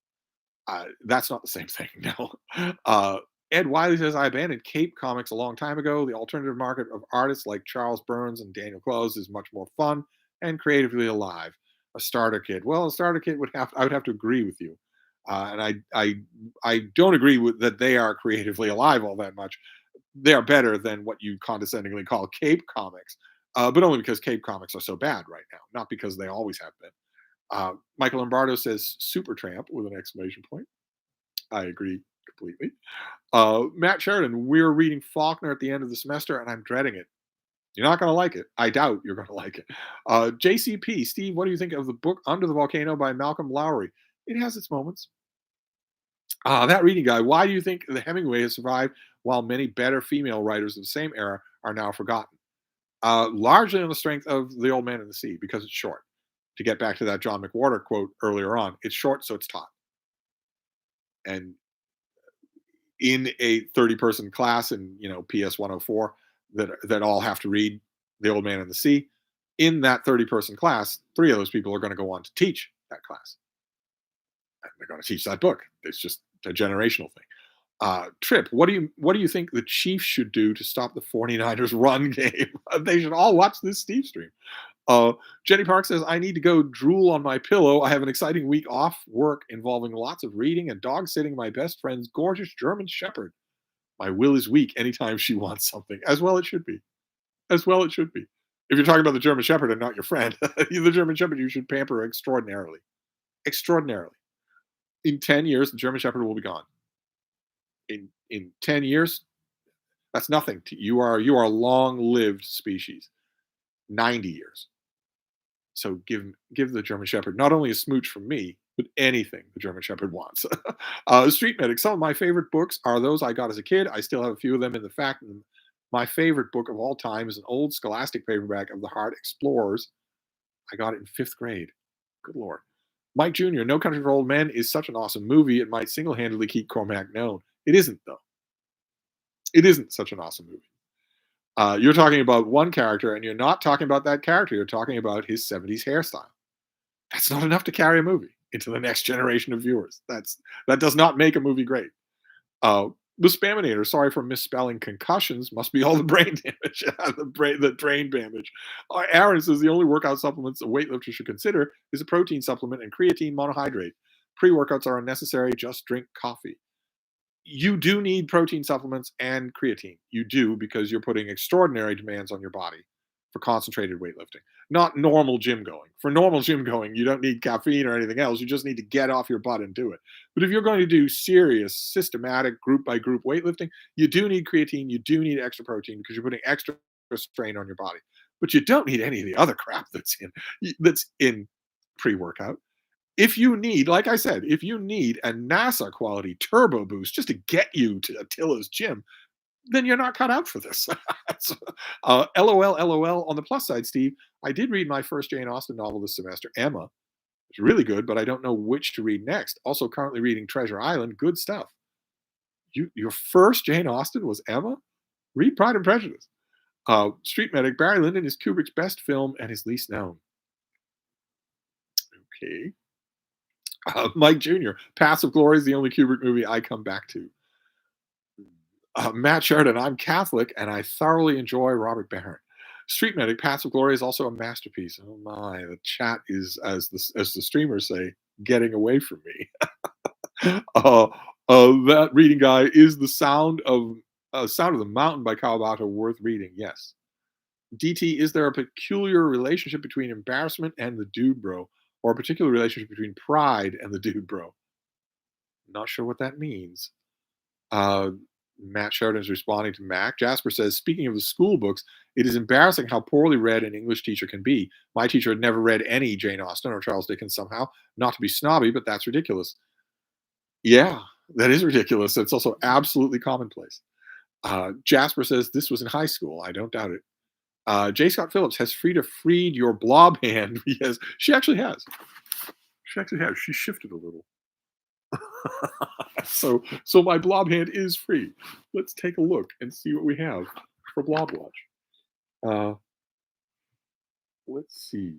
That's not the same thing. No. Ed Wiley says, I abandoned Cape Comics a long time ago. The alternative market of artists like Charles Burns and Daniel Close is much more fun and creatively alive. A starter kit. Well, a starter kit I would have to agree with you. And I don't agree with that they are creatively alive all that much. They are better than what you condescendingly call Cape Comics, but only because Cape Comics are so bad right now, not because they always have been. Michael Lombardo says Supertramp with an exclamation point. I agree completely. Matt Sheridan, we're reading Faulkner at the end of the semester, and I'm dreading it. You're not going to like it. I doubt you're going to like it. JCP, Steve, what do you think of the book Under the Volcano by Malcolm Lowry? It has its moments. That reading guy, why do you think the Hemingway has survived while many better female writers of the same era are now forgotten? Largely on the strength of The Old Man and the Sea, because it's short. To get back to that John McWhorter quote earlier on, it's short, so it's taught. And in a 30-person class in PS 104 that all have to read The Old Man and the Sea, in that 30-person class, 3 of those people are going to go on to teach that class. And they're going to teach that book. It's just a generational thing. Trip, what do you think the Chiefs should do to stop the 49ers run game? They should all watch this Stevestream. Jenny Park says, I need to go drool on my pillow. I have an exciting week off work involving lots of reading and dog sitting my best friend's gorgeous German Shepherd. My will is weak anytime she wants something. As well it should be. As well it should be. If you're talking about the German Shepherd and not your friend, the German Shepherd you should pamper extraordinarily. Extraordinarily. In 10 years, the German Shepherd will be gone. In 10 years, that's nothing. You are a long-lived species. 90 years. So give the German Shepherd not only a smooch from me, but anything the German Shepherd wants. Street Medic. Some of my favorite books are those I got as a kid. I still have a few of them. In the fact, my favorite book of all time is an old Scholastic paperback of The Heart Explorers. I got it in fifth grade. Good Lord. Mike Jr., No Country for Old Men is such an awesome movie. It might single-handedly keep Cormac known. It isn't, though. It isn't such an awesome movie. You're talking about one character, and you're not talking about that character. You're talking about his 70s hairstyle. That's not enough to carry a movie into the next generation of viewers. That does not make a movie great. The Spaminator, sorry for misspelling concussions, must be all the brain damage, the brain damage. Aaron says the only workout supplements a weightlifter should consider is a protein supplement and creatine monohydrate. Pre-workouts are unnecessary. Just drink coffee. You do need protein supplements and creatine. You do, because you're putting extraordinary demands on your body for concentrated weightlifting, not normal gym going. For normal gym going, you don't need caffeine or anything else. You just need to get off your butt and do it. But if you're going to do serious, systematic, group by group weightlifting, you do need creatine. You do need extra protein because you're putting extra strain on your body. But you don't need any of the other crap that's in pre-workout. If you need, like I said, if you need a NASA quality turbo boost just to get you to Attila's gym, then you're not cut out for this. So, LOL, LOL. On the plus side, Steve, I did read my first Jane Austen novel this semester, Emma. It's really good, but I don't know which to read next. Also, currently reading Treasure Island. Good stuff. Your first Jane Austen was Emma? Read Pride and Prejudice. Street Medic, Barry Lyndon is Kubrick's best film and his least known. Okay. Mike Jr., Paths of Glory is the only Kubrick movie I come back to. Matt Sheridan, I'm Catholic and I thoroughly enjoy Robert Barron. Street Medic, Paths of Glory is also a masterpiece. Oh my, the chat is, as the streamers say, getting away from me. That reading guy, is the Sound of the Mountain by Kawabato worth reading? Yes. DT, is there a peculiar relationship between embarrassment and the dude bro? Or a particular relationship between pride and the dude bro? Not sure what that means. Matt Sheridan is responding to Mac. Jasper says, speaking of the school books, it is embarrassing how poorly read an English teacher can be. My teacher had never read any Jane Austen or Charles Dickens somehow. Not to be snobby, but that's ridiculous. Yeah, that is ridiculous. It's also absolutely commonplace. Jasper says, this was in high school. I don't doubt it. J. Scott Phillips, has Freda freed your blob hand? Yes, she actually has. She actually has. She shifted a little. So my blob hand is free. Let's take a look and see what we have for Blob Watch. Let's see.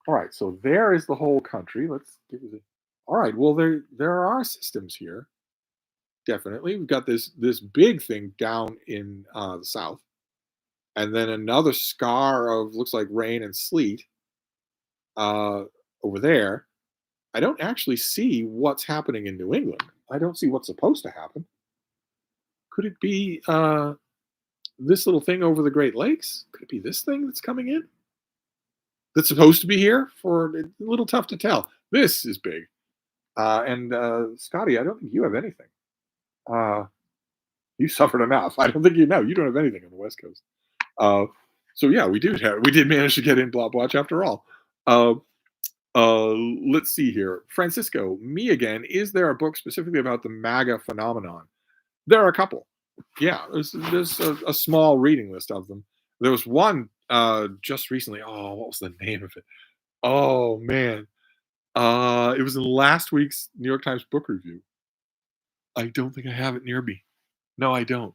All right, so there is the whole country. Let's give it. All right, well there are systems here. Definitely, we've got this big thing down in the south. And then another scar of, looks like, rain and sleet over there. I don't actually see what's happening in New England. I don't see what's supposed to happen. Could it be this little thing over the Great Lakes? Could it be this thing that's coming in? That's supposed to be here? For a little tough to tell. This is big. And Scotty, I don't think you have anything. You suffered enough. I don't think you know. You don't have anything on the West Coast. So yeah, we did manage to get in Blob Watch after all. Let's see here. Francisco, me again. Is there a book specifically about the MAGA phenomenon? There are a couple. Yeah, there's a small reading list of them. There was one just recently. Oh, what was the name of it? Oh man, it was in last week's New York Times book review. I don't think I have it near me. No, I don't.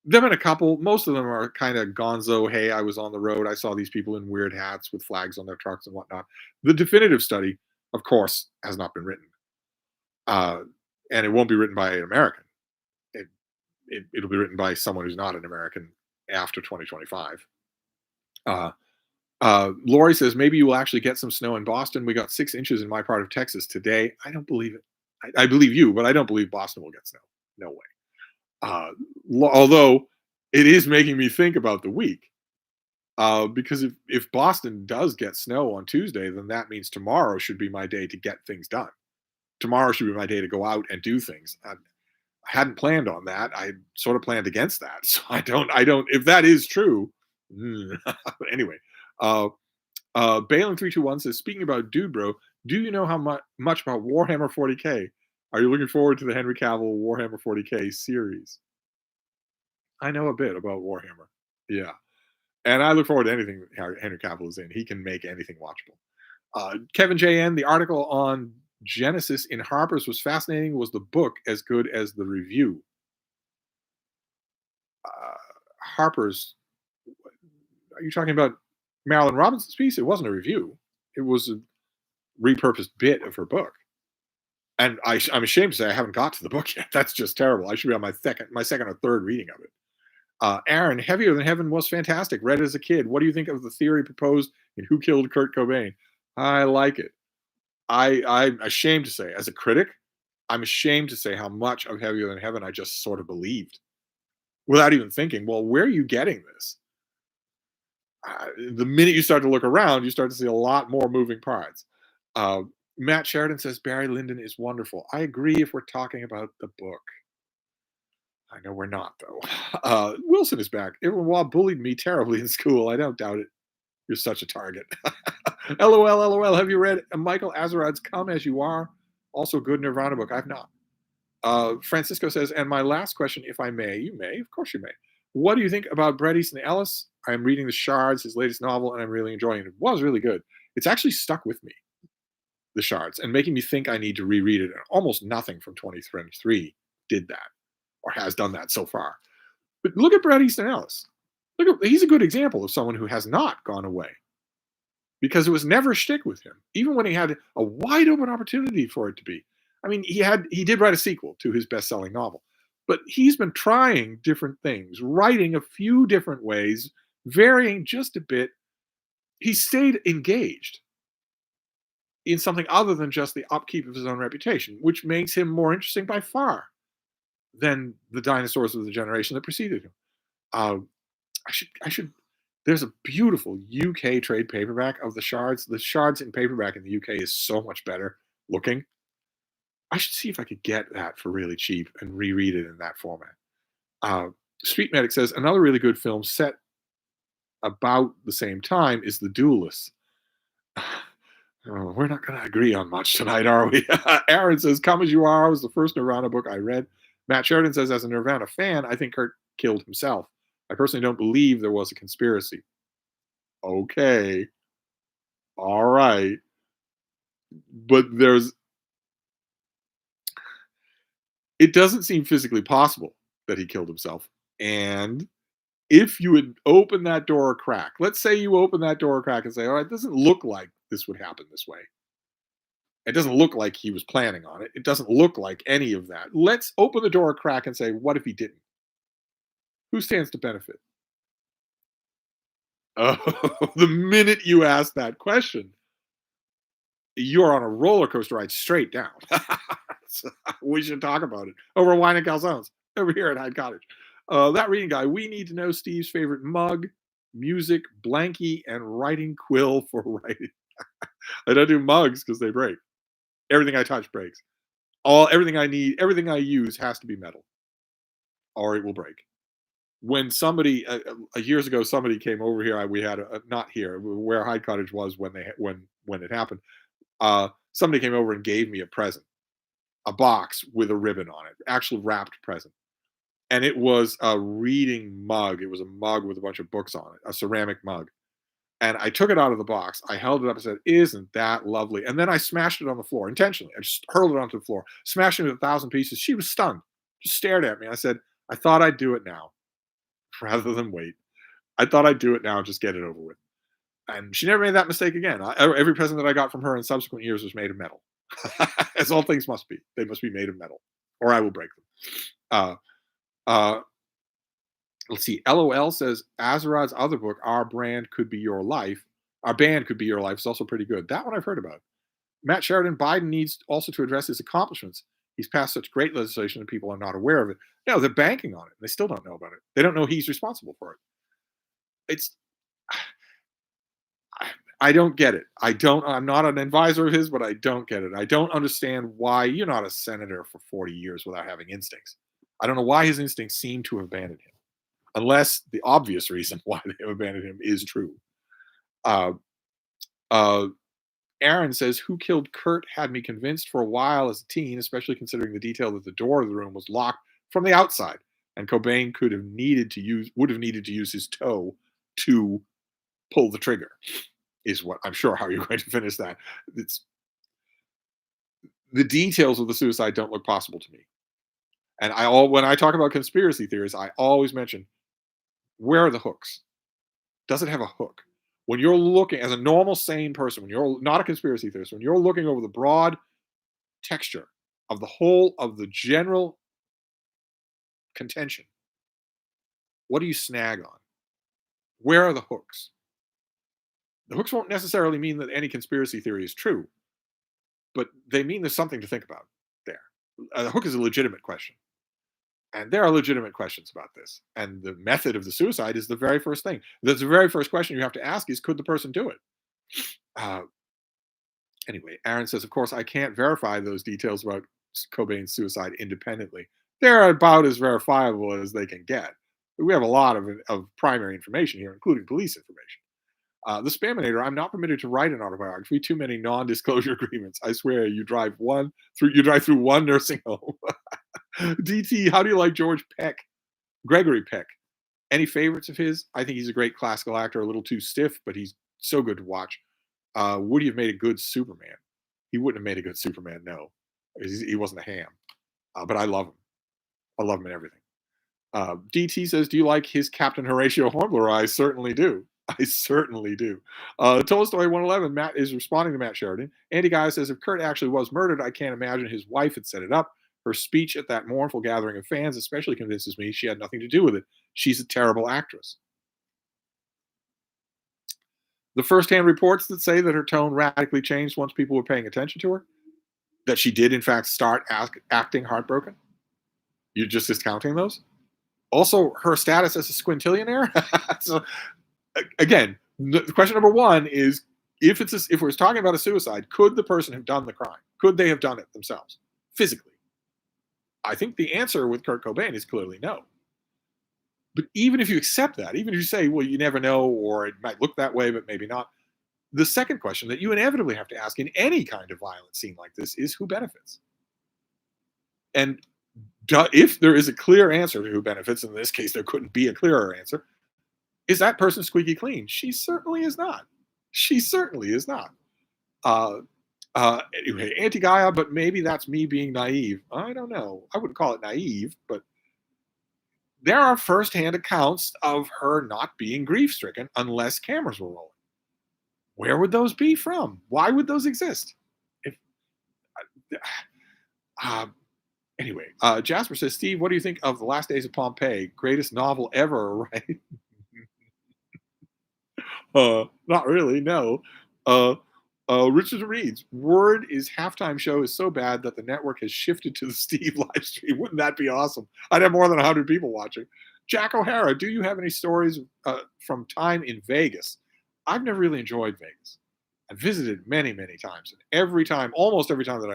There have been a couple. Most of them are kind of gonzo. Hey, I was on the road. I saw these people in weird hats with flags on their trucks and whatnot. The definitive study, of course, has not been written. And it won't be written by an American. It'll be written by someone who's not an American after 2025. Lori says, maybe you will actually get some snow in Boston. We got 6 inches in my part of Texas today. I don't believe it. I believe you, but I don't believe Boston will get snow. No way. Although it is making me think about the week. Because if Boston does get snow on Tuesday, then that means tomorrow should be my day to get things done. Tomorrow should be my day to go out and do things. I hadn't planned on that. I sort of planned against that. So if that is true, anyway. Uh, Balin321 says, speaking about Dude Bro, do you know how much about Warhammer 40K? Are you looking forward to the Henry Cavill Warhammer 40K series? I know a bit about Warhammer. Yeah. And I look forward to anything Henry Cavill is in. He can make anything watchable. Kevin JN, the article on Genesis in Harper's was fascinating. Was the book as good as the review? Harper's, are you talking about Marilyn Robinson's piece? It wasn't a review. It was a repurposed bit of her book. And I'm ashamed to say I haven't got to the book yet. That's just terrible. I should be on my second or third reading of it. Aaron, Heavier Than Heaven was fantastic. Read it as a kid. What do you think of the theory proposed in Who Killed Kurt Cobain? I like it. I'm ashamed to say, as a critic, I'm ashamed to say how much of Heavier Than Heaven I just sort of believed without even thinking, well, where are you getting this? The minute you start to look around, you start to see a lot more moving parts. Matt Sheridan says Barry Lyndon is wonderful. I agree if we're talking about the book. I know we're not, though. Wilson is back. Everyone bullied me terribly in school. I don't doubt it. You're such a target. LOL, LOL. Have you read Michael Azarad's Come As You Are? Also good Nirvana book. I've not. Francisco says, and my last question, if I may, you may, of course you may. What do you think about Bret Easton Ellis? I'm reading The Shards, his latest novel, and I'm really enjoying it. It was really good. It's actually stuck with me, The Shards, and making me think I need to reread it. And almost nothing from 2023 did that or has done that so far. But look at Bret Easton Ellis. He's a good example of someone who has not gone away because it was never a shtick with him, even when he had a wide open opportunity for it to be. I mean, he did write a sequel to his best-selling novel, but he's been trying different things, writing a few different ways, varying just a bit. He stayed engaged in something other than just the upkeep of his own reputation, which makes him more interesting by far than the dinosaurs of the generation that preceded him. I should. There's a beautiful UK trade paperback of The Shards. The Shards in paperback in the UK is so much better looking. I should see if I could get that for really cheap and reread it in that format. Street Medic says another really good film set about the same time is The Duelists. Oh, we're not going to agree on much tonight, are we? Aaron says, Come As You Are was the first Nirvana book I read. Matt Sheridan says, as a Nirvana fan, I think Kurt killed himself. I personally don't believe there was a conspiracy. Okay. All right. But it doesn't seem physically possible that he killed himself. And if you would open that door a crack, let's say you open that door a crack and say, all right, it doesn't look like this would happen this way. It doesn't look like he was planning on it. It doesn't look like any of that. Let's open the door a crack and say, what if he didn't? Who stands to benefit? Oh, the minute you ask that question, you're on a roller coaster ride straight down. So we should talk about it over wine and calzones over here at Hyde Cottage. That reading guy, we need to know Steve's favorite mug, music, blankie, and writing quill for writing. I don't do mugs because they break. Everything I touch breaks. Everything I need, everything I use has to be metal, or it will break. When somebody years ago, somebody came over here. We had not here where Hyde Cottage was when it happened. Somebody came over and gave me a present, a box with a ribbon on it, actual wrapped present, and it was a reading mug. It was a mug with a bunch of books on it, a ceramic mug. And I took it out of the box. I held it up and said, "Isn't that lovely?" And then I smashed it on the floor intentionally. I just hurled it onto the floor, smashed it into 1,000 pieces. She was stunned, just stared at me. I said, "I thought I'd do it now." Rather than wait. I thought I'd do it now and just get it over with. And she never made that mistake again. Every present that I got from her in subsequent years was made of metal. As all things must be. They must be made of metal, or I will break them. Let's see. LOL says, Azarad's other book, Our Band Could Be Your Life. Our Band Could Be Your Life is also pretty good. That one I've heard about. Matt Sheridan, Biden needs also to address his accomplishments. He's passed such great legislation that people are not aware of it. No, they're banking on it. They still don't know about it. They don't know he's responsible for it. It's I don't get it. I'm not an advisor of his, but I don't get it. I don't understand why you're not a senator for 40 years without having instincts. I don't know why his instincts seem to have abandoned him, unless the obvious reason why they have abandoned him is true. Uh, uh, Aaron says, "Who killed Kurt had me convinced for a while as a teen, especially considering the detail that the door of the room was locked from the outside, and Cobain would have needed to use his toe to pull the trigger." Is what I'm sure how you're going to finish that. It's the details of the suicide don't look possible to me. And when I talk about conspiracy theories, I always mention, where are the hooks? Does it have a hook? When you're looking as a normal, sane person, when you're not a conspiracy theorist, when you're looking over the broad texture of the whole of the general contention, what do you snag on? Where are the hooks? The hooks won't necessarily mean that any conspiracy theory is true, but they mean there's something to think about there. The hook is a legitimate question. And there are legitimate questions about this. And the method of the suicide is the very first thing. That's the very first question you have to ask is, could the person do it? Uh, anyway, Aaron says, of course, I can't verify those details about Cobain's suicide independently. They're about as verifiable as they can get. We have a lot of primary information here, including police information. The Spaminator, I'm not permitted to write an autobiography. Too many non-disclosure agreements. I swear, you drive through one nursing home. DT, how do you like Gregory Peck? Any favorites of his? I think he's a great classical actor, a little too stiff, but he's so good to watch. Would he have made a good Superman? He wouldn't have made a good Superman, no. He wasn't a ham. But I love him. I love him in everything. DT says, do you like his Captain Horatio Hornblower? I certainly do. I certainly do. Tolstoy 111, Matt is responding to Matt Sheridan. Andy Guy says, if Kurt actually was murdered, I can't imagine his wife had set it up. Her speech at that mournful gathering of fans especially convinces me she had nothing to do with it. She's a terrible actress. The firsthand reports that say that her tone radically changed once people were paying attention to her, that she did, in fact, start acting heartbroken. You're just discounting those? Also, her status as a squintillionaire. So, again, the question number one is, if we're talking about a suicide, could the person have done the crime? Could they have done it themselves, physically? I think the answer with Kurt Cobain is clearly no. But even if you accept that, even if you say, well, you never know, or it might look that way, but maybe not, the second question that you inevitably have to ask in any kind of violent scene like this is, who benefits? And if there is a clear answer to who benefits, in this case, there couldn't be a clearer answer, is that person squeaky clean? She certainly is not. She certainly is not. Anyway, anti-Gaia, but maybe that's me being naive. I don't know. I wouldn't call it naive, but there are firsthand accounts of her not being grief-stricken unless cameras were rolling. Where would those be from? Why would those exist? Anyway, Jasper says, Steve, what do you think of The Last Days of Pompeii? Greatest novel ever, right? Not really, no. Richard reads, word is halftime show is so bad that the network has shifted to the Steve live stream. Wouldn't that be awesome? I'd have more than 100 people watching. Jack O'Hara, do you have any stories from time in Vegas? I've never really enjoyed Vegas. I visited many, many times. And almost every time that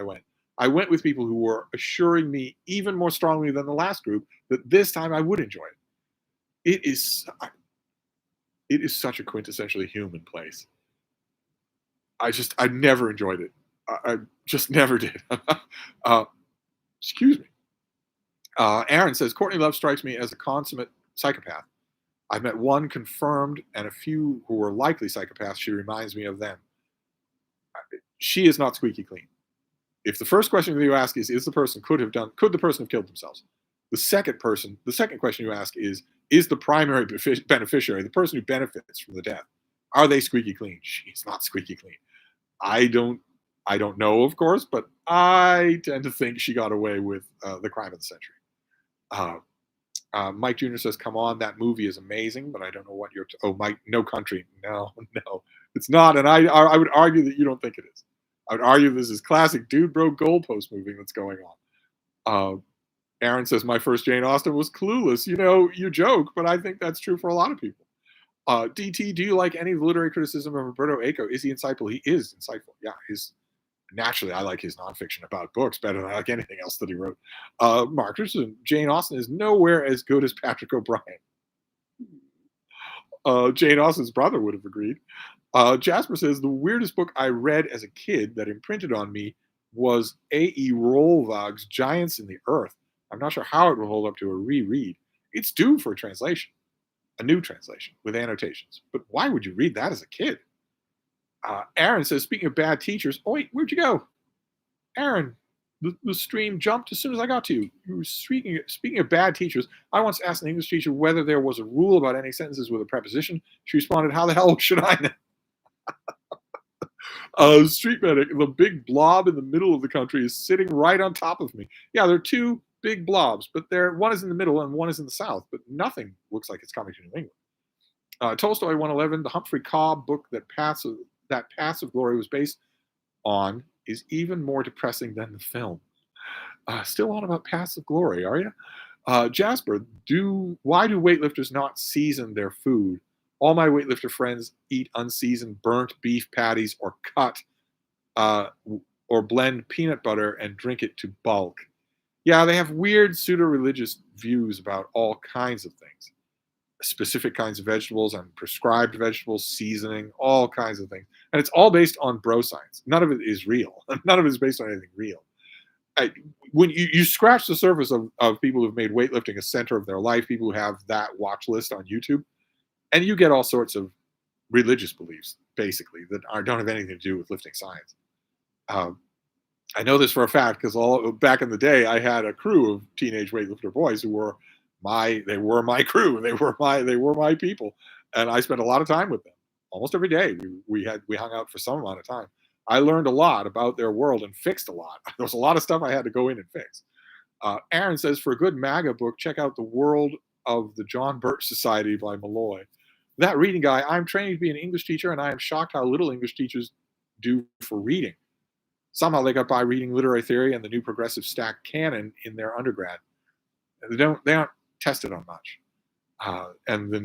I went with people who were assuring me even more strongly than the last group that this time I would enjoy it. It is such a quintessentially human place. I never enjoyed it. I just never did. Excuse me. Aaron says, Courtney Love strikes me as a consummate psychopath. I've met one confirmed and a few who were likely psychopaths. She reminds me of them. She is not squeaky clean. If the first question that you ask could the person have killed themselves? The second question you ask is the primary beneficiary, the person who benefits from the death, are they squeaky clean? She's not squeaky clean. I don't know, of course, but I tend to think she got away with the crime of the century. Mike Jr. says, come on, that movie is amazing, but I don't know what Mike, No Country. No, it's not. And I would argue that you don't think it is. I would argue this is classic dude bro goalpost moving that's going on. Uh, Aaron says, my first Jane Austen was Clueless. You know, you joke, but I think that's true for a lot of people. DT, do you like any of the literary criticism of Roberto Eco? Is he insightful? He is insightful. Yeah, his naturally, I like his nonfiction about books better than I like anything else that he wrote. Mark Richardson, Jane Austen is nowhere as good as Patrick O'Brien. Jane Austen's brother would have agreed. Jasper says the weirdest book I read as a kid that imprinted on me was A.E. Rollvag's Giants in the Earth. I'm not sure how it will hold up to a reread. It's due for a translation, a new translation with annotations. But why would you read that as a kid? Aaron says, speaking of bad teachers, oh wait, where'd you go? Aaron, the stream jumped as soon as I got to you. You were speaking of bad teachers. I once asked an English teacher whether there was a rule about ending sentences with a preposition. She responded, how the hell should I know? Street medic, the big blob in the middle of the country is sitting right on top of me. Yeah, there are two big blobs, but one is in the middle and one is in the south, but nothing looks like it's coming to New England. Tolstoy 111, the Humphrey Cobb book that Passive Glory was based on is even more depressing than the film. Still on about Passive Glory, are you? Jasper, why do weightlifters not season their food? All my weightlifter friends eat unseasoned burnt beef patties or uh, or blend peanut butter and drink it to bulk. Yeah, they have weird pseudo-religious views about all kinds of things. Specific kinds of vegetables and prescribed vegetables, seasoning, all kinds of things. And it's all based on bro science. None of it is real. None of it is based on anything real. When you scratch the surface of people who've made weightlifting a center of their life, people who have that watch list on YouTube, and you get all sorts of religious beliefs, basically, that don't have anything to do with lifting science. I know this for a fact because back in the day, I had a crew of teenage weightlifter boys who were my crew. They were my people, and I spent a lot of time with them. Almost every day, we hung out for some amount of time. I learned a lot about their world and fixed a lot. There was a lot of stuff I had to go in and fix. Aaron says, for a good MAGA book, check out The World of the John Birch Society by Malloy. That reading guy, I'm training to be an English teacher, and I am shocked how little English teachers do for reading. Somehow they got by reading literary theory and the new progressive stack canon in their undergrad. They aren't tested on much. And the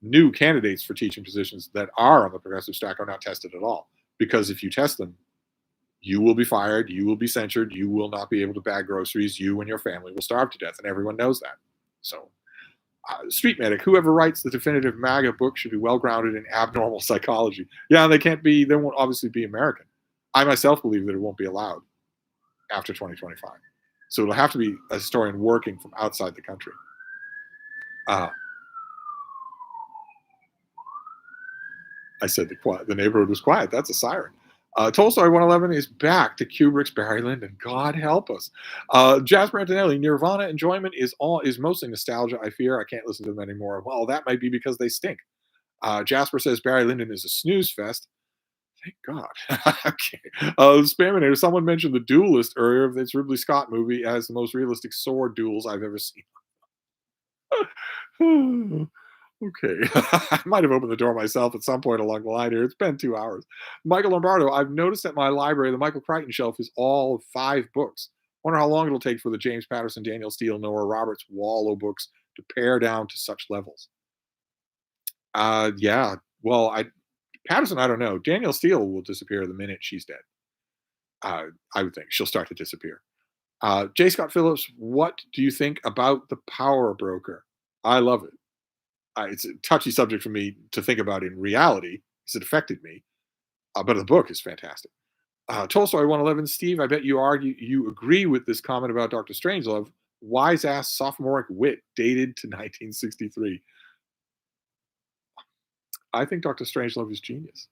new candidates for teaching positions that are on the progressive stack are not tested at all. Because if you test them, you will be fired, you will be censured, you will not be able to bag groceries, you and your family will starve to death, and everyone knows that. So, Street Medic, whoever writes the definitive MAGA book should be well grounded in abnormal psychology. Yeah, they won't obviously be American. I myself believe that it won't be allowed after 2025. So it'll have to be a historian working from outside the country. I said the neighborhood was quiet. That's a siren. Tolstoy 111 is back to Kubrick's Barry Lyndon. God help us. Jasper Antonelli, Nirvana enjoyment is mostly nostalgia. I fear I can't listen to them anymore. Well, that might be because they stink. Jasper says Barry Lyndon is a snooze fest. Thank God. Okay. Spaminator, someone mentioned The Duelist earlier. This Ridley Scott movie as the most realistic sword duels I've ever seen. Okay. I might have opened the door myself at some point along the line here. It's been 2 hours. Michael Lombardo, I've noticed at my library the Michael Crichton shelf is all 5 books. Wonder how long it'll take for the James Patterson, Daniel Steele, Noah Roberts, Wallow books to pare down to such levels. Yeah. Well, Patterson, I don't know. Daniel Steele will disappear the minute she's dead. I would think she'll start to disappear. J. Scott Phillips, what do you think about The Power Broker? I love it. It's a touchy subject for me to think about in reality because it affected me, but the book is fantastic. Tolstoy 111, Steve, I bet you agree with this comment about Dr. Strangelove. Wise ass sophomoric wit dated to 1963. I think Dr. Strangelove is genius.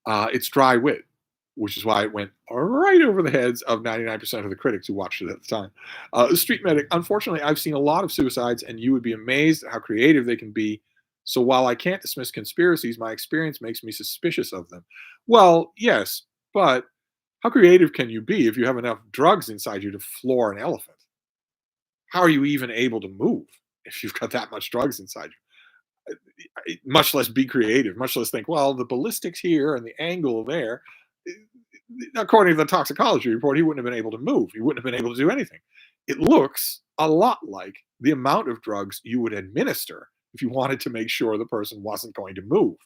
It's dry wit, which is why it went right over the heads of 99% of the critics who watched it at the time. Street Medic, unfortunately, I've seen a lot of suicides, and you would be amazed at how creative they can be. So while I can't dismiss conspiracies, my experience makes me suspicious of them. Well, yes, but how creative can you be if you have enough drugs inside you to floor an elephant? How are you even able to move if you've got that much drugs inside you? Much less be creative, much less think, well, the ballistics here and the angle there. according to the toxicology report, he wouldn't have been able to move. He wouldn't have been able to do anything. It looks a lot like the amount of drugs you would administer if you wanted to make sure the person wasn't going to move.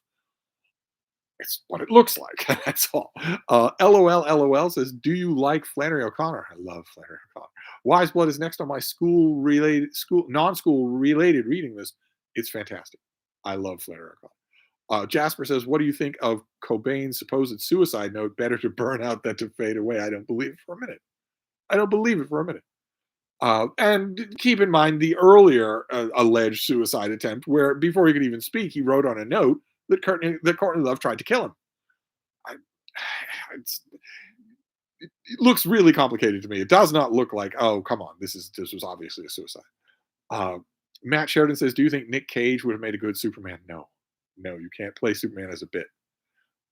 It's what it looks like. That's all. LOL says, "Do you like Flannery O'Connor?" I love Flannery O'Connor. Wise Blood is next on my school non-school related reading list. It's fantastic. I love Flannery O'Connor. Jasper says, "What do you think of Cobain's supposed suicide note? Better to burn out than to fade away." I don't believe it for a minute. I don't believe it for a minute. And keep in mind the earlier alleged suicide attempt, where before he could even speak, he wrote on a note that Courtney Love tried to kill him. I, it's, it looks really complicated to me. It does not look like, oh, come on, this was obviously a suicide. Uh, Matt Sheridan says, "Do you think Nick Cage would have made a good Superman?" No, no, you can't play Superman as a bit.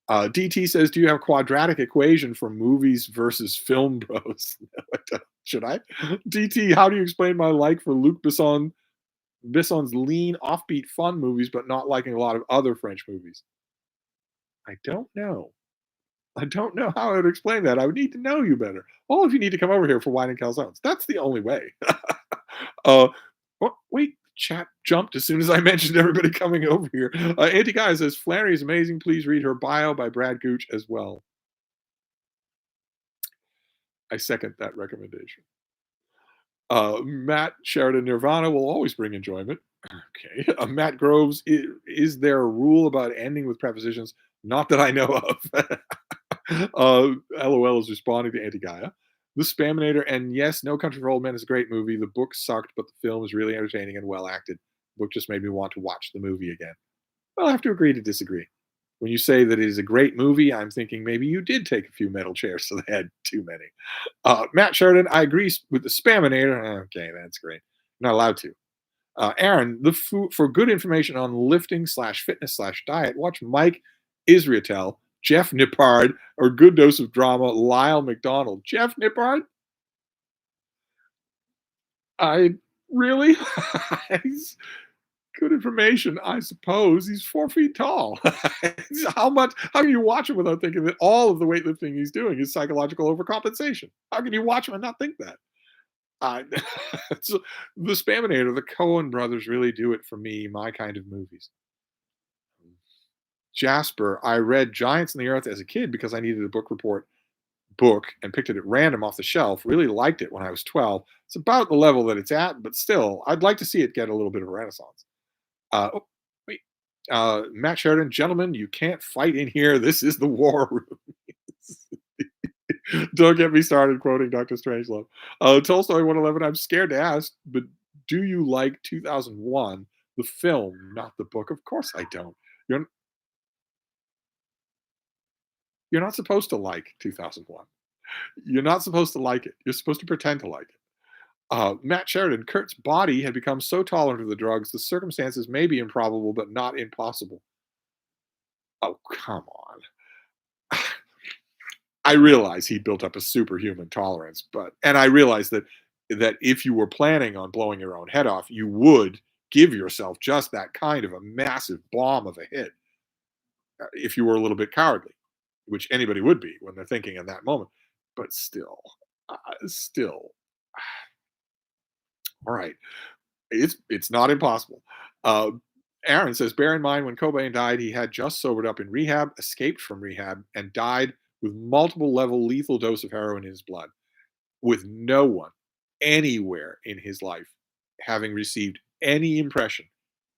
DT says, "Do you have a quadratic equation for movies versus film bros?" No, I don't. Should I? DT, how do you explain my like for Luc Besson's lean, offbeat, fun movies, but not liking a lot of other French movies? I don't know. I don't know how I would explain that. I would need to know you better. All of you need to come over here for wine and calzones. That's the only way. uh, wait, chat jumped as soon as I mentioned everybody coming over here. Anti Guy says, "Flannery is amazing. Please read her bio by Brad Gooch as well." I second that recommendation. Matt Sheridan, "Nirvana will always bring enjoyment." Okay. Matt Groves, is there a rule about ending with prepositions? Not that I know of. LOL is responding to Anti Gaia. The Spaminator, and yes, No Country for Old Men is a great movie. The book sucked, but the film is really entertaining and well acted. The book just made me want to watch the movie again. Well, I have to agree to disagree. When you say that it is a great movie, I'm thinking maybe you did take a few metal chairs to the head, too many. Matt Sheridan, I agree with the Spaminator. Okay, that's great. Not allowed to. Aaron, the food for good information on lifting slash fitness slash diet, watch Mike Israetel, Jeff Nippard, or Good Dose of Drama, Lyle McDonald. Jeff Nippard? I really? He's good information, I suppose. He's 4 feet tall. How can you watch him without thinking that all of the weightlifting he's doing is psychological overcompensation? How can you watch him and not think that? Uh, so the Spaminator, the Coen brothers really do it for me, my kind of movies. Jasper, I read Giants in the Earth as a kid because I needed a book report book and picked it at random off the shelf. Really liked it when I was 12. It's about the level that it's at, but still, I'd like to see it get a little bit of a renaissance. Oh, wait. Matt Sheridan, "Gentlemen, you can't fight in here. This is the war room." Don't get me started quoting Dr. Strangelove. Tolstoy 111, I'm scared to ask, but do you like 2001, the film, not the book? Of course I don't. You're, you're not supposed to like 2001. You're not supposed to like it. You're supposed to pretend to like it. Matt Sheridan, Kurt's body had become so tolerant of the drugs, the circumstances may be improbable, but not impossible. Oh, come on. I realize he built up a superhuman tolerance, and I realize that if you were planning on blowing your own head off, you would give yourself just that kind of a massive bomb of a hit if you were a little bit cowardly, which anybody would be when they're thinking in that moment. But still, all right, it's not impossible. Uh, Aaron says, "Bear in mind when Cobain died, he had just sobered up in rehab, escaped from rehab, and died with multiple level lethal dose of heroin in his blood, with no one anywhere in his life having received any impression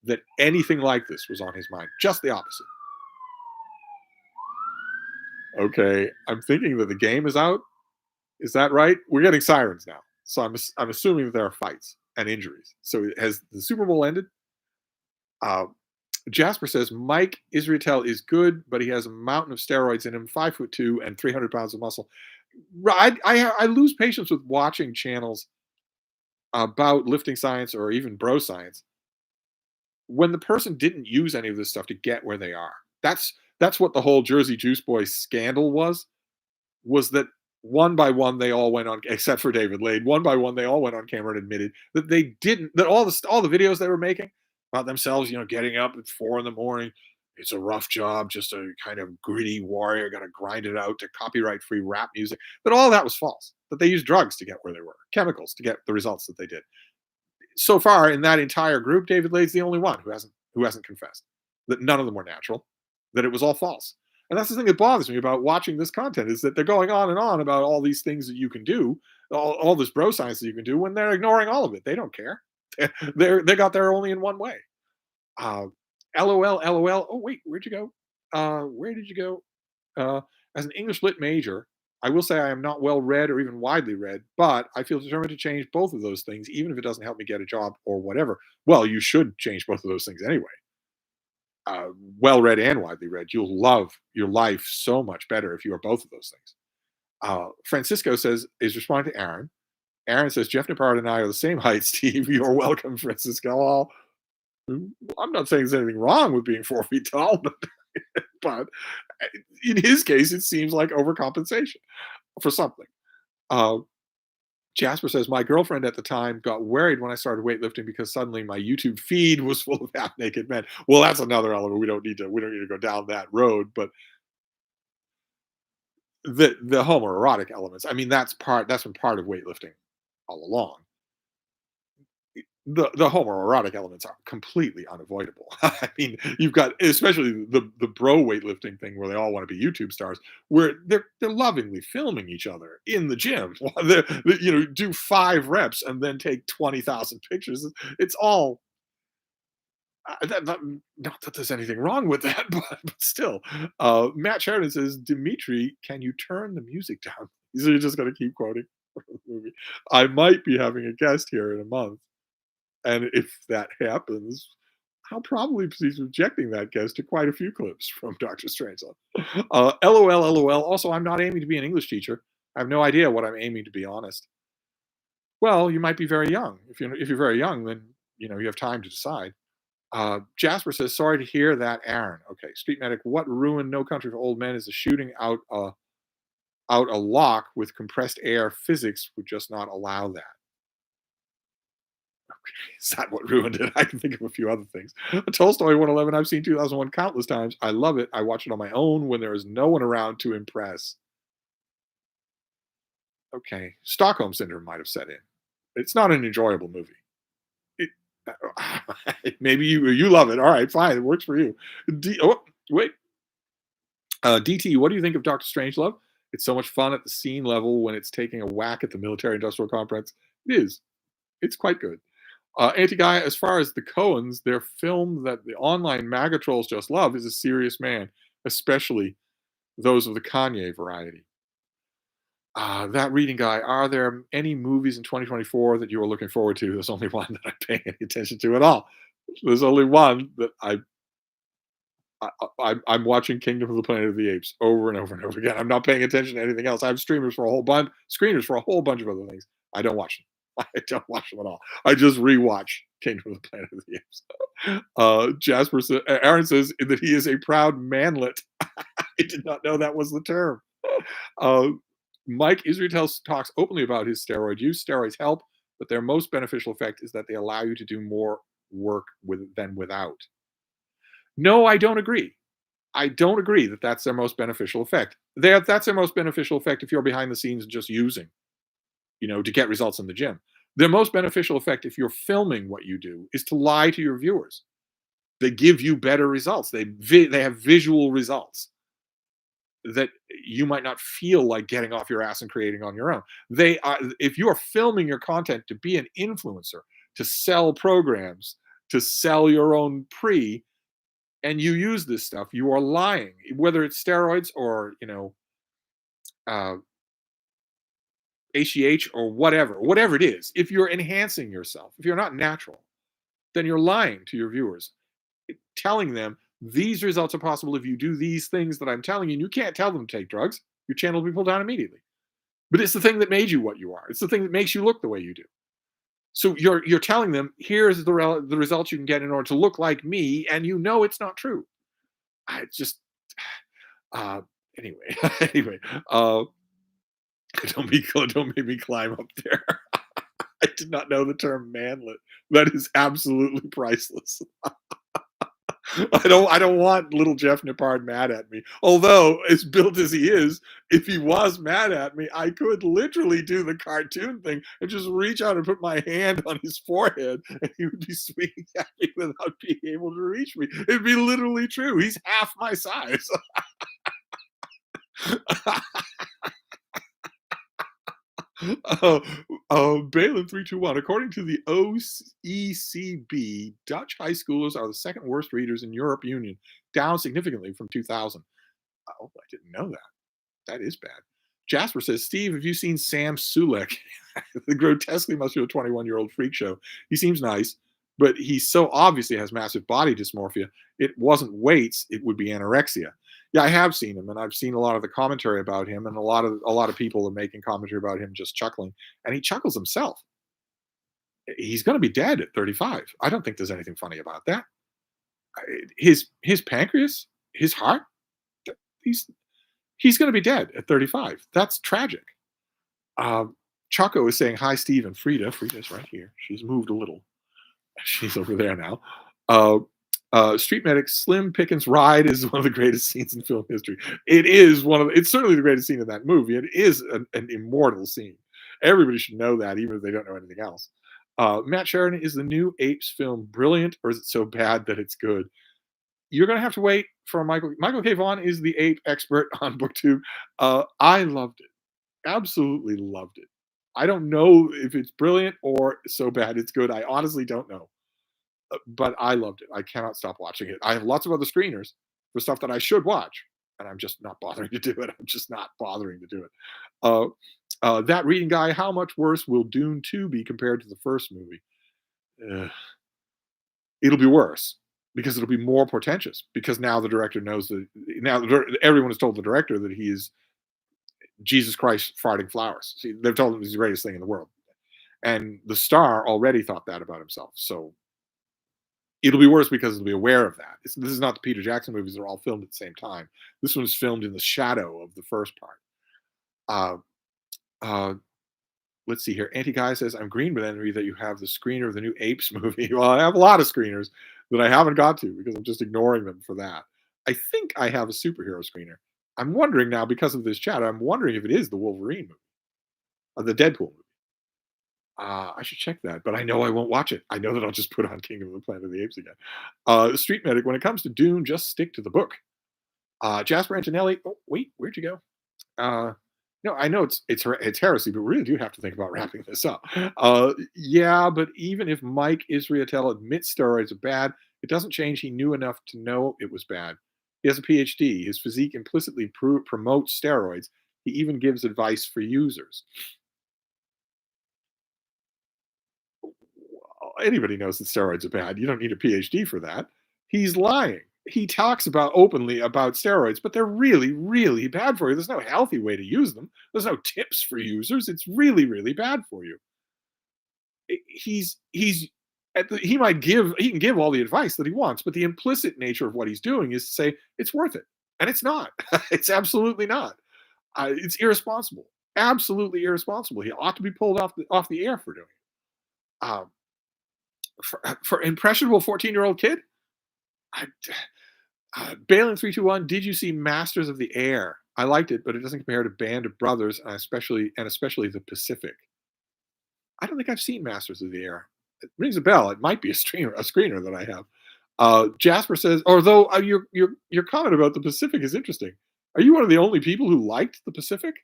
that anything like this was on his mind. Just the opposite." Okay, I'm thinking that the game is out. Is that right? We're getting sirens now, so I'm assuming that there are fights and injuries. So has the Super Bowl ended? Uh, Jasper says Mike Israetel is good, but he has a mountain of steroids in him, 5'2" and 300 pounds of muscle. I lose patience with watching channels about lifting science or even bro science when the person didn't use any of this stuff to get where they are. That's what the whole Jersey Juice Boys scandal was that one by one they all went on, except for David Lade. One by one they all went on camera and admitted that they didn't, that all the videos they were making about themselves, getting up at 4 in the morning, it's a rough job, just a kind of gritty warrior, got to grind it out to copyright free rap music. But all that was false. That they used drugs to get where they were, chemicals to get the results that they did. So far in that entire group, David Lade's the only one who hasn't confessed that none of them were natural, that it was all false. And that's the thing that bothers me about watching this content is that they're going on and on about all these things that you can do, all this bro science that you can do when they're ignoring all of it. They don't care. They got there only in one way. Uh, LOL, LOL. Oh wait, where'd you go? Where did you go? Uh, as an English lit major, I will say I am not well read or even widely read, but I feel determined to change both of those things, even if it doesn't help me get a job or whatever. Well, you should change both of those things anyway. Uh, well read and widely read. You'll love your life so much better if you are both of those things. Francisco says, is responding to Aaron. Aaron says, Jeff Nippard and I are the same height, Steve. You're welcome, Francisco. I'm not saying there's anything wrong with being 4 feet tall, but in his case, it seems like overcompensation for something. Uh, Jasper says, my girlfriend at the time got worried when I started weightlifting because suddenly my YouTube feed was full of half naked men. Well, that's another element. We don't need to go down that road, but the homoerotic elements, I mean, that's been part of weightlifting all along. The homoerotic elements are completely unavoidable. I mean, you've got especially the bro weightlifting thing where they all want to be YouTube stars, where they're lovingly filming each other in the gym. While do 5 reps and then take 20,000 pictures. It's all not that there's anything wrong with that, but still. Matt Sheridan says, Dimitri, can you turn the music down? So you're just going to keep quoting from the movie. I might be having a guest here in a month. And if that happens, I'll probably be subjecting that guest to quite a few clips from Doctor Strangelove. LOL, LOL. Also, I'm not aiming to be an English teacher. I have no idea what I'm aiming to be honest. Well, you might be very young. If you're very young, then you have time to decide. Jasper says, sorry to hear that, Aaron. Okay, Street Medic. What ruined No Country for Old Men is the shooting out a lock with compressed air. Physics would just not allow that. Is that what ruined it? I can think of a few other things. Tolstoy 111, I've seen 2001 countless times. I love it. I watch it on my own when there is no one around to impress. Okay. Stockholm Syndrome might have set in. It's not an enjoyable movie. It, maybe you love it. All right, fine. It works for you. Wait. DT, what do you think of Doctor Strangelove? It's so much fun at the scene level when it's taking a whack at the military-industrial complex. It is. It's quite good. Anti-Guy, as far as the Coens, their film that the online MAGA trolls just love is A Serious Man, especially those of the Kanye variety. That reading guy, are there any movies in 2024 that you are looking forward to? There's only one that I'm paying any attention to at all. There's only one that I'm watching Kingdom of the Planet of the Apes over and over and over again. I'm not paying attention to anything else. I have screeners for a whole bunch of other things. I don't watch them. I don't watch them at all. I just rewatch Kingdom of the Planet of the Apes. Jasper says, Aaron says that he is a proud manlet. I did not know that was the term. Mike Israel talks openly about his steroid use. Steroids help, but their most beneficial effect is that they allow you to do more work than without. No, I don't agree. I don't agree that that's their most beneficial effect. That's their most beneficial effect if you're behind the scenes just using, to get results in the gym. Their most beneficial effect if you're filming what you do is to lie to your viewers. They give you better results. They have visual results that you might not feel like getting off your ass and creating on your own. If you are filming your content to be an influencer, to sell programs, to sell your own and you use this stuff, you are lying, whether it's steroids or, HGH or whatever it is. If you're enhancing yourself, if you're not natural, then you're lying to your viewers, telling them these results are possible if you do these things that I'm telling you. And you can't tell them to take drugs. Your channel will be pulled down immediately. But it's the thing that made you what you are. It's the thing that makes you look the way you do. So you're telling them, here's the results you can get in order to look like me, and it's not true. I just anyway. Don't make me climb up there. I did not know the term manlet. That is absolutely priceless. I don't want little Jeff Nippard mad at me. Although, as built as he is, if he was mad at me, I could literally do the cartoon thing and just reach out and put my hand on his forehead, and he would be swinging at me without being able to reach me. It'd be literally true. He's half my size. Uh, Balin 321. According to the OECB, Dutch high schoolers are the second worst readers in Europe Union, down significantly from 2000. Oh, I didn't know that. That is bad. Jasper says, Steve, have you seen Sam Sulek? The grotesquely muscular 21-year-old freak show. He seems nice, but he so obviously has massive body dysmorphia. It wasn't weights, it would be anorexia. Yeah, I have seen him, and I've seen a lot of the commentary about him, and a lot of people are making commentary about him just chuckling, and he chuckles himself. He's going to be dead at 35. I don't think there's anything funny about that. His pancreas, his heart, he's he's going to be dead at 35. That's tragic. Choco is saying, hi, Steve and Freda. Freda's right here. She's moved a little. She's over there now. Uh, Street Medic Slim Pickens ride is one of the greatest scenes in film history. It is it's certainly the greatest scene in that movie. It is an immortal scene. Everybody should know that, even if they don't know anything else. Matt Sheridan, is the new Apes film brilliant, or is it so bad that it's good? You're going to have to wait for Michael K. Vaughn is the ape expert on BookTube. I loved it. Absolutely loved it. I don't know if it's brilliant or so bad it's good. I honestly don't know. But I loved it. I cannot stop watching it. I have lots of other screeners for stuff that I should watch, and I'm just not bothering to do it. I'm just not bothering to do it. That reading guy, how much worse will Dune 2 be compared to the first movie? It'll be worse because it'll be more portentous because now the director knows that everyone has told the director that he is Jesus Christ farting flowers. See, they've told him he's the greatest thing in the world. And the star already thought that about himself. So it'll be worse because he'll be aware of that. This is not the Peter Jackson movies that are all filmed at the same time. This one is filmed in the shadow of the first part. Uh, uh, let's see here. Anti Guy says, I'm green with envy that you have the screener of the new Apes movie. Well, I have a lot of screeners that I haven't got to because I'm just ignoring them for that. I think I have a superhero screener. I'm wondering now, because of this chat, I'm wondering if it is the Wolverine movie, or the Deadpool movie. I should check that, but I know I won't watch it. I know that I'll just put on Kingdom of the Planet of the Apes again. Street Medic, when it comes to Dune, just stick to the book. Jasper Antonelli, oh, wait, where'd you go? No, I know it's heresy, but we really do have to think about wrapping this up. Yeah, but even if Mike Israetel admits steroids are bad, it doesn't change he knew enough to know it was bad. He has a PhD. His physique implicitly promotes steroids. He even gives advice for users. Anybody knows that steroids are bad. You don't need a PhD for that. He's lying. He talks about openly about steroids, but they're really, really bad for you. There's no healthy way to use them. There's no tips for users. It's really, really bad for you. He can give all the advice that he wants, but the implicit nature of what he's doing is to say it's worth it, and it's not. It's absolutely not. It's irresponsible. Absolutely irresponsible. He ought to be pulled off the air for doing it. For impressionable 14-year-old kid, I, Balin 321. Did you see Masters of the Air? I liked it, but it doesn't compare to Band of Brothers, and especially the Pacific. I don't think I've seen Masters of the Air. It rings a bell. It might be a screener that I have. Jasper says, although your comment about the Pacific is interesting. Are you one of the only people who liked the Pacific?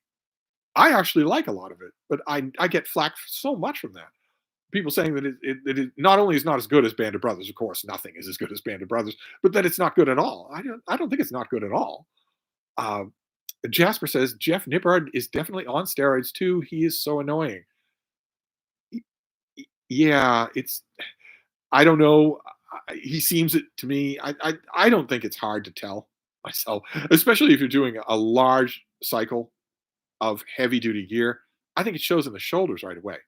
I actually like a lot of it, but I get flack so much from that. People saying that it not only is not as good as Band of Brothers, of course, nothing is as good as Band of Brothers, but that it's not good at all. I don't think it's not good at all. Jasper says Jeff Nippard is definitely on steroids too. He is so annoying. Yeah, I don't know. He seems it to me. I don't think it's hard to tell myself, especially if you're doing a large cycle of heavy duty gear. I think it shows in the shoulders right away.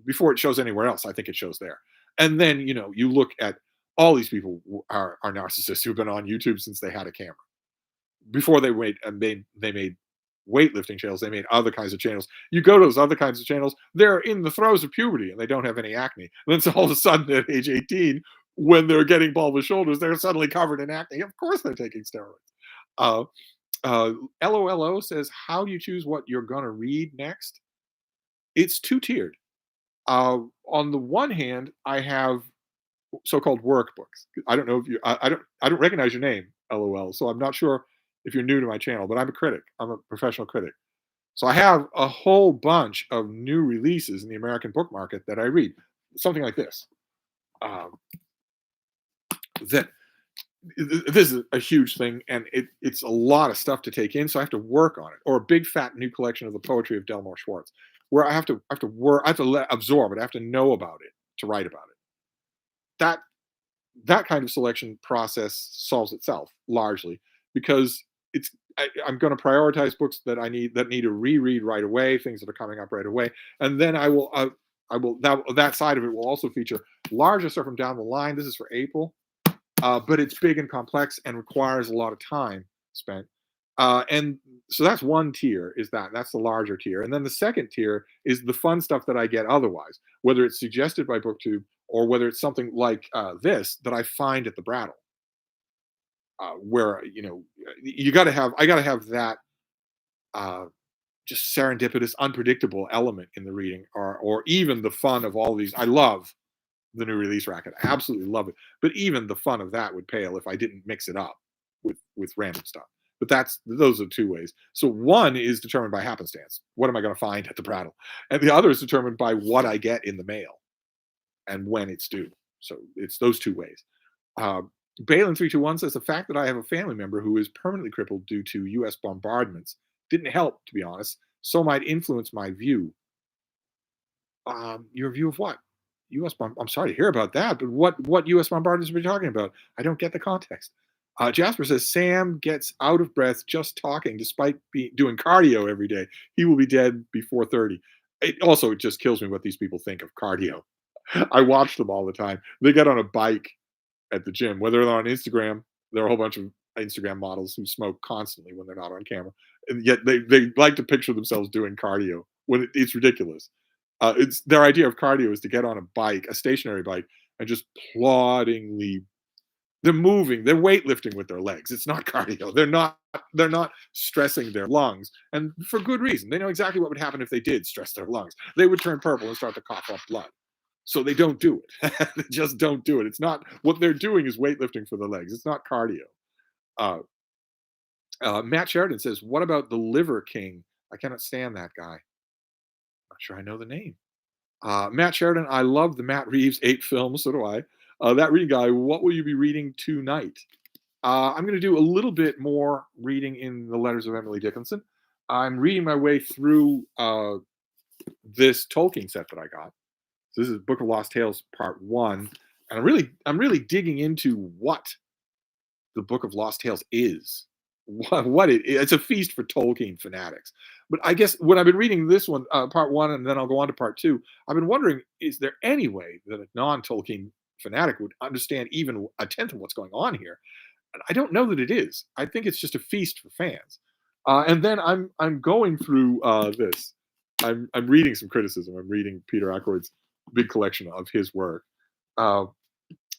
Before it shows anywhere else, I think it shows there. And then you look at all these people are narcissists who've been on YouTube since they had a camera. Before they made weightlifting channels, they made other kinds of channels. You go to those other kinds of channels, they're in the throes of puberty and they don't have any acne. And then so all of a sudden at age 18, when they're getting bulbous shoulders, they're suddenly covered in acne. Of course, they're taking steroids. Uh, uh, LOLO says, "How do you choose what you're going to read next?" It's two tiered. On the one hand, I have so-called workbooks. I don't know if you. I don't recognize your name, LOL. So I'm not sure if you're new to my channel, but I'm a critic. I'm a professional critic. So I have a whole bunch of new releases in the American book market that I read. Something like this. Um, that this is a huge thing, and it's a lot of stuff to take in. So I have to work on it. Or a big fat new collection of the poetry of Delmore Schwartz, where I have to work. I have to absorb it. I have to know about it to write about it. That that kind of selection process solves itself largely because I'm going to prioritize books that need a reread right away, things that are coming up right away, and then I will that side of it will also feature larger stuff from down the line. This is for April, but it's big and complex and requires a lot of time spent. And so that's one tier, is that's the larger tier. And then the second tier is the fun stuff that I get otherwise, whether it's suggested by BookTube or whether it's something like this that I find at the Brattle, where I got to have that uh, just serendipitous, unpredictable element in the reading, or even the fun of all these. I love the new release racket. I absolutely love it. But even the fun of that would pale if I didn't mix it up with random stuff. But those are two ways. So one is determined by happenstance. What am I going to find at the Prattle? And the other is determined by what I get in the mail and when it's due. So it's those two ways. Uh, Balin321 says the fact that I have a family member who is permanently crippled due to U.S. bombardments didn't help, to be honest. So might influence my view. Your view of what? U.S. bomb. I'm sorry to hear about that, but what U.S. bombardments are we talking about? I don't get the context. Jasper says Sam gets out of breath just talking, despite doing cardio every day. He will be dead before 30. It just kills me what these people think of cardio. I watch them all the time. They get on a bike at the gym, whether they're on Instagram. There are a whole bunch of Instagram models who smoke constantly when they're not on camera, and yet they like to picture themselves doing cardio when it's ridiculous. It's their idea of cardio is to get on a bike, a stationary bike, and just ploddingly. They're moving, they're weightlifting with their legs. It's not cardio. They're not stressing their lungs, and for good reason. They know exactly what would happen if they did stress their lungs. They would turn purple and start to cough up blood. So they don't do it. They just don't do it. It's not what they're doing is weightlifting for the legs. It's not cardio. Uh, Matt Sheridan says, "What about the Liver King? I cannot stand that guy. Not sure I know the name." Matt Sheridan, I love the Matt Reeves 8 films. So do I. That reading guy, what will you be reading tonight? I'm going to do a little bit more reading in the letters of Emily Dickinson. I'm reading my way through this Tolkien set that I got. So this is Book of Lost Tales Part 1, and I'm really digging into what the Book of Lost Tales is. What it's a feast for Tolkien fanatics. But I guess when I've been reading this one, Part 1, and then I'll go on to Part 2, I've been wondering, is there any way that a non-Tolkien fanatic would understand even a tenth of what's going on here? And I don't know that it is. I think it's just a feast for fans. And then I'm going through this. I'm reading some criticism. I'm reading Peter Ackroyd's big collection of his work. Uh,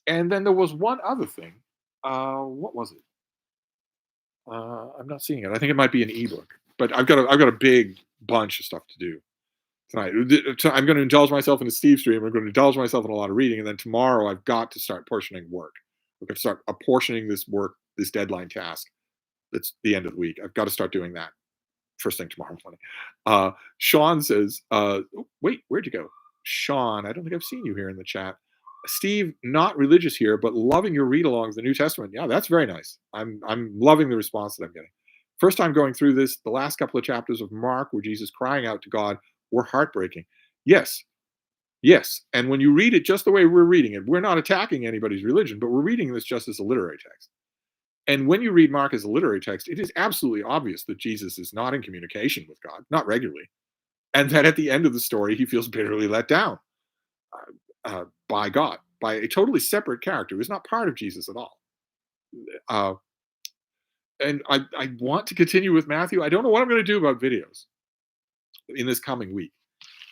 and then there was one other thing. What was it? I'm not seeing it. I think it might be an ebook, but I've got a big bunch of stuff to do tonight. I'm going to indulge myself in a Stevestream. I'm going to indulge myself in a lot of reading, and then tomorrow I've got to start portioning work. I've got to start apportioning this work, this deadline task. That's the end of the week. I've got to start doing that first thing tomorrow morning. Sean says, "Wait, where'd you go, Sean? I don't think I've seen you here in the chat." Steve, not religious here, but loving your read-alongs of the New Testament. Yeah, that's very nice. I'm loving the response that I'm getting. First time going through this, the last couple of chapters of Mark, where Jesus crying out to God, were heartbreaking. Yes, yes. And when you read it just the way we're reading it, we're not attacking anybody's religion, but we're reading this just as a literary text. And when you read Mark as a literary text, it is absolutely obvious that Jesus is not in communication with God, not regularly, and that at the end of the story, he feels bitterly let down by God, by a totally separate character who's not part of Jesus at all. Uh, and I want to continue with Matthew. I don't know what I'm going to do about videos in this coming week.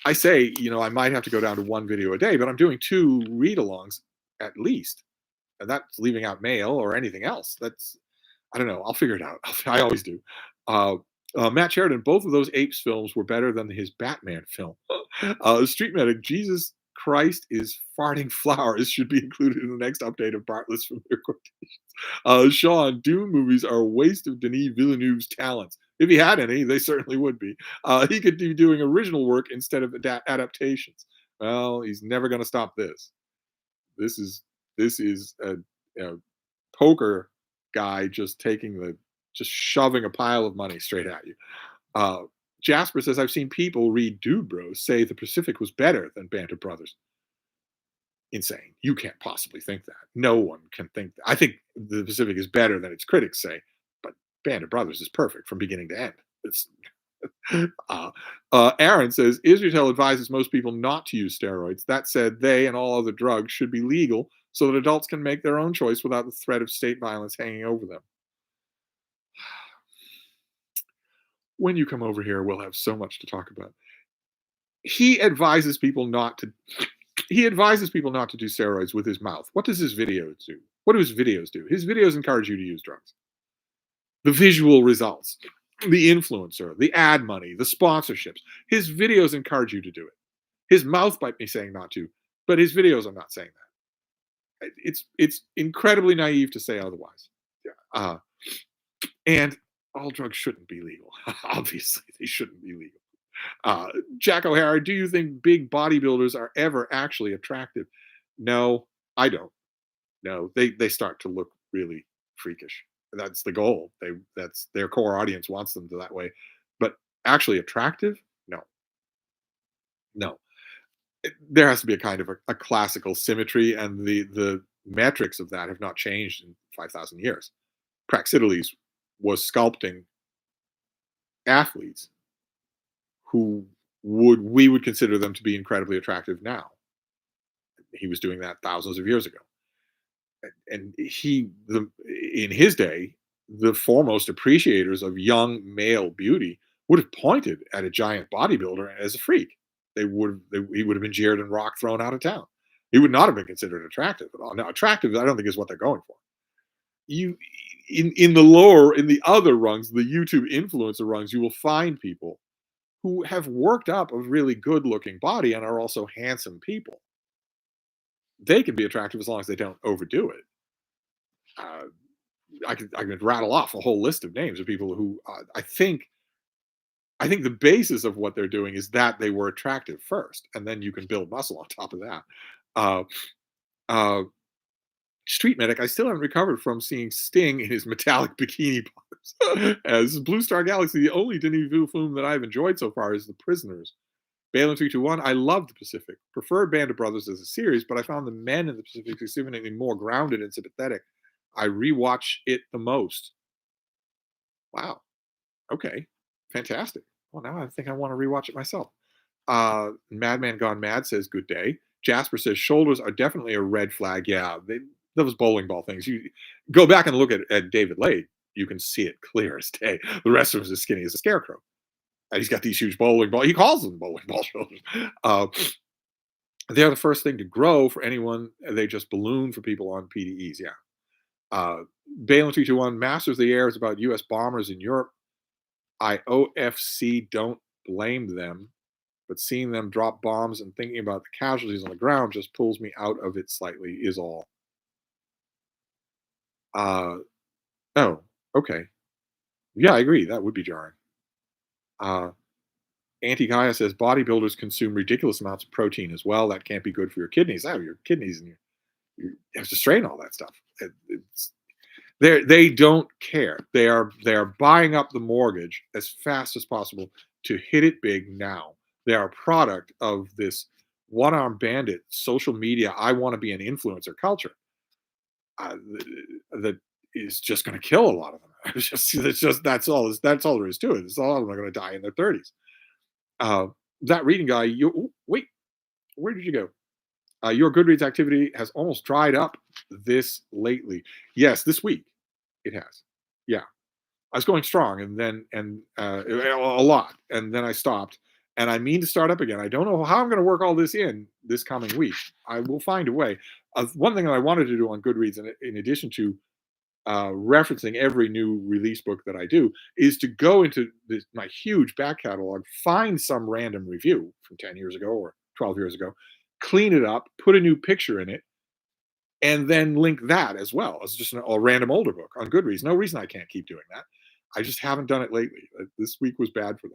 I say, I might have to go down to one video a day, but I'm doing 2 read-alongs at least. and that's leaving out male or anything else. That's I don't know. I'll figure it out. I always do. Uh, Matt Sheridan, both of those Apes films were better than his Batman film. Street Medic, Jesus Christ is farting flowers should be included in the next update of Bartlett's familiar quotations. Sean, Doom movies are a waste of Denis Villeneuve's talents. If he had any, they certainly would be. He could be doing original work instead of adaptations. Well, he's never going to stop this. This is a, poker guy just shoving a pile of money straight at you. Uh, Jasper says, I've seen people read Dude Bros say the Pacific was better than Band of Brothers. Insane. You can't possibly think that. No one can think that. I think the Pacific is better than its critics say, but Band of Brothers is perfect from beginning to end. It's Aaron says, Israel advises most people not to use steroids. That said, they and all other drugs should be legal so that adults can make their own choice without the threat of state violence hanging over them. When you come over here, we'll have so much to talk about. He advises people not to do steroids with his mouth. What does his videos do? What do his videos do? His videos encourage you to use drugs. The visual results, the influencer, the ad money, the sponsorships. His videos encourage you to do it. His mouth might be saying not to, but his videos are not saying that. It's incredibly naive to say otherwise. And all drugs shouldn't be legal. Obviously, they shouldn't be legal. Jack O'Hara, do you think big bodybuilders are ever actually attractive? No, I don't. No, they start to look really freakish. That's the goal. That's their core audience wants them to that way. But actually attractive? No, no. There has to be a kind of a classical symmetry, and the metrics of that have not changed in 5,000 years. Praxiteles was sculpting athletes who we would consider them to be incredibly attractive now. He was doing that thousands of years ago. And in his day, the foremost appreciators of young male beauty would have pointed at a giant bodybuilder as a freak. He would have been jeered and rock thrown out of town. He would not have been considered attractive at all. Now, attractive, I don't think is what they're going for. In the other rungs, the YouTube influencer rungs, you will find people who have worked up a really good looking body and are also handsome people. They can be attractive as long as they don't overdo it. I could rattle off a whole list of names of people who I think the basis of what they're doing is that they were attractive first, and then you can build muscle on top of that. Uh, uh, Street Medic, I still haven't recovered from seeing Sting in his metallic bikini bottoms. As Blue Star Galaxy, the only Denis Villeneuve film that I've enjoyed so far is The Prisoners. Balin 321, I love The Pacific. Preferred Band of Brothers as a series, but I found the men in The Pacific significantly more grounded and sympathetic. I rewatch it the most. Wow. Okay. Fantastic. Well, now I think I want to rewatch it myself. Madman Gone Mad says, good day. Jasper says, shoulders are definitely a red flag. Yeah, those bowling ball things. You go back and look at David Lade. You can see it clear as day. The rest of him is as skinny as a scarecrow. And he's got these huge bowling ball. He calls them bowling ball shoulders. They're the first thing to grow for anyone. They just balloon for people on PDEs. Yeah. Balin 321, Masters of the Air is about U.S. bombers in Europe. IOFC don't blame them, but seeing them drop bombs and thinking about the casualties on the ground just pulls me out of it slightly, is all. Oh, okay. Yeah, I agree. That would be jarring. Anti-Gaia says bodybuilders consume ridiculous amounts of protein as well. That can't be good for your kidneys. Your kidneys and you have to strain all that stuff. They don't care. They are buying up the mortgage as fast as possible to hit it big now. They are a product of this one-armed bandit social media. I want to be an influencer culture that is just going to kill a lot of them. That's all there is to it. It's all of them are going to die in their 30s. That reading guy, wait, where did you go? Your Goodreads activity has almost dried up this lately. Yes, this week it has. Yeah, I was going strong, and then a lot, and then I stopped, and I mean to start up again. I don't know how I'm going to work all this in this coming week. I will find a way. One thing that I wanted to do on Goodreads, in addition to referencing every new release book that I do, is to go into my huge back catalog, find some random review from 10 years ago or 12 years ago, clean it up, put a new picture in it, and then link that as well as just a random older book on Goodreads. No reason I can't keep doing that. I just haven't done it lately. This week was bad for that.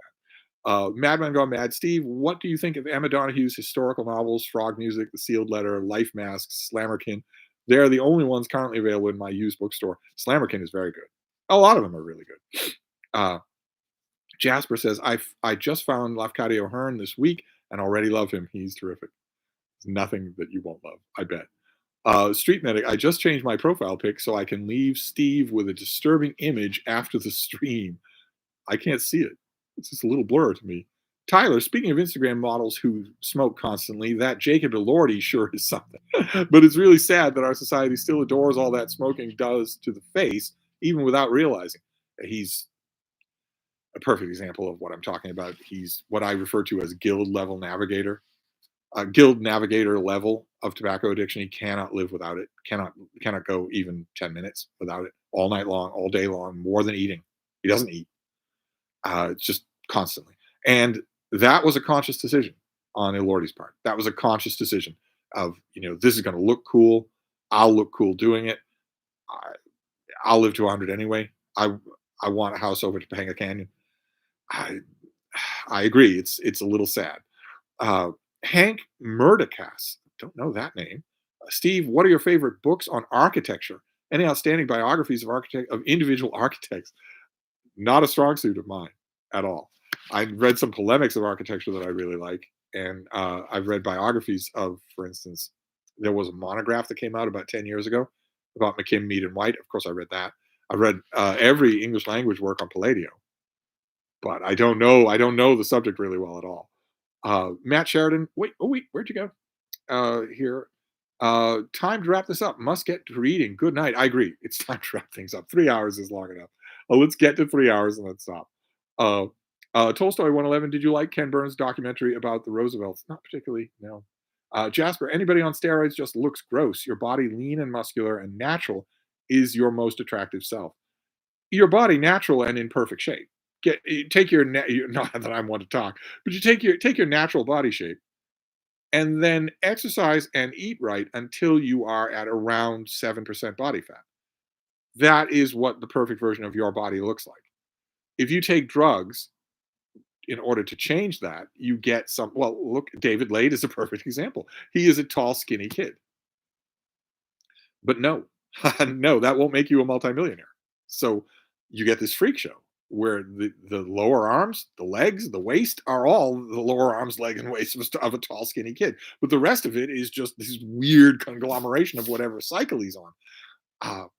Madman Gone Mad. Steve, what do you think of Emma Donohue's historical novels, Frog Music, The Sealed Letter, Life Masks, Slammerkin? They're the only ones currently available in my used bookstore. Slammerkin is very good. A lot of them are really good. Uh, Jasper says, I just found Lafcadio Hearn this week and already love him. He's terrific. There's nothing that you won't love, I bet. Street Medic, I just changed my profile pic so I can leave Steve with a disturbing image after the stream. I can't see it. It's just a little blur to me. Tyler, speaking of Instagram models who smoke constantly, that Jacob Elordi sure is something. But it's really sad that our society still adores all that smoking does to the face, even without realizing. He's a perfect example of what I'm talking about. He's what I refer to as guild level navigator. Guild navigator level of tobacco addiction. He cannot live without it. Cannot go even 10 minutes without it. All night long, all day long, more than eating. He doesn't eat. Just constantly. And that was a conscious decision on Elordi's part. That was a conscious decision of, this is going to look cool. I'll look cool doing it. I'll live to 100 anyway. I want a house over to Topanga Canyon. I agree. It's a little sad. Hank Murdekas, don't know that name. Steve, what are your favorite books on architecture? Any outstanding biographies of individual architects? Not a strong suit of mine at all. I read some polemics of architecture that I really like, and I've read biographies of, for instance, there was a monograph that came out about 10 years ago about McKim, Mead, and White. Of course, I read that. I read every English language work on Palladio, but I don't know the subject really well at all. Matt Sheridan, wait, where'd you go? Here. Time to wrap this up. Must get to reading. Good night. I agree. It's time to wrap things up. 3 hours is long enough. Let's get to 3 hours and let's stop. Tolstoy 111, did you like Ken Burns' documentary about the Roosevelts? Not particularly, no. Jasper, anybody on steroids just looks gross. Your body lean and muscular and natural is your most attractive self. Your body natural and in perfect shape. Take your not that I want to talk, but you take your natural body shape and then exercise and eat right until you are at around 7% body fat. That is what the perfect version of your body looks like. If you take drugs in order to change that, you get some. Well, look, David Lade is a perfect example. He is a tall, skinny kid. But no, no, that won't make you a multimillionaire. So you get this freak show where the lower arms, the legs, the waist are all the lower arms, leg, and waist of a tall, skinny kid. But the rest of it is just this weird conglomeration of whatever cycle he's on.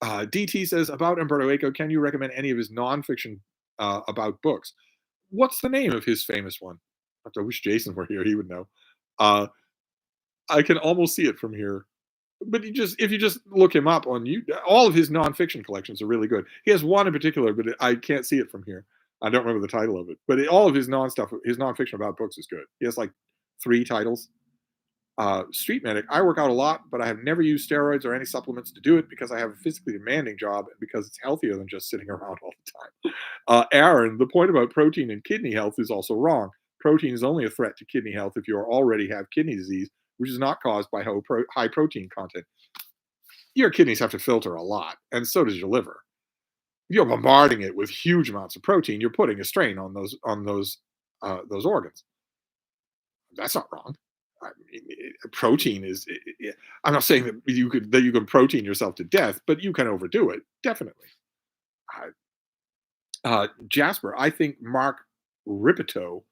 DT says, about Umberto Eco, can you recommend any of his nonfiction about books? What's the name of his famous one? I wish Jason were here; he would know. I can almost see it from here. But if you just look him up on all of his nonfiction collections are really good. He has one in particular, but I can't see it from here. I don't remember the title of it. But all of his nonfiction about books is good. He has like 3 titles. Street Medic, I work out a lot, but I have never used steroids or any supplements to do it because I have a physically demanding job and because it's healthier than just sitting around all the time. Aaron, the point about protein and kidney health is also wrong. Protein is only a threat to kidney health if you already have kidney disease, which is not caused by high protein content. Your kidneys have to filter a lot, and so does your liver. If you're bombarding it with huge amounts of protein, you're putting a strain on those organs. That's not wrong. I mean, protein is. I'm not saying that you can protein yourself to death, but you can overdo it, definitely. Jasper, I think Mark Ripito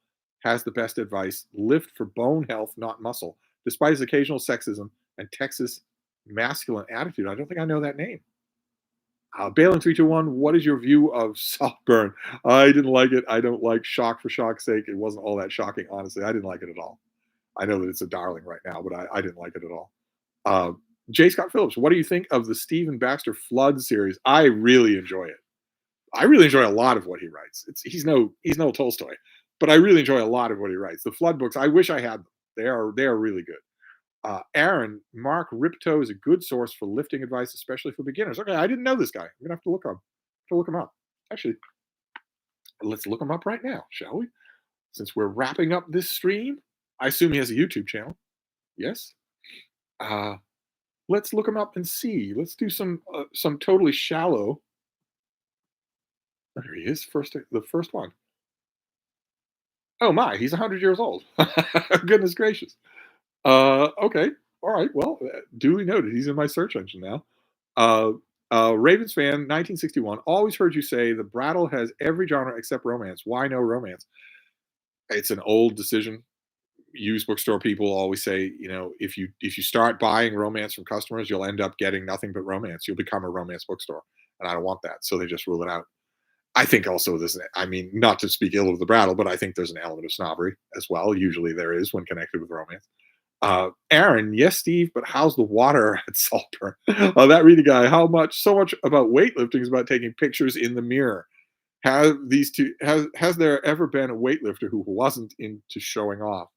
has the best advice. Lift for bone health, not muscle. Despite his occasional sexism and Texas masculine attitude. I don't think I know that name. Balin 321, what is your view of Saltburn? I didn't like it. I don't like shock for shock's sake. It wasn't all that shocking, honestly. I didn't like it at all. I know that it's a darling right now, but I didn't like it at all. J. Scott Phillips, what do you think of the Stephen Baxter Flood series? I really enjoy it. I really enjoy a lot of what he writes. He's no Tolstoy, but I really enjoy a lot of what he writes. The Flood books, I wish I had them. They are really good. Aaron, Mark Ripto is a good source for lifting advice, especially for beginners. Okay, I didn't know this guy. I'm gonna have to look him up. Actually, let's look him up right now, shall we? Since we're wrapping up this stream, I assume he has a YouTube channel. Yes. Uh, let's look him up and see. Let's do some totally shallow. There he is. The first one. Oh my, he's 100 years old. Goodness gracious. Okay. All right. Well, duly noted. He's in my search engine now. Uh, Ravens fan, 1961. Always heard you say the Brattle has every genre except romance. Why no romance? It's an old decision. Used bookstore people always say, if you start buying romance from customers, you'll end up getting nothing but romance. You'll become a romance bookstore, and I don't want that. So they just rule it out. I think also this, I mean, not to speak ill of the Brattle, but I think there's an element of snobbery as well. Usually there is when connected with romance. Aaron, yes, Steve, but how's the water at Saltburn? That reading guy, so much about weightlifting is about taking pictures in the mirror. Has there ever been a weightlifter who wasn't into showing off?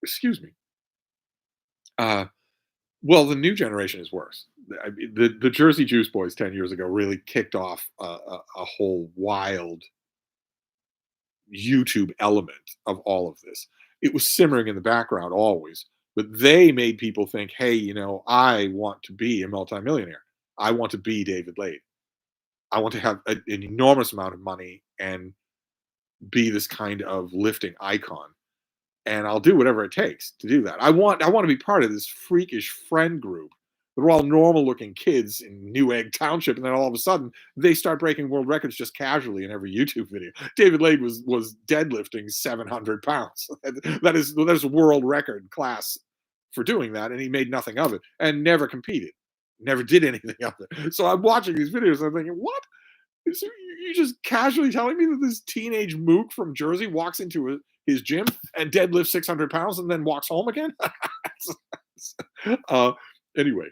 Excuse me. Well, the new generation is worse. The Jersey Juice Boys 10 years ago really kicked off a whole wild YouTube element of all of this. It was simmering in the background always, but they made people think, hey, I want to be a multimillionaire. I want to be David Lade. I want to have an enormous amount of money and be this kind of lifting icon. And I'll do whatever it takes to do that. I want to be part of this freakish friend group. They're all normal looking kids in New Egg Township, and then all of a sudden they start breaking world records just casually in every YouTube video. David Lade was deadlifting 700 pounds. That is world record class for doing that, and he made nothing of it and never competed, never did anything of it. So I'm watching these videos and I'm thinking, what? So you just casually telling me that this teenage mook from Jersey walks into his gym and deadlifts 600 pounds and then walks home again? Anyway,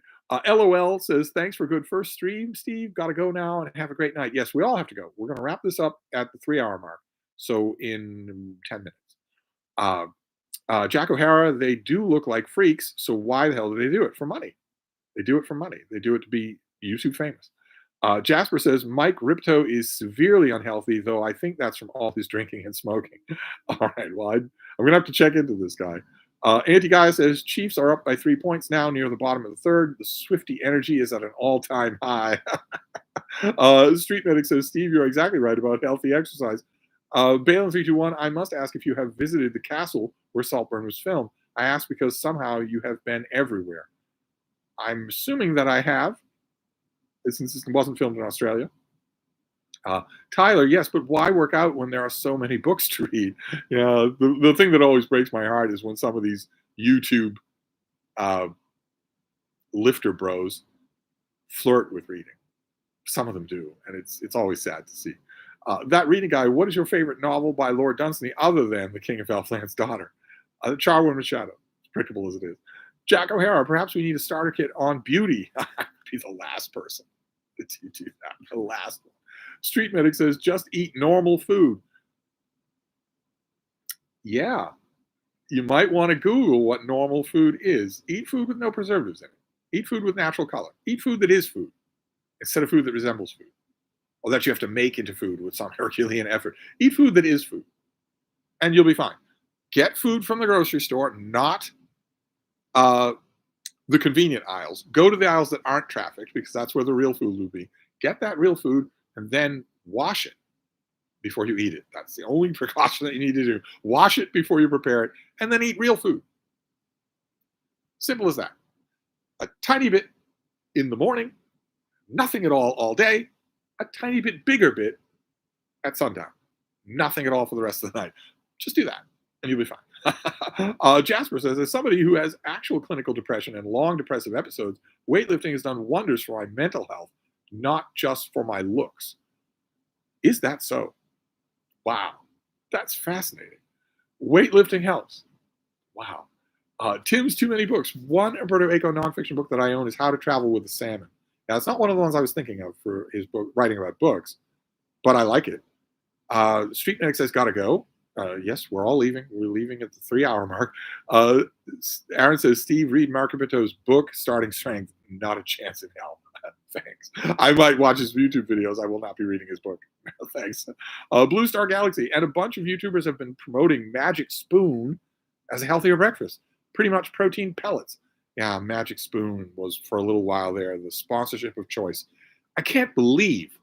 LOL says, thanks for a good first stream, Steve. Got to go now and have a great night. Yes, we all have to go. We're going to wrap this up at the 3-hour mark. So in 10 minutes. Jack O'Hara, they do look like freaks. So why the hell do they do it? For money. They do it for money. They do it to be YouTube famous. Jasper says, Mike Ripto is severely unhealthy, though I think that's from all his drinking and smoking. All right, well, I'm going to have to check into this guy. Anti-Guy says, Chiefs are up by 3 points now near the bottom of the third. The Swifty energy is at an all-time high. Street Medic says, Steve, you're exactly right about healthy exercise. Balin321, I must ask if you have visited the castle where Saltburn was filmed. I ask because somehow you have been everywhere. I'm assuming that I have, since it wasn't filmed in Australia. Tyler, yes, but why work out when there are so many books to read? The thing that always breaks my heart is when some of these YouTube lifter bros flirt with reading. Some of them do, and it's always sad to see. That reading guy, what is your favorite novel by Lord Dunsany other than The King of Elfland's Daughter? Charwoman's Shadow, as prickable as it is. Jack O'Hara, perhaps we need a starter kit on beauty. Be the last person to do that. The last one. Street Medic says, just eat normal food. Yeah. You might want to Google what normal food is. Eat food with no preservatives in it. Eat food with natural color. Eat food that is food instead of food that resembles food or that you have to make into food with some Herculean effort. Eat food that is food and you'll be fine. Get food from the grocery store, not the convenient aisles. Go to the aisles that aren't trafficked because that's where the real food will be. Get that real food and then wash it before you eat it. That's the only precaution that you need to do. Wash it before you prepare it and then eat real food. Simple as that. A tiny bit in the morning, nothing at all day, a tiny bit bigger bit at sundown. Nothing at all for the rest of the night. Just do that and you'll be fine. Jasper says, as somebody who has actual clinical depression and long depressive episodes, weightlifting has done wonders for my mental health, not just for my looks. Is that so? Wow. That's fascinating. Weightlifting helps. Wow. Tim's Too Many Books. One Umberto Eco nonfiction book that I own is How to Travel with a Salmon. Now, it's not one of the ones I was thinking of for his book, writing about books, but I like it. Street Medic says, gotta go. Yes, we're all leaving. We're leaving at the 3 hour mark. Uh, Aaron says, Steve, read Mark Capito's book, Starting Strength. Not a chance in hell. Thanks. I might watch his YouTube videos. I will not be reading his book. Thanks. Blue Star Galaxy and a bunch of YouTubers have been promoting Magic Spoon as a healthier breakfast. Pretty much protein pellets. Yeah, Magic Spoon was for a little while there the sponsorship of choice. I can't believe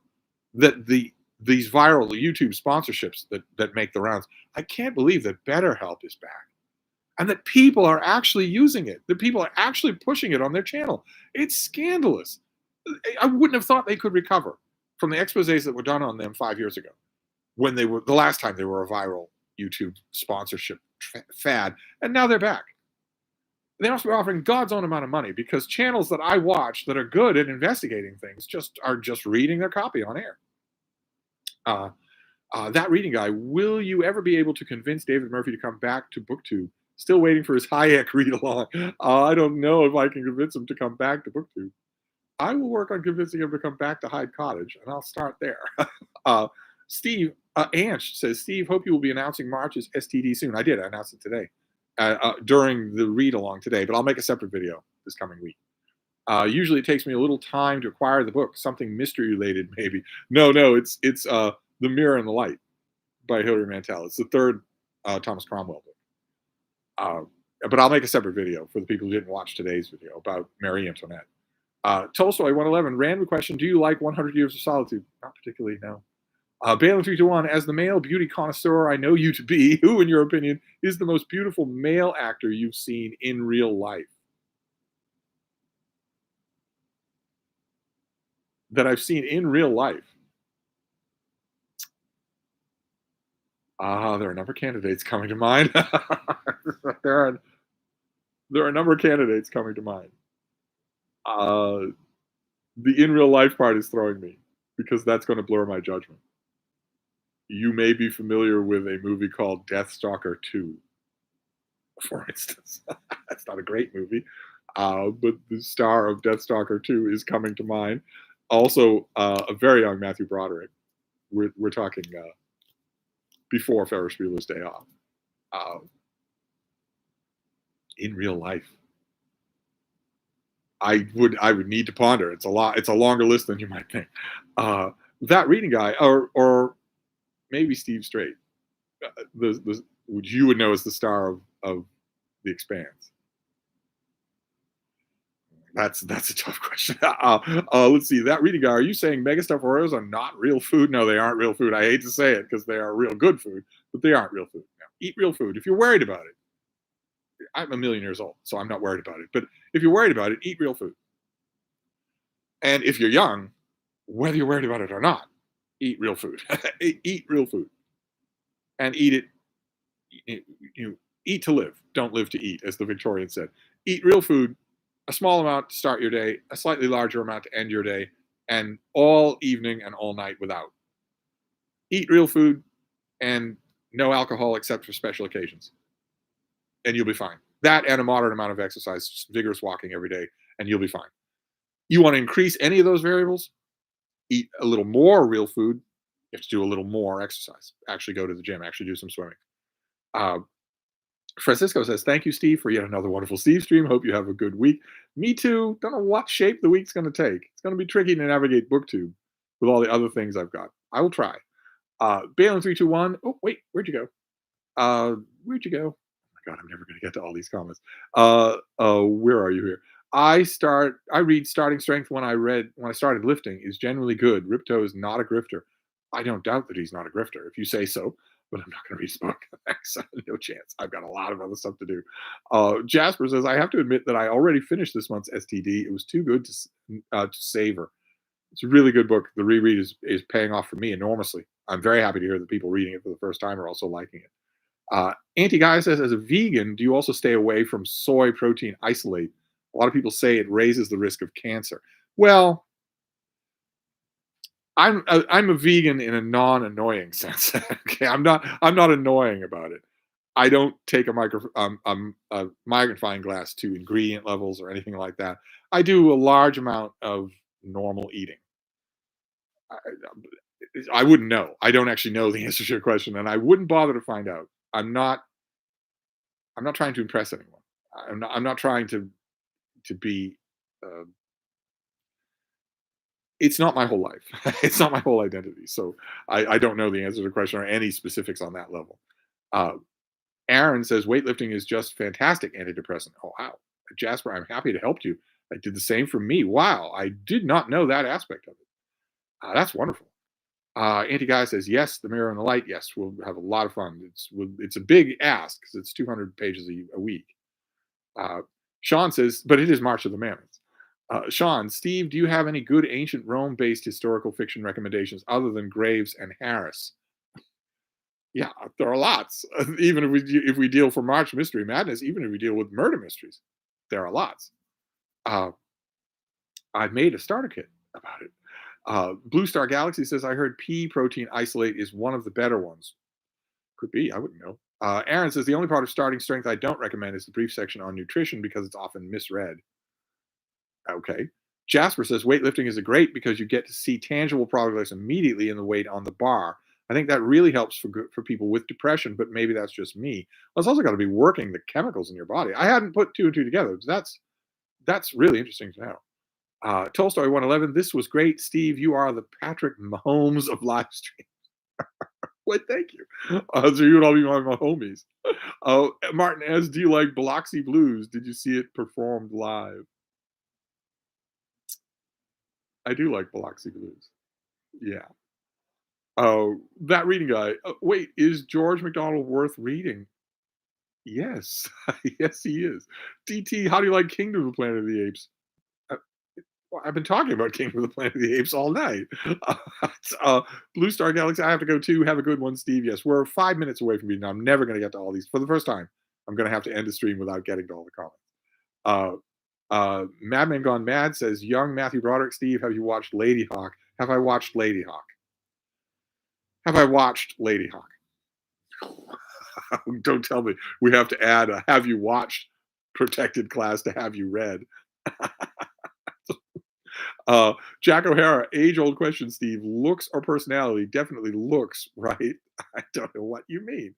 that these viral YouTube sponsorships that make the rounds. I can't believe that BetterHelp is back and that people are actually using it. That people are actually pushing it on their channel. It's scandalous. I wouldn't have thought they could recover from the exposés that were done on them 5 years ago, when they were the last time they were a viral YouTube sponsorship fad, and now they're back. They must be offering God's own amount of money because channels that I watch that are good at investigating things are just reading their copy on air. That reading guy, will you ever be able to convince David Murphy to come back to BookTube? Still waiting for his Hayek read along. I don't know if I can convince him to come back to BookTube. I will work on convincing him to come back to Hyde Cottage, and I'll start there. Steve Anch says, Steve, hope you will be announcing March's STD soon. I did. I announced it today during the read along today, but I'll make a separate video this coming week. Usually it takes me a little time to acquire the book, something mystery related, maybe. No, it's The Mirror and the Light by Hilary Mantel. It's the third Thomas Cromwell book. But I'll make a separate video for the people who didn't watch today's video about Marie Antoinette. Tolstoy 111, random question, do you like 100 Years of Solitude? Not particularly, no. Balin 321, as the male beauty connoisseur I know you to be, who, in your opinion, is the most beautiful male actor you've seen in real life? That I've seen in real life. There are a number of candidates coming to mind. there are a number of candidates coming to mind. The in real life part is throwing me because that's going to blur my judgment. You may be familiar with a movie called Deathstalker 2, for instance. That's not a great movie, but the star of Deathstalker 2 is coming to mind. Also, a very young Matthew Broderick. We're talking before Ferris Bueller's Day Off. In real life, I would need to ponder. It's a lot. It's a longer list than you might think. That reading guy, or maybe Steve Strait, which you would know as the star of The Expanse. That's a tough question. Let's see. That reading guy, are you saying mega stuffed Oreos are not real food? No, they aren't real food. I hate to say it because they are real good food, but they aren't real food. Now, eat real food. If you're worried about it, I'm a million years old, so I'm not worried about it. But if you're worried about it, eat real food. And if you're young, whether you're worried about it or not, eat real food. Eat real food. And eat it. Eat to live. Don't live to eat, as the Victorians said. Eat real food, a small amount to start your day, a slightly larger amount to end your day, and all evening and all night without. Eat real food and no alcohol except for special occasions. And you'll be fine. That and a moderate amount of exercise, vigorous walking every day, and you'll be fine. You want to increase any of those variables? Eat a little more real food. You have to do a little more exercise. Actually go to the gym. Actually do some swimming. Francisco says, thank you, Steve, for yet another wonderful Stevestream. Hope you have a good week. Me too. Don't know what shape the week's going to take. It's going to be tricky to navigate BookTube with all the other things I've got. I will try. Balin321. Oh, wait. Where'd you go? Where'd you go? God, I'm never going to get to all these comments. Where are you here? I read Starting Strength when I started lifting is generally good. Ripto is not a grifter. I don't doubt that he's not a grifter, if you say so, but I'm not going to read his book. No chance. I've got a lot of other stuff to do. Jasper says, I have to admit that I already finished this month's STD. It was too good to savor. It's a really good book. The reread is paying off for me enormously. I'm very happy to hear that people reading it for the first time are also liking it. Anti-Guy says, as a vegan, do you also stay away from soy protein isolate? A lot of people say it raises the risk of cancer. Well, I'm a vegan in a non-annoying sense. Okay, I'm not annoying about it. I don't take a magnifying glass to ingredient levels or anything like that. I do a large amount of normal eating. I wouldn't know. I don't actually know the answer to your question, and I wouldn't bother to find out. I'm not trying to impress anyone. I'm not trying to be. Uh, it's not my whole life. It's not my whole identity. So I don't know the answer to the question or any specifics on that level. Uh, Aaron says weightlifting is just fantastic antidepressant. Oh wow, Jasper, I'm happy to help you. I did the same for me. Wow, I did not know that aspect of it. That's wonderful. Anti Guy says yes. The mirror and the light. Yes, we'll have a lot of fun. It's a big ask because it's 200 pages a week. Uh, Sean says, but it is March of the Mammoths. Sean, Steve, do you have any good ancient Rome-based historical fiction recommendations other than Graves and Harris? Yeah, there are lots. Even if we deal for March Mystery Madness, even if we deal with murder mysteries, there are lots. Uh, I made a starter kit about it. Blue Star Galaxy says I heard pea protein isolate is one of the better ones. Could be. I wouldn't know. Aaron says the only part of starting strength I don't recommend is the brief section on nutrition because it's often misread. Okay. Jasper says weightlifting is a great because you get to see tangible progress immediately in the weight on the bar. I think that really helps for people with depression, but maybe that's just me. Well, it's also got to be working the chemicals in your body. I hadn't put two and two together. That's really interesting to know. Tolstoy 111. This was great, Steve. You are the Patrick Mahomes of live stream. Well, thank you. So you would all be my homies. Martin S. Do you like Biloxi Blues? Did you see it performed live? I do like Biloxi Blues. Yeah. Oh, that reading guy. Wait, is George McDonald worth reading? Yes. Yes, he is. DT, how do you like Kingdom of the Planet of the Apes? Uh, well, I've been talking about Kingdom of the Planet of the Apes all night. Uh, Blue Star Galaxy, I have to go too. Have a good one, Steve. Yes, we're 5 minutes away from being done. I'm never going to get to all these. For the first time, I'm going to have to end the stream without getting to all the comments. Madman Gone Mad says, young Matthew Broderick, Steve, have you watched Lady Hawk? Have I watched Lady Hawk? Have I watched Lady Hawk? Don't tell me we have to add a have you watched protected class to have you read. Jack O'Hara, age old question, Steve. Looks or personality? Definitely looks, right? I don't know what you mean.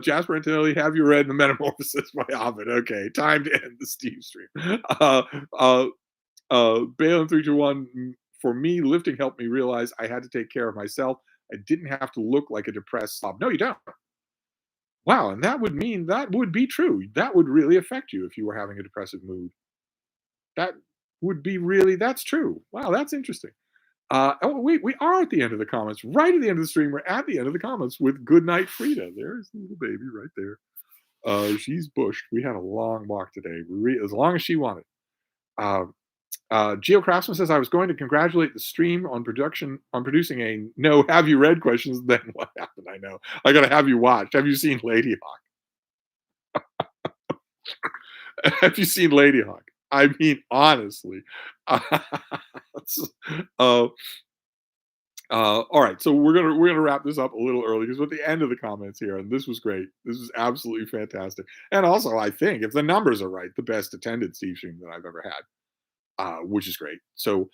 Jasper Antonelli, have you read The Metamorphosis by Ovid? Okay, time to end the Steve stream. Balin 321, for me, lifting helped me realize I had to take care of myself. I didn't have to look like a depressed slob. No, you don't. Wow, and that would mean that would be true. That would really affect you if you were having a depressive mood. That would be really that's true. Wow, that's interesting. Oh, wait, we are at the end of the comments. Right at the end of the stream, we're at the end of the comments with Good Night Freda. There's the little baby right there. She's bushed. We had a long walk today, as long as she wanted. Uh, Geo Craftsman says I was going to congratulate the stream on producing a no have you read questions. Then what happened? I know. I gotta have you watched. Have you seen Lady Hawk? Have you seen Lady Hawk? I mean, honestly. uh, all right, so we're gonna wrap this up a little early because we're at the end of the comments here, and this was great. This was absolutely fantastic, and also I think if the numbers are right, the best attended Steve stream that I've ever had. Which is great. So,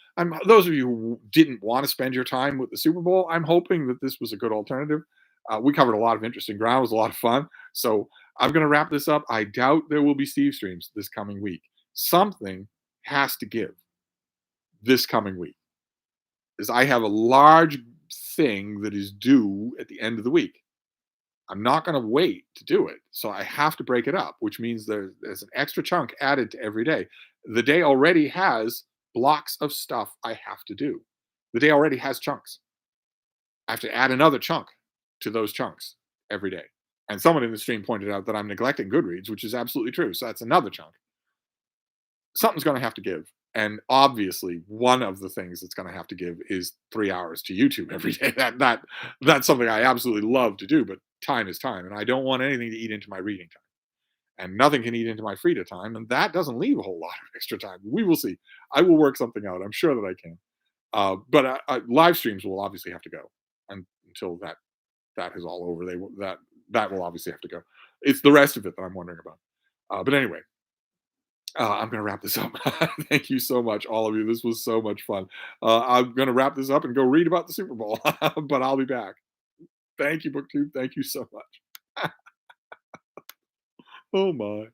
those of you who didn't want to spend your time with the Super Bowl, I'm hoping that this was a good alternative. We covered a lot of interesting ground. It was a lot of fun. So, I'm going to wrap this up. I doubt there will be Steve streams this coming week. Something has to give this coming week, is I have a large thing that is due at the end of the week. I'm not going to wait to do it. So I have to break it up, which means there's an extra chunk added to every day. The day already has blocks of stuff I have to do. The day already has chunks. I have to add another chunk to those chunks every day. And someone in the stream pointed out that I'm neglecting Goodreads, which is absolutely true. So that's another chunk. Something's going to have to give. And obviously, one of the things that's going to have to give is 3 hours to YouTube every day. That's something I absolutely love to do, but time is time, and I don't want anything to eat into my reading time, and nothing can eat into my Freda time, and that doesn't leave a whole lot of extra time. We will see. I will work something out. I'm sure that I can. But live streams will obviously have to go until that is all over. That will obviously have to go. It's the rest of it that I'm wondering about. But anyway, I'm going to wrap this up. Thank you so much, all of you. This was so much fun. I'm going to wrap this up and go read about the Super Bowl, but I'll be back. Thank you, BookTube. Thank you so much. Oh my.